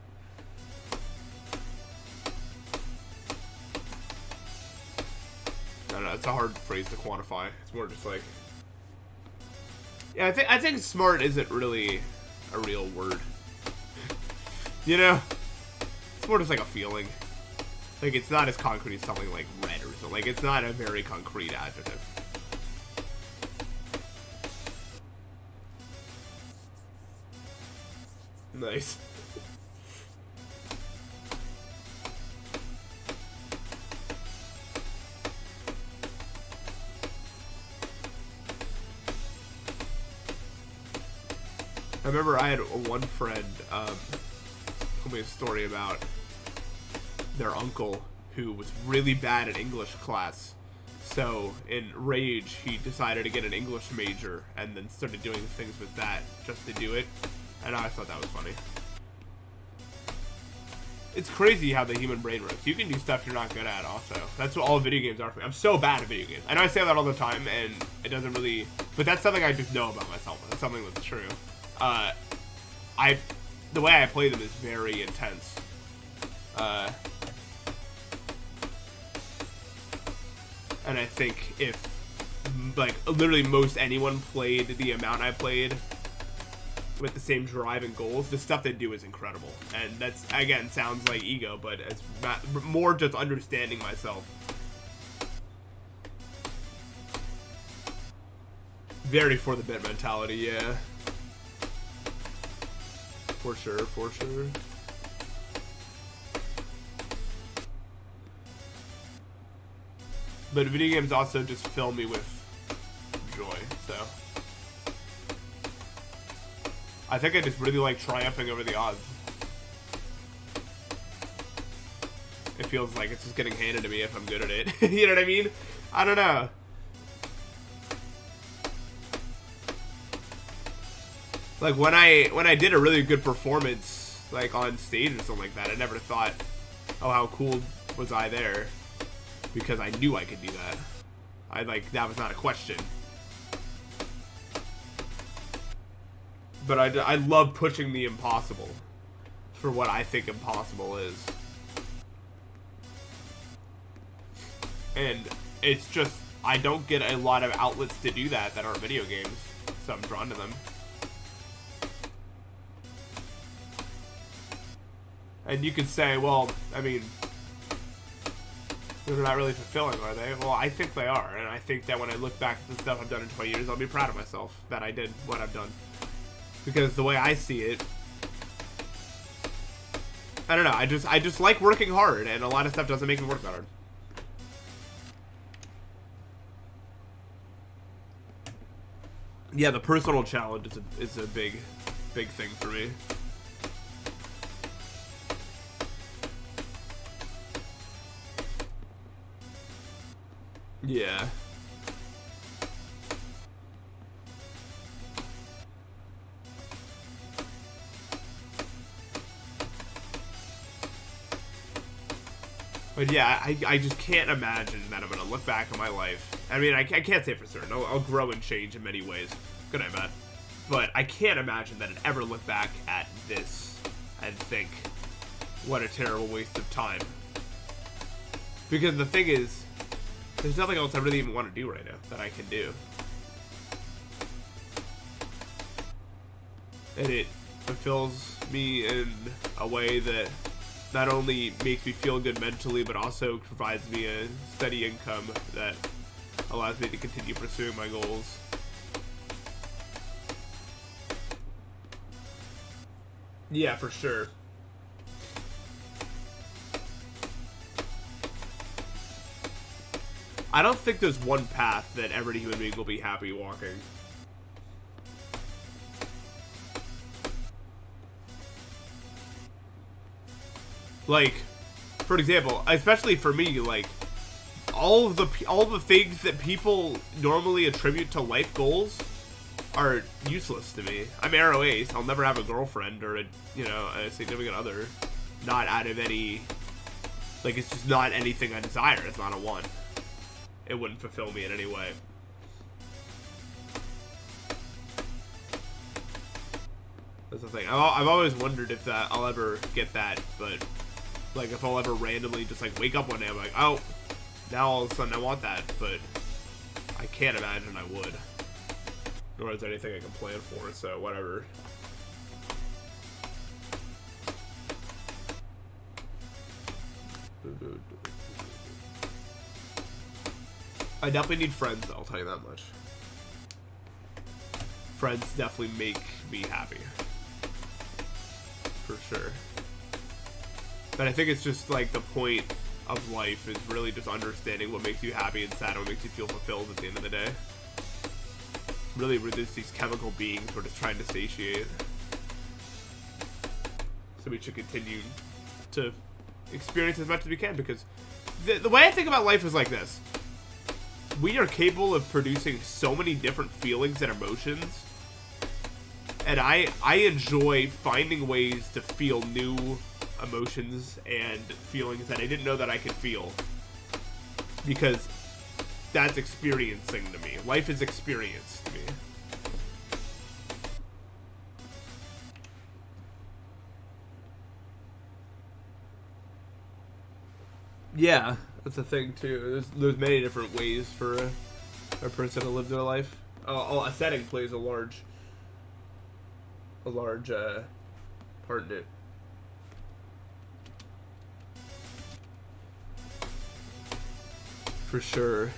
I don't know, it's a hard phrase to quantify. It's more just like... Yeah, I think smart isn't really a real word. You know? It's more just like a feeling. Like, it's not as concrete as something like red or something. Like, it's not a very concrete adjective. Nice. I remember I had one friend told me a story about their uncle who was really bad at English class. So in rage, he decided to get an English major and then started doing things with that just to do it. And I thought that was funny. It's crazy how the human brain works. You can do stuff you're not good at also. That's what all video games are for me. I'm so bad at video games. I know I say that all the time and it doesn't really... But that's something I just know about myself. That's something that's true. The way I play them is very intense. And I think if like literally most anyone played the amount I played with the same drive and goals, the stuff they do is incredible. And that's, again, sounds like ego, but it's more just understanding myself. Very for the bit mentality, yeah. For sure, for sure. But video games also just fill me with joy, so. I think I just really like triumphing over the odds. It feels like it's just getting handed to me if I'm good at it. You know what I mean? I don't know. Like when I did a really good performance, like on stage or something like that, I never thought, oh, how cool was I there? Because I knew I could do that. That was not a question. But I love pushing the impossible for what I think impossible is. And it's just, I don't get a lot of outlets to do that aren't video games, so I'm drawn to them. And you could say, well, I mean, they're not really fulfilling, are they? Well, I think they are, and I think that when I look back at the stuff I've done in 20 years, I'll be proud of myself that I did what I've done. Because the way I see it, I don't know, I just like working hard, and a lot of stuff doesn't make me work that hard. Yeah, the personal challenge is a big thing for me. Yeah. But yeah, I just can't imagine that I'm going to look back on my life. I mean, I can't say for certain. I'll grow and change in many ways. Good I bet. But I can't imagine that I'd ever look back at this and think, what a terrible waste of time. Because the thing is, there's nothing else I really even want to do right now that I can do. And it fulfills me in a way that not only makes me feel good mentally, but also provides me a steady income that allows me to continue pursuing my goals. Yeah, for sure. I don't think there's one path that every human being will be happy walking. Like, for example, especially for me, like, all the things that people normally attribute to life goals are useless to me. I'm Arrow Ace. I'll never have a girlfriend or a significant other. Not out of any, like, it's just not anything I desire. It's not a want. It wouldn't fulfill me in any way. That's the thing. I've always wondered if I'll ever get that, but like if I'll ever randomly just like wake up one day, I'm like, oh, now all of a sudden I want that, but I can't imagine I would. Nor is there anything I can plan for, so whatever. I definitely need friends, though, I'll tell you that much. Friends definitely make me happy. For sure. But I think it's just like the point of life is really just understanding what makes you happy and sad, what makes you feel fulfilled at the end of the day. Really, we're just these chemical beings we're just trying to satiate. So we should continue to experience as much as we can, because the way I think about life is like this. We are capable of producing so many different feelings and emotions, and I enjoy finding ways to feel new emotions and feelings that I didn't know that I could feel, because that's experiencing to me. Life is experience to me. Yeah, that's a thing too. There's many different ways for a person to live their life. Oh, a setting plays a large part in it. For sure.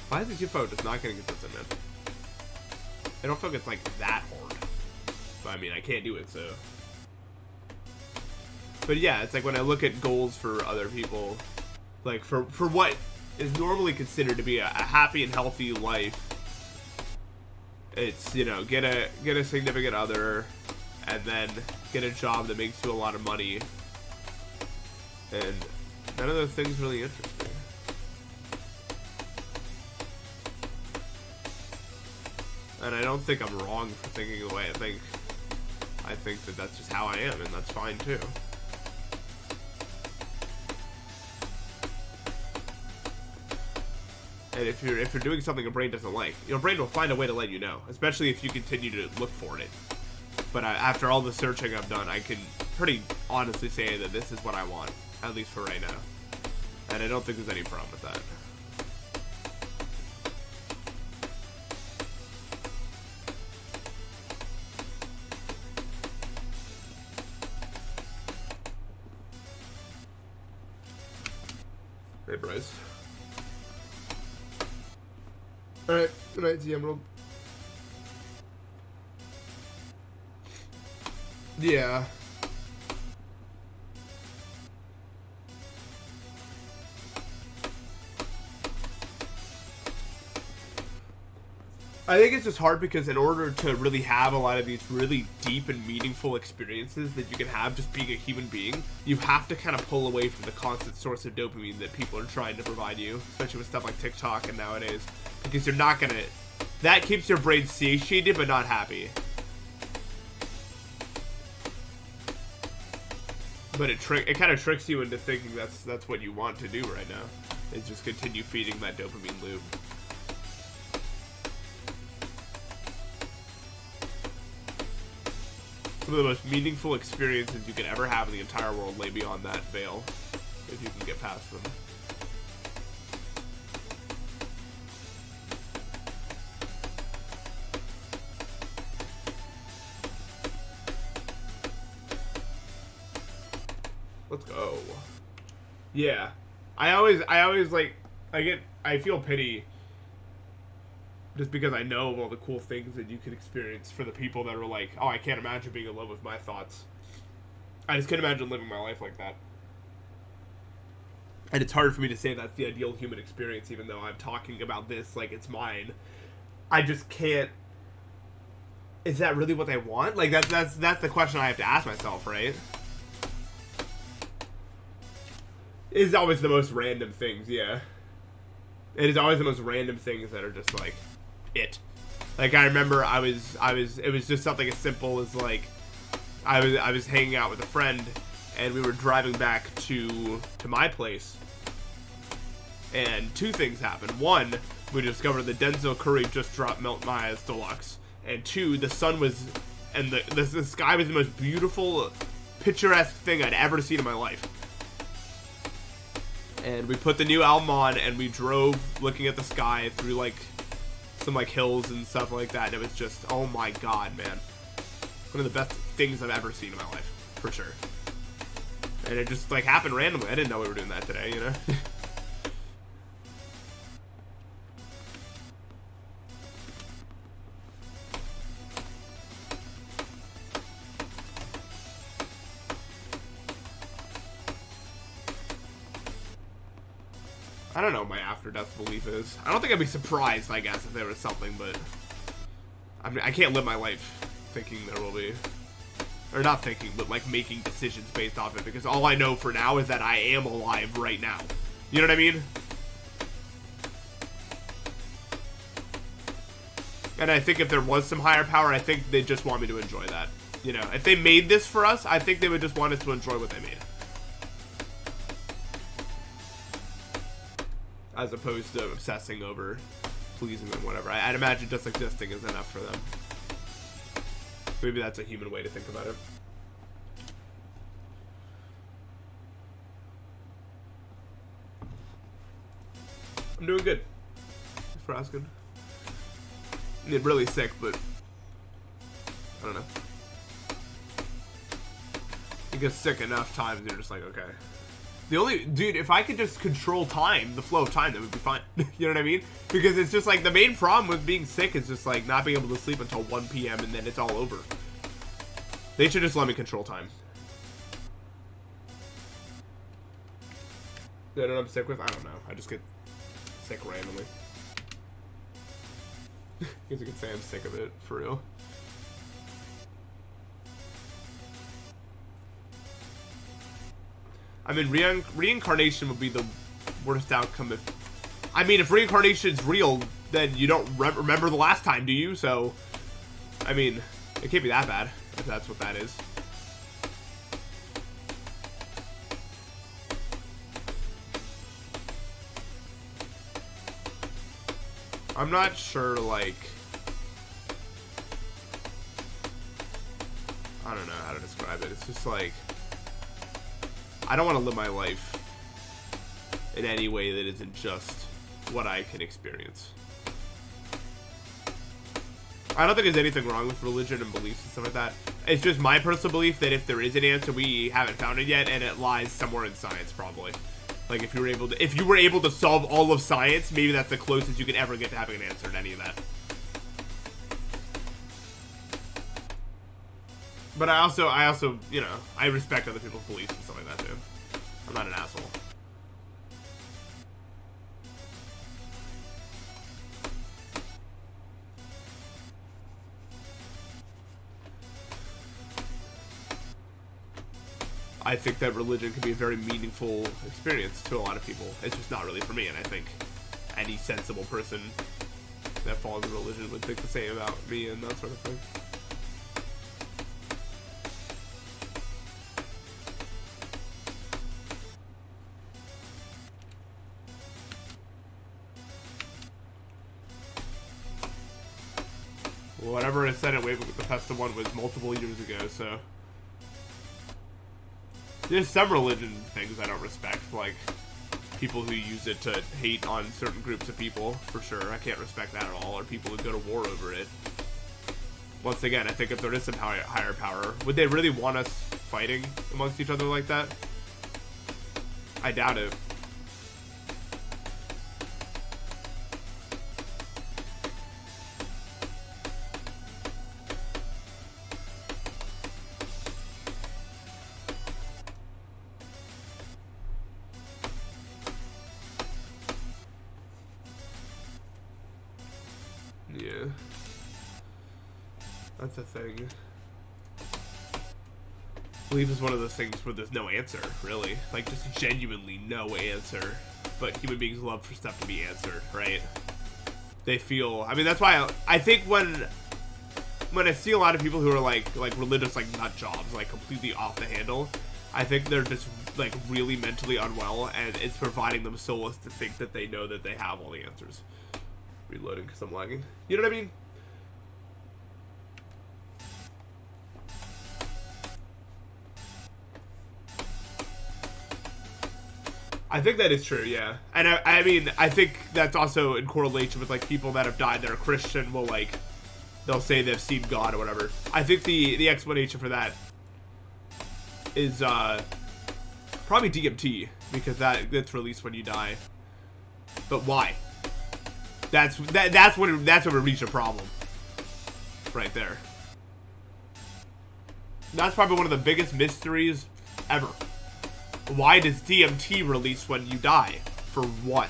Why is the phone just not getting consistent, man? I don't feel like it's like that hard. But I mean, I can't do it, so. But yeah, it's like when I look at goals for other people, like for what is normally considered to be a happy and healthy life, it's, you know, get a significant other, and then get a job that makes you a lot of money. And none of those things really interest me. And I don't think I'm wrong for thinking the way I think. I think that that's just how I am, and that's fine too. And if you're doing something a brain doesn't like, your brain will find a way to let you know, especially if you continue to look for it. But after all the searching I've done, I can pretty honestly say that this is what I want, at least for right now. And I don't think there's any problem with that. Hey, Bryce. Alright, good night, TM World. Yeah. I think it's just hard because in order to really have a lot of these really deep and meaningful experiences that you can have just being a human being, you have to kind of pull away from the constant source of dopamine that people are trying to provide you, especially with stuff like TikTok and nowadays, because you're not gonna, that keeps your brain satiated but not happy. But it kind of tricks you into thinking that's what you want to do right now, is just continue feeding that dopamine loop. Some of the most meaningful experiences you could ever have in the entire world lay beyond that veil, if you can get past them. Let's go. Yeah. I always like, I feel pity just because I know of all the cool things that you could experience for the people that are like, oh, I can't imagine being alone with my thoughts. I just can't imagine living my life like that. And it's hard for me to say that's the ideal human experience, even though I'm talking about this like it's mine. I just can't. Is that really what they want? Like that's the question I have to ask myself, right? It's always the most random things, yeah. It is always the most random things that are just like it. Like I remember it was just something as simple as like I was hanging out with a friend and we were driving back to my place. And two things happened. One, we discovered that Denzel Curry just dropped Melt Maya's Deluxe. And two, the sun was, and the sky was the most beautiful, picturesque thing I'd ever seen in my life. And we put the new album on and we drove looking at the sky through like some like hills and stuff like that. And it was just, oh my god, man. One of the best things I've ever seen in my life, for sure. And it just like happened randomly. I didn't know we were doing that today, you know? I don't know what my after-death belief is. I don't think I'd be surprised, I guess, if there was something, but I mean, I can't live my life thinking there will be. Or not thinking, but like making decisions based off it, because all I know for now is that I am alive right now. You know what I mean? And I think if there was some higher power, I think they just want me to enjoy that. You know, if they made this for us, I think they would just want us to enjoy what they made. As opposed to obsessing over pleasing them, whatever. I'd imagine just existing is enough for them. Maybe that's a human way to think about it. I'm doing good. for asking. I mean, really sick, but I don't know. You get sick enough times, you're just like, okay. The only, dude, if I could just control time, the flow of time, that would be fine. You know what I mean? Because it's just like, the main problem with being sick is just like not being able to sleep until 1 p.m. and then it's all over. They should just let me control time. You know what I'm sick with? I don't know. I just get sick randomly. I guess you could say I'm sick of it, for real. I mean, reincarnation would be the worst outcome if... I mean, if reincarnation's real, then you don't remember the last time, do you? So, I mean, it can't be that bad, if that's what that is. I'm not sure, like... I don't know how to describe it. It's just like... I don't want to live my life in any way that isn't just what I can experience. I don't think there's anything wrong with religion and beliefs and stuff like that. It's just my personal belief that if there is an answer, we haven't found it yet, and it lies somewhere in science, probably. Like, if you were able to solve all of science, maybe that's the closest you could ever get to having an answer to any of that. But I also, you know, I respect other people's beliefs and stuff like that, too. I'm not an asshole. I think that religion can be a very meaningful experience to a lot of people. It's just not really for me, and I think any sensible person that follows a religion would think the same about me and that sort of thing. Whatever is said at Npesta 1 was multiple years ago, so... There's some religion things I don't respect, like people who use it to hate on certain groups of people, for sure. I can't respect that at all, or people who go to war over it. Once again, I think if there is some higher power, would they really want us fighting amongst each other like that? I doubt it. Yeah. That's a thing. Belief is one of those things where there's no answer, really. Like, just genuinely no answer. But human beings love for stuff to be answered, right? They feel... I mean, that's why I think when I see a lot of people who are, like religious, like, nut jobs, like, completely off the handle, I think they're just, like, really mentally unwell, and it's providing them solace to think that they know that they have all the answers. Reloading because I'm lagging. You know what I mean? I think that is true, yeah. And I mean, I think that's also in correlation with, like, people that have died that are Christian will, like, they'll say they've seen God or whatever. I think the explanation for that is probably DMT, because that's released when you die. But why? That's when we reach a problem. Right there. That's probably one of the biggest mysteries ever. Why does DMT release when you die? For what?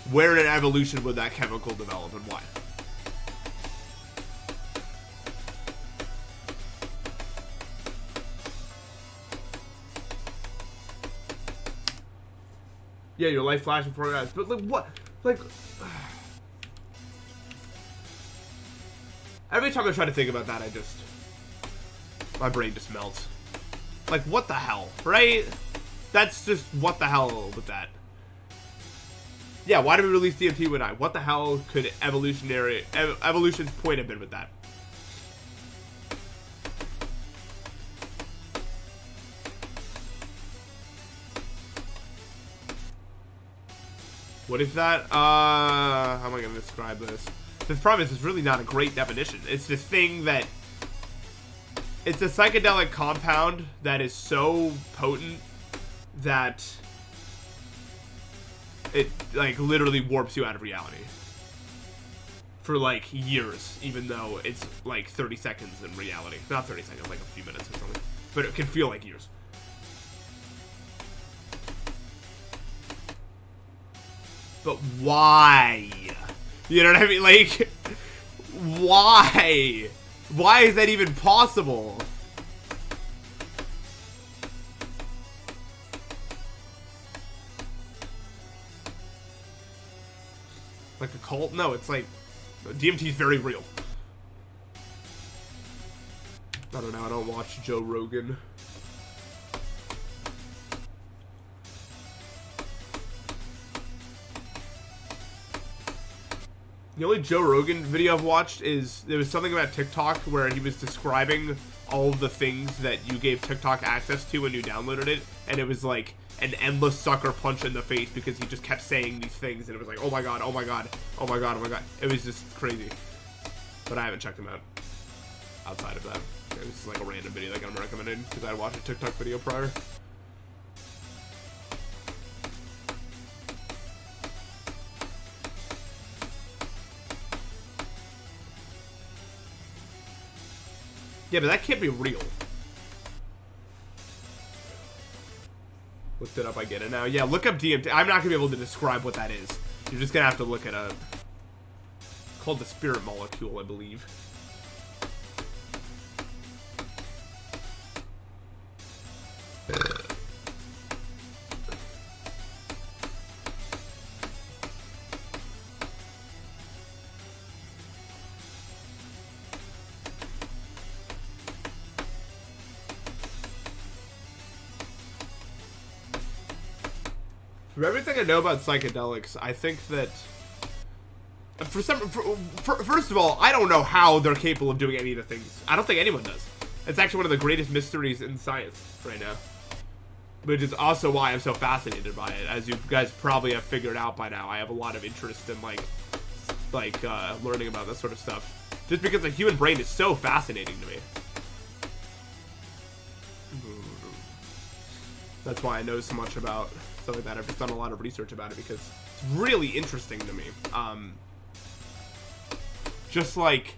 Where in evolution would that chemical develop and why? Yeah, your life flashing before your eyes. But like what? Like every time I try to think about that, my brain just melts. Like, what the hell, right? That's just, what the hell with that? Yeah, why did we release DMT when I? What the hell could evolution's point have been with that? What is that? How am I going to describe this? The problem is, it's really not a great definition. It's this thing that... It's a psychedelic compound that is so potent that it, like, literally warps you out of reality. For, like, years, even though it's, like, 30 seconds in reality. Not 30 seconds, like a few minutes or something. But it can feel like years. But why? You know what I mean? Like, why? Why is that even possible? Like a cult? No, it's like, DMT is very real. I don't know, I don't watch Joe Rogan. The only Joe Rogan video I've watched is, there was something about TikTok where he was describing all of the things that you gave TikTok access to when you downloaded it, and it was like an endless sucker punch in the face because he just kept saying these things, and it was like, oh my god, oh my god, oh my god, oh my god. It was just crazy. But I haven't checked him out outside of that. It was just like a random video that got him recommended because I watched a TikTok video prior. Yeah, but that can't be real. Looked it up, I get it now. Yeah, look up DMT. I'm not going to be able to describe what that is. You're just going to have to look it up. It's called the spirit molecule, I believe. From everything I know about psychedelics, I think that first of all, I don't know how they're capable of doing any of the things. I don't think anyone does. It's actually one of the greatest mysteries in science right now, which is also why I'm so fascinated by it. As you guys probably have figured out by now, I have a lot of interest in like learning about this sort of stuff, just because the human brain is so fascinating to me. That's why I know so much about stuff like that. I've just done a lot of research about it because it's really interesting to me. Just like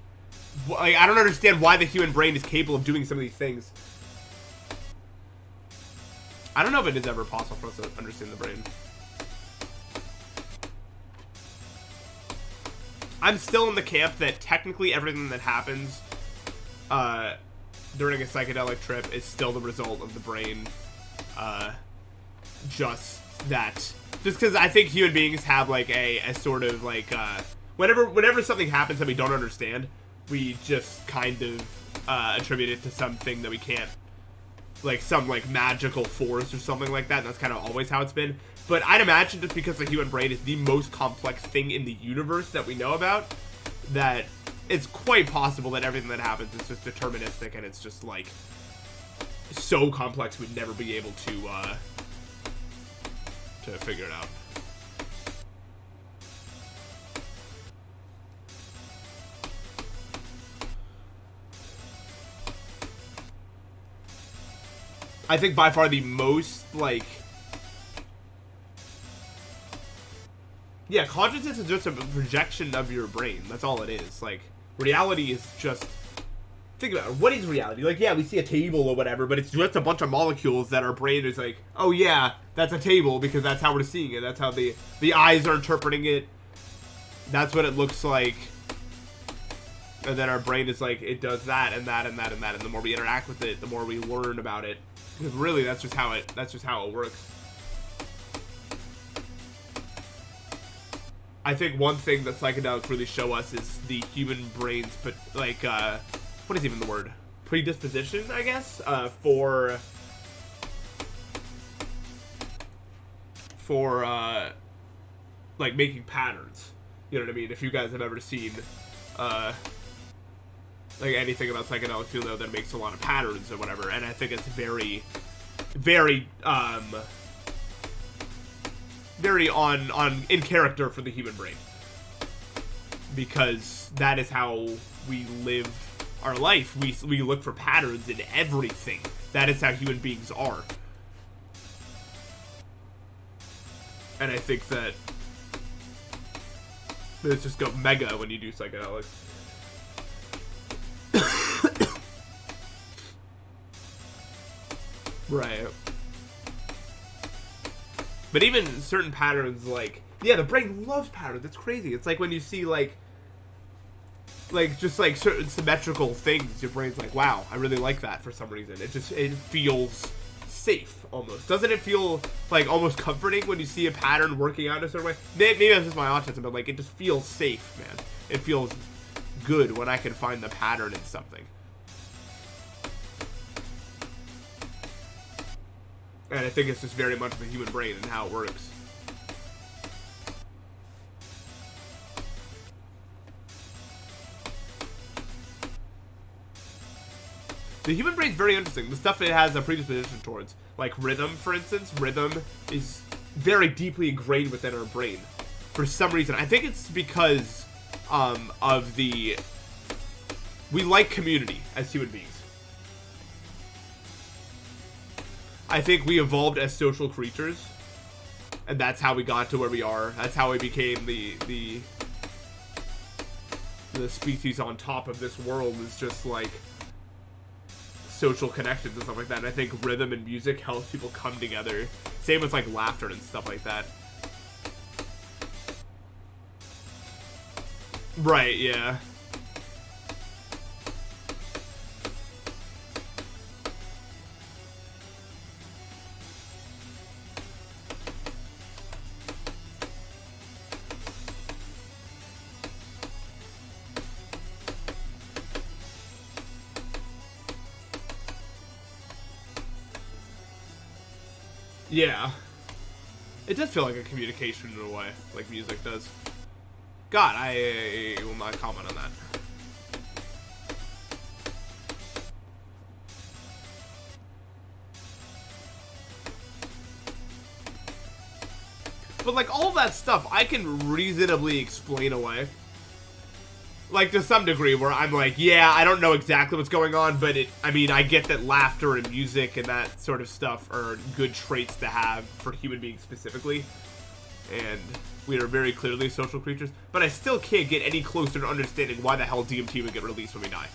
I don't understand why the human brain is capable of doing some of these things. I don't know if it is ever possible for us to understand the brain. I'm still in the camp that technically everything that happens during a psychedelic trip is still the result of the brain. Just because I think human beings have like a sort of like whenever something happens that we don't understand, we just kind of attribute it to something that we can't, like some like magical force or something like that, and that's kind of always how it's been. But I'd imagine just because the human brain is the most complex thing in the universe that we know about, that it's quite possible that everything that happens is just deterministic, and it's just like so complex we'd never be able to figure it out. I think by far the most, like, yeah, consciousness is just a projection of your brain. That's all it is. Like, reality is just, think about it. What is reality? Like, yeah, we see a table or whatever, but it's just a bunch of molecules that our brain is like, oh yeah, that's a table because that's how we're seeing it. That's how the eyes are interpreting it. That's what it looks like. And then our brain is like, it does that and that and that and that. And the more we interact with it, the more we learn about it. Because really, that's just how it works. I think one thing that psychedelics really show us is the human brain's, but like, what is even the word? Predisposition, I guess, for like making patterns. You know what I mean? If you guys have ever seen like anything about psychedelics, you'll know that it makes a lot of patterns or whatever. And I think it's very, very very in character for the human brain. Because that is how we live our life. We look for patterns in everything. That is how human beings are. And I think that let's just go mega when you do psychedelics. Right. But even certain patterns, like, yeah, the brain loves patterns. It's crazy. It's like when you see, like just like certain symmetrical things, your brain's like, wow, I really like that for some reason. It feels safe almost. Doesn't it feel like almost comforting when you see a pattern working out in a certain way? Maybe that's just my autism, but like it just feels safe, man. It feels good when I can find the pattern in something. And I think it's just very much the human brain and how it works. The human brain's very interesting. The stuff it has a predisposition towards, like rhythm, for instance. Rhythm is very deeply ingrained within our brain. For some reason. I think it's because of the... We like community as human beings. I think we evolved as social creatures. And that's how we got to where we are. That's how we became the species on top of this world, is just like social connections and stuff like that. And I think rhythm and music helps people come together. Same with like laughter and stuff like that. Right, yeah. Yeah. It does feel like a communication in a way, like music does. God, I will not comment on that. But like all that stuff, I can reasonably explain away. Like to some degree, where I'm like, yeah, I don't know exactly what's going on, but I mean, I get that laughter and music and that sort of stuff are good traits to have for human beings specifically. And we are very clearly social creatures. But I still can't get any closer to understanding why the hell DMT would get released when we die.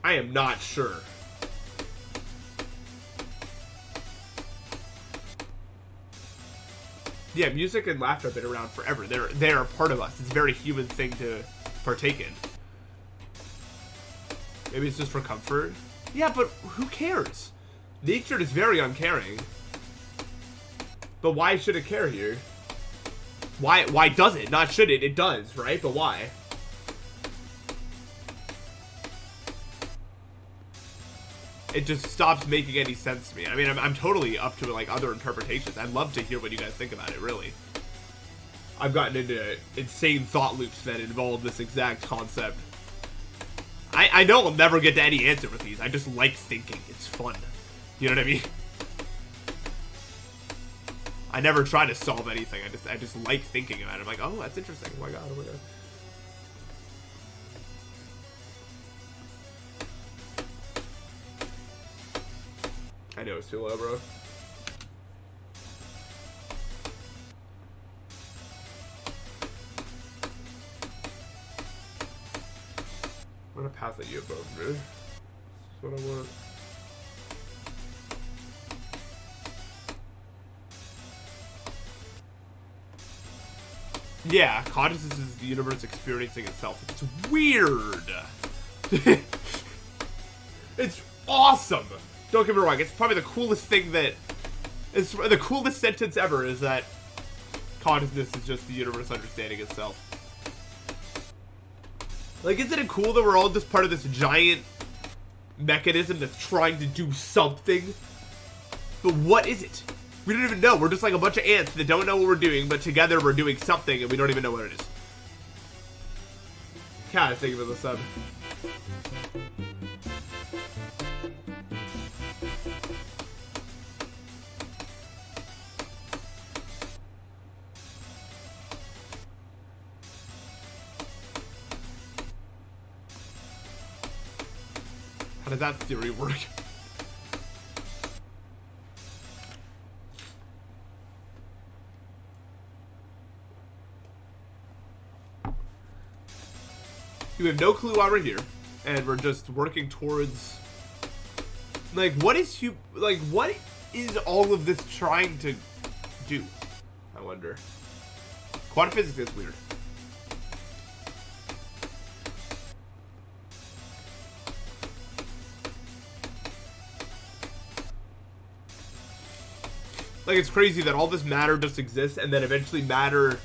I am not sure. Yeah, music and laughter have been around forever. They're a part of us. It's a very human thing to partake in. Maybe it's just for comfort. Yeah, but who cares? Nature is very uncaring. But why should it care here? Why does it? Not should it. It does, right? But why? It just stops making any sense to me. I mean, I'm totally up to like other interpretations. I'd love to hear what you guys think about it, really. I've gotten into insane thought loops that involve this exact concept. I know I'll never get to any answer with these. I just like thinking. It's fun. You know what I mean? I never try to solve anything. I just like thinking about it. I'm like, oh, that's interesting. Oh my god, oh my god. I know it's too low, bro. I'm gonna pass at you above, dude. That's what I want. Yeah, consciousness is the universe experiencing itself. It's weird. It's awesome. Don't get me wrong, it's probably the coolest thing that... It's the coolest sentence ever, is that consciousness is just the universe understanding itself. Like, isn't it cool that we're all just part of this giant mechanism that's trying to do something? But what is it? We don't even know. We're just like a bunch of ants that don't know what we're doing, but together we're doing something and we don't even know what it is. God, thank you for the sub. How does that theory work? We have no clue why we're here, and we're just working towards, like, what is all of this trying to do? I wonder. Quantum physics is weird. Like, it's crazy that all this matter just exists, and then eventually matter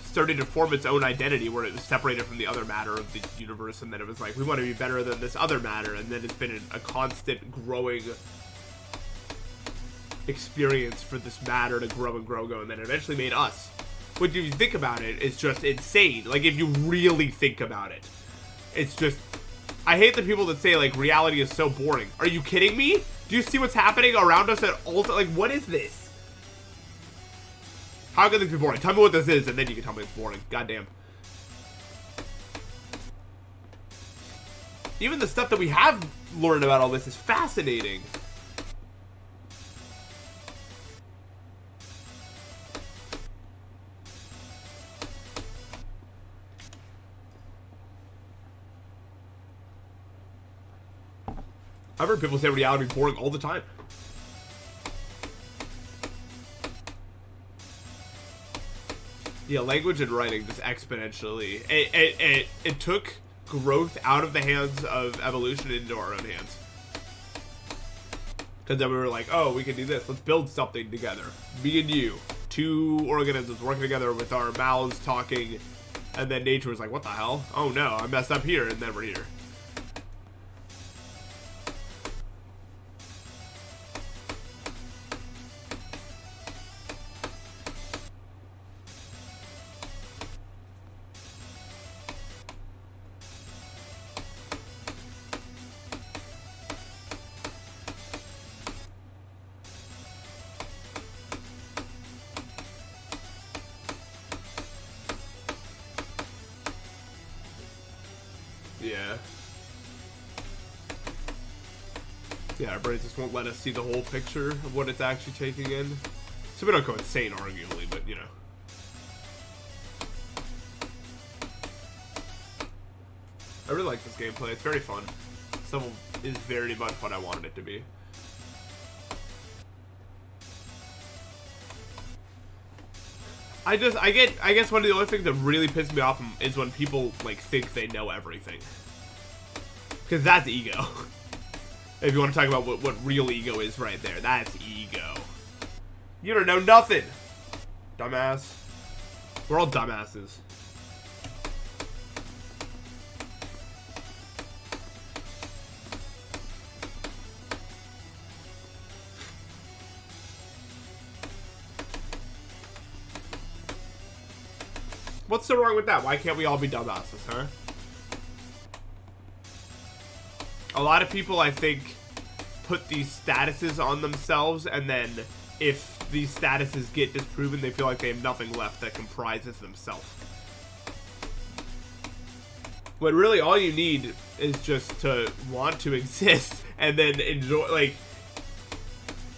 started to form its own identity where it was separated from the other matter of the universe, and then it was like, we want to be better than this other matter, and then it's been a constant growing experience for this matter to grow and grow, and then it eventually made us. Which, if you think about it, is just insane. Like, if you really think about it, it's just, I hate the people that say, like, reality is so boring. Are you kidding me? Do you see what's happening around us at all? Like, what is this? How can this be boring? Tell me what this is, and then you can tell me it's boring. Goddamn. Even the stuff that we have learned about all this is fascinating. I've heard people say reality is boring all the time. Yeah, language and writing just exponentially. It took growth out of the hands of evolution into our own hands. Because then we were like, oh, we can do this. Let's build something together. Me and you. Two organisms working together with our mouths talking. And then nature was like, what the hell? Oh no, I messed up here. And then we're here. Yeah. Yeah, our brains just won't let us see the whole picture of what it's actually taking in. So we don't go insane, arguably, but, you know. I really like this gameplay. It's very fun. This level is very much what I wanted it to be. I guess one of the only things that really pisses me off is when people, like, think they know everything. Because that's ego. If you want to talk about what real ego is right there, that's ego. You don't know nothing, dumbass. We're all dumbasses. What's so wrong with that? Why can't we all be dumbasses, huh? A lot of people, I think, put these statuses on themselves, and then if these statuses get disproven, they feel like they have nothing left that comprises themselves. When really all you need is just to want to exist, and then enjoy,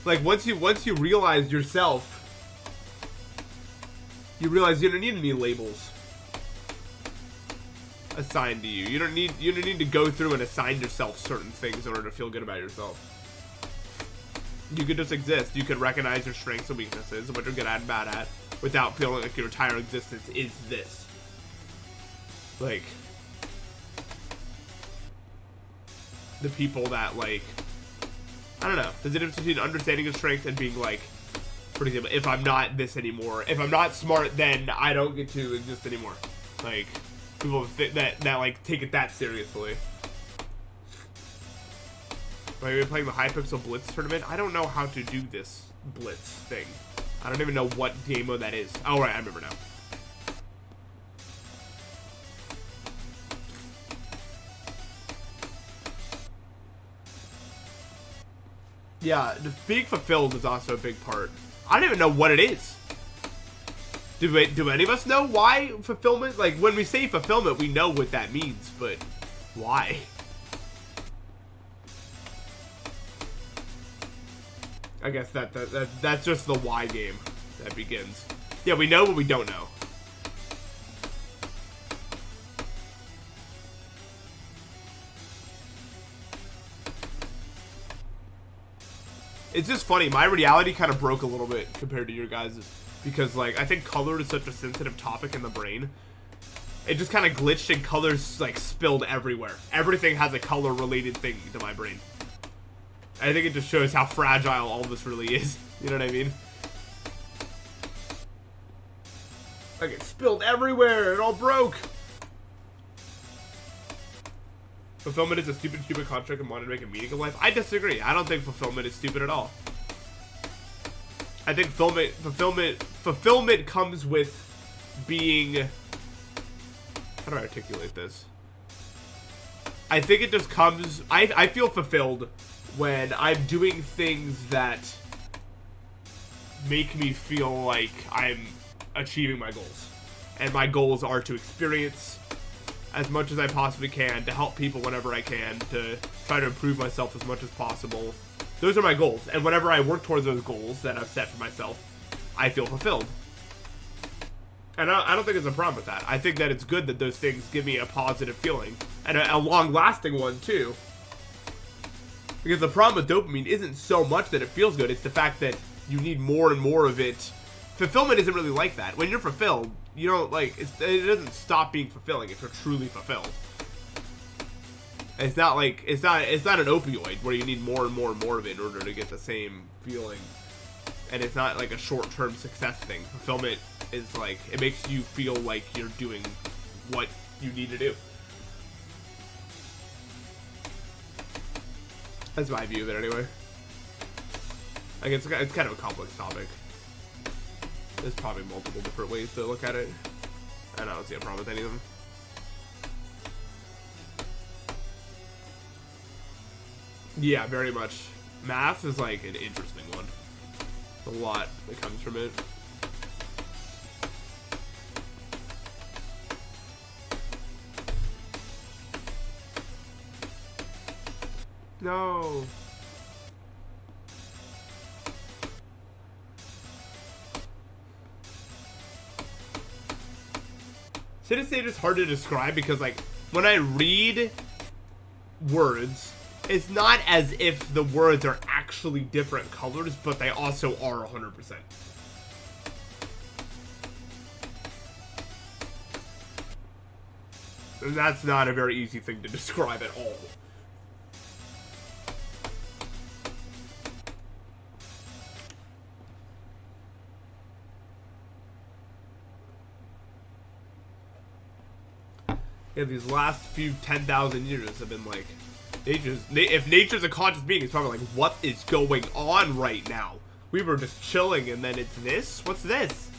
like once you realize yourself, you realize you don't need any labels assigned to you. You don't need to go through and assign yourself certain things in order to feel good about yourself. You could just exist. You could recognize your strengths and weaknesses and what you're good at and bad at without feeling like your entire existence is this. Like, the people that, like, I don't know. There's a difference between understanding your strengths and being like, for example, if I'm not this anymore, if I'm not smart, then I don't get to exist anymore. Like, people that like take it that seriously. Are you playing the Hypixel Blitz tournament? I don't know how to do this Blitz thing. I don't even know what game mode that is. Oh right, I remember now. Yeah, being fulfilled is also a big part. I don't even know what it is. Do any of us know why fulfillment? Like, when we say fulfillment, we know what that means, but why? I guess that's just the Y game that begins. Yeah, we know what we don't know. It's just funny. My reality kind of broke a little bit compared to your guys's, because like I think color is such a sensitive topic in the brain. It just kind of glitched and colors like spilled everywhere. Everything has a color related thing to my brain. I think it just shows how fragile all of this really is. You know what I mean? Like it spilled everywhere. It all broke. Fulfillment is a stupid construct and wanted to make a meaning of life. I disagree. I don't think fulfillment is stupid at all. I think fulfillment comes with being... How do I articulate this? I think it just comes... I feel fulfilled when I'm doing things that make me feel like I'm achieving my goals. And my goals are to experience as much as I possibly can, to help people whenever I can, to try to improve myself as much as possible. Those are my goals. And whenever I work towards those goals that I've set for myself, I feel fulfilled. And I don't think there's a problem with that. I think that it's good that those things give me a positive feeling. And a long-lasting one, too. Because the problem with dopamine isn't so much that it feels good. It's the fact that you need more and more of it. Fulfillment isn't really like that. When you're fulfilled, you don't, like, it doesn't stop being fulfilling if you're truly fulfilled. It's not like, it's not an opioid where you need more and more and more of it in order to get the same feeling. And it's not like a short-term success thing. Fulfillment is like, it makes you feel like you're doing what you need to do. That's my view of it anyway. Like, it's kind of a complex topic. There's probably multiple different ways to look at it. And I don't see a problem with any of them. Yeah, very much. Math is like an interesting one. A lot that comes from it. No. City State is hard to describe because, like, when I read words, it's not as if the words are actually different colors, but they also are 100%. And that's not a very easy thing to describe at all. Yeah, these last few 10,000 years have been like, if nature's a conscious being, it's probably like, what is going on right now? We were just chilling and then it's this? What's this?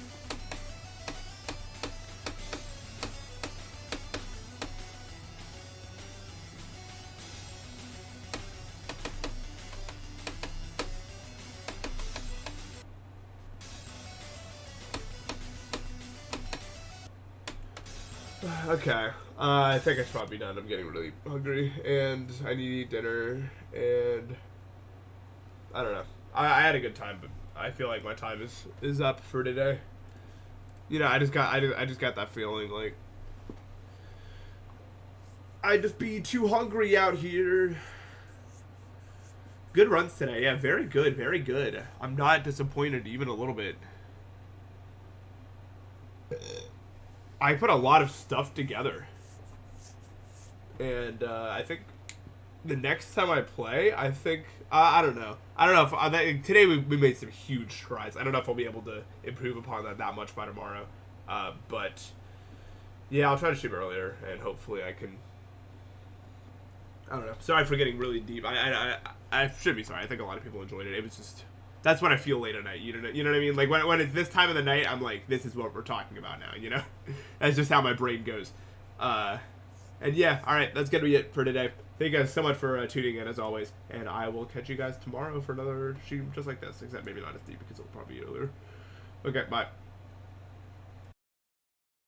Okay. I think I should probably be done. I'm getting really hungry, and I need to eat dinner, and I don't know. I had a good time, but I feel like my time is up for today. You know, I just got that feeling like I'd just be too hungry out here. Good runs today. Yeah, very good, very good. I'm not disappointed even a little bit. I put a lot of stuff together. And I think the next time I play, I think, I don't know. I don't know if, today we made some huge strides. I don't know if I'll be able to improve upon that much by tomorrow. But, yeah, I'll try to stream earlier, and hopefully I can, I don't know. Sorry for getting really deep. I should be sorry. I think a lot of people enjoyed it. It was just, that's what I feel late at night. You know what I mean? Like, when it's this time of the night, I'm like, this is what we're talking about now, you know? That's just how my brain goes. And yeah, alright, that's gonna be it for today. Thank you guys so much for tuning in, as always. And I will catch you guys tomorrow for another stream just like this. Except maybe not as deep, because it'll probably be earlier. Okay, bye.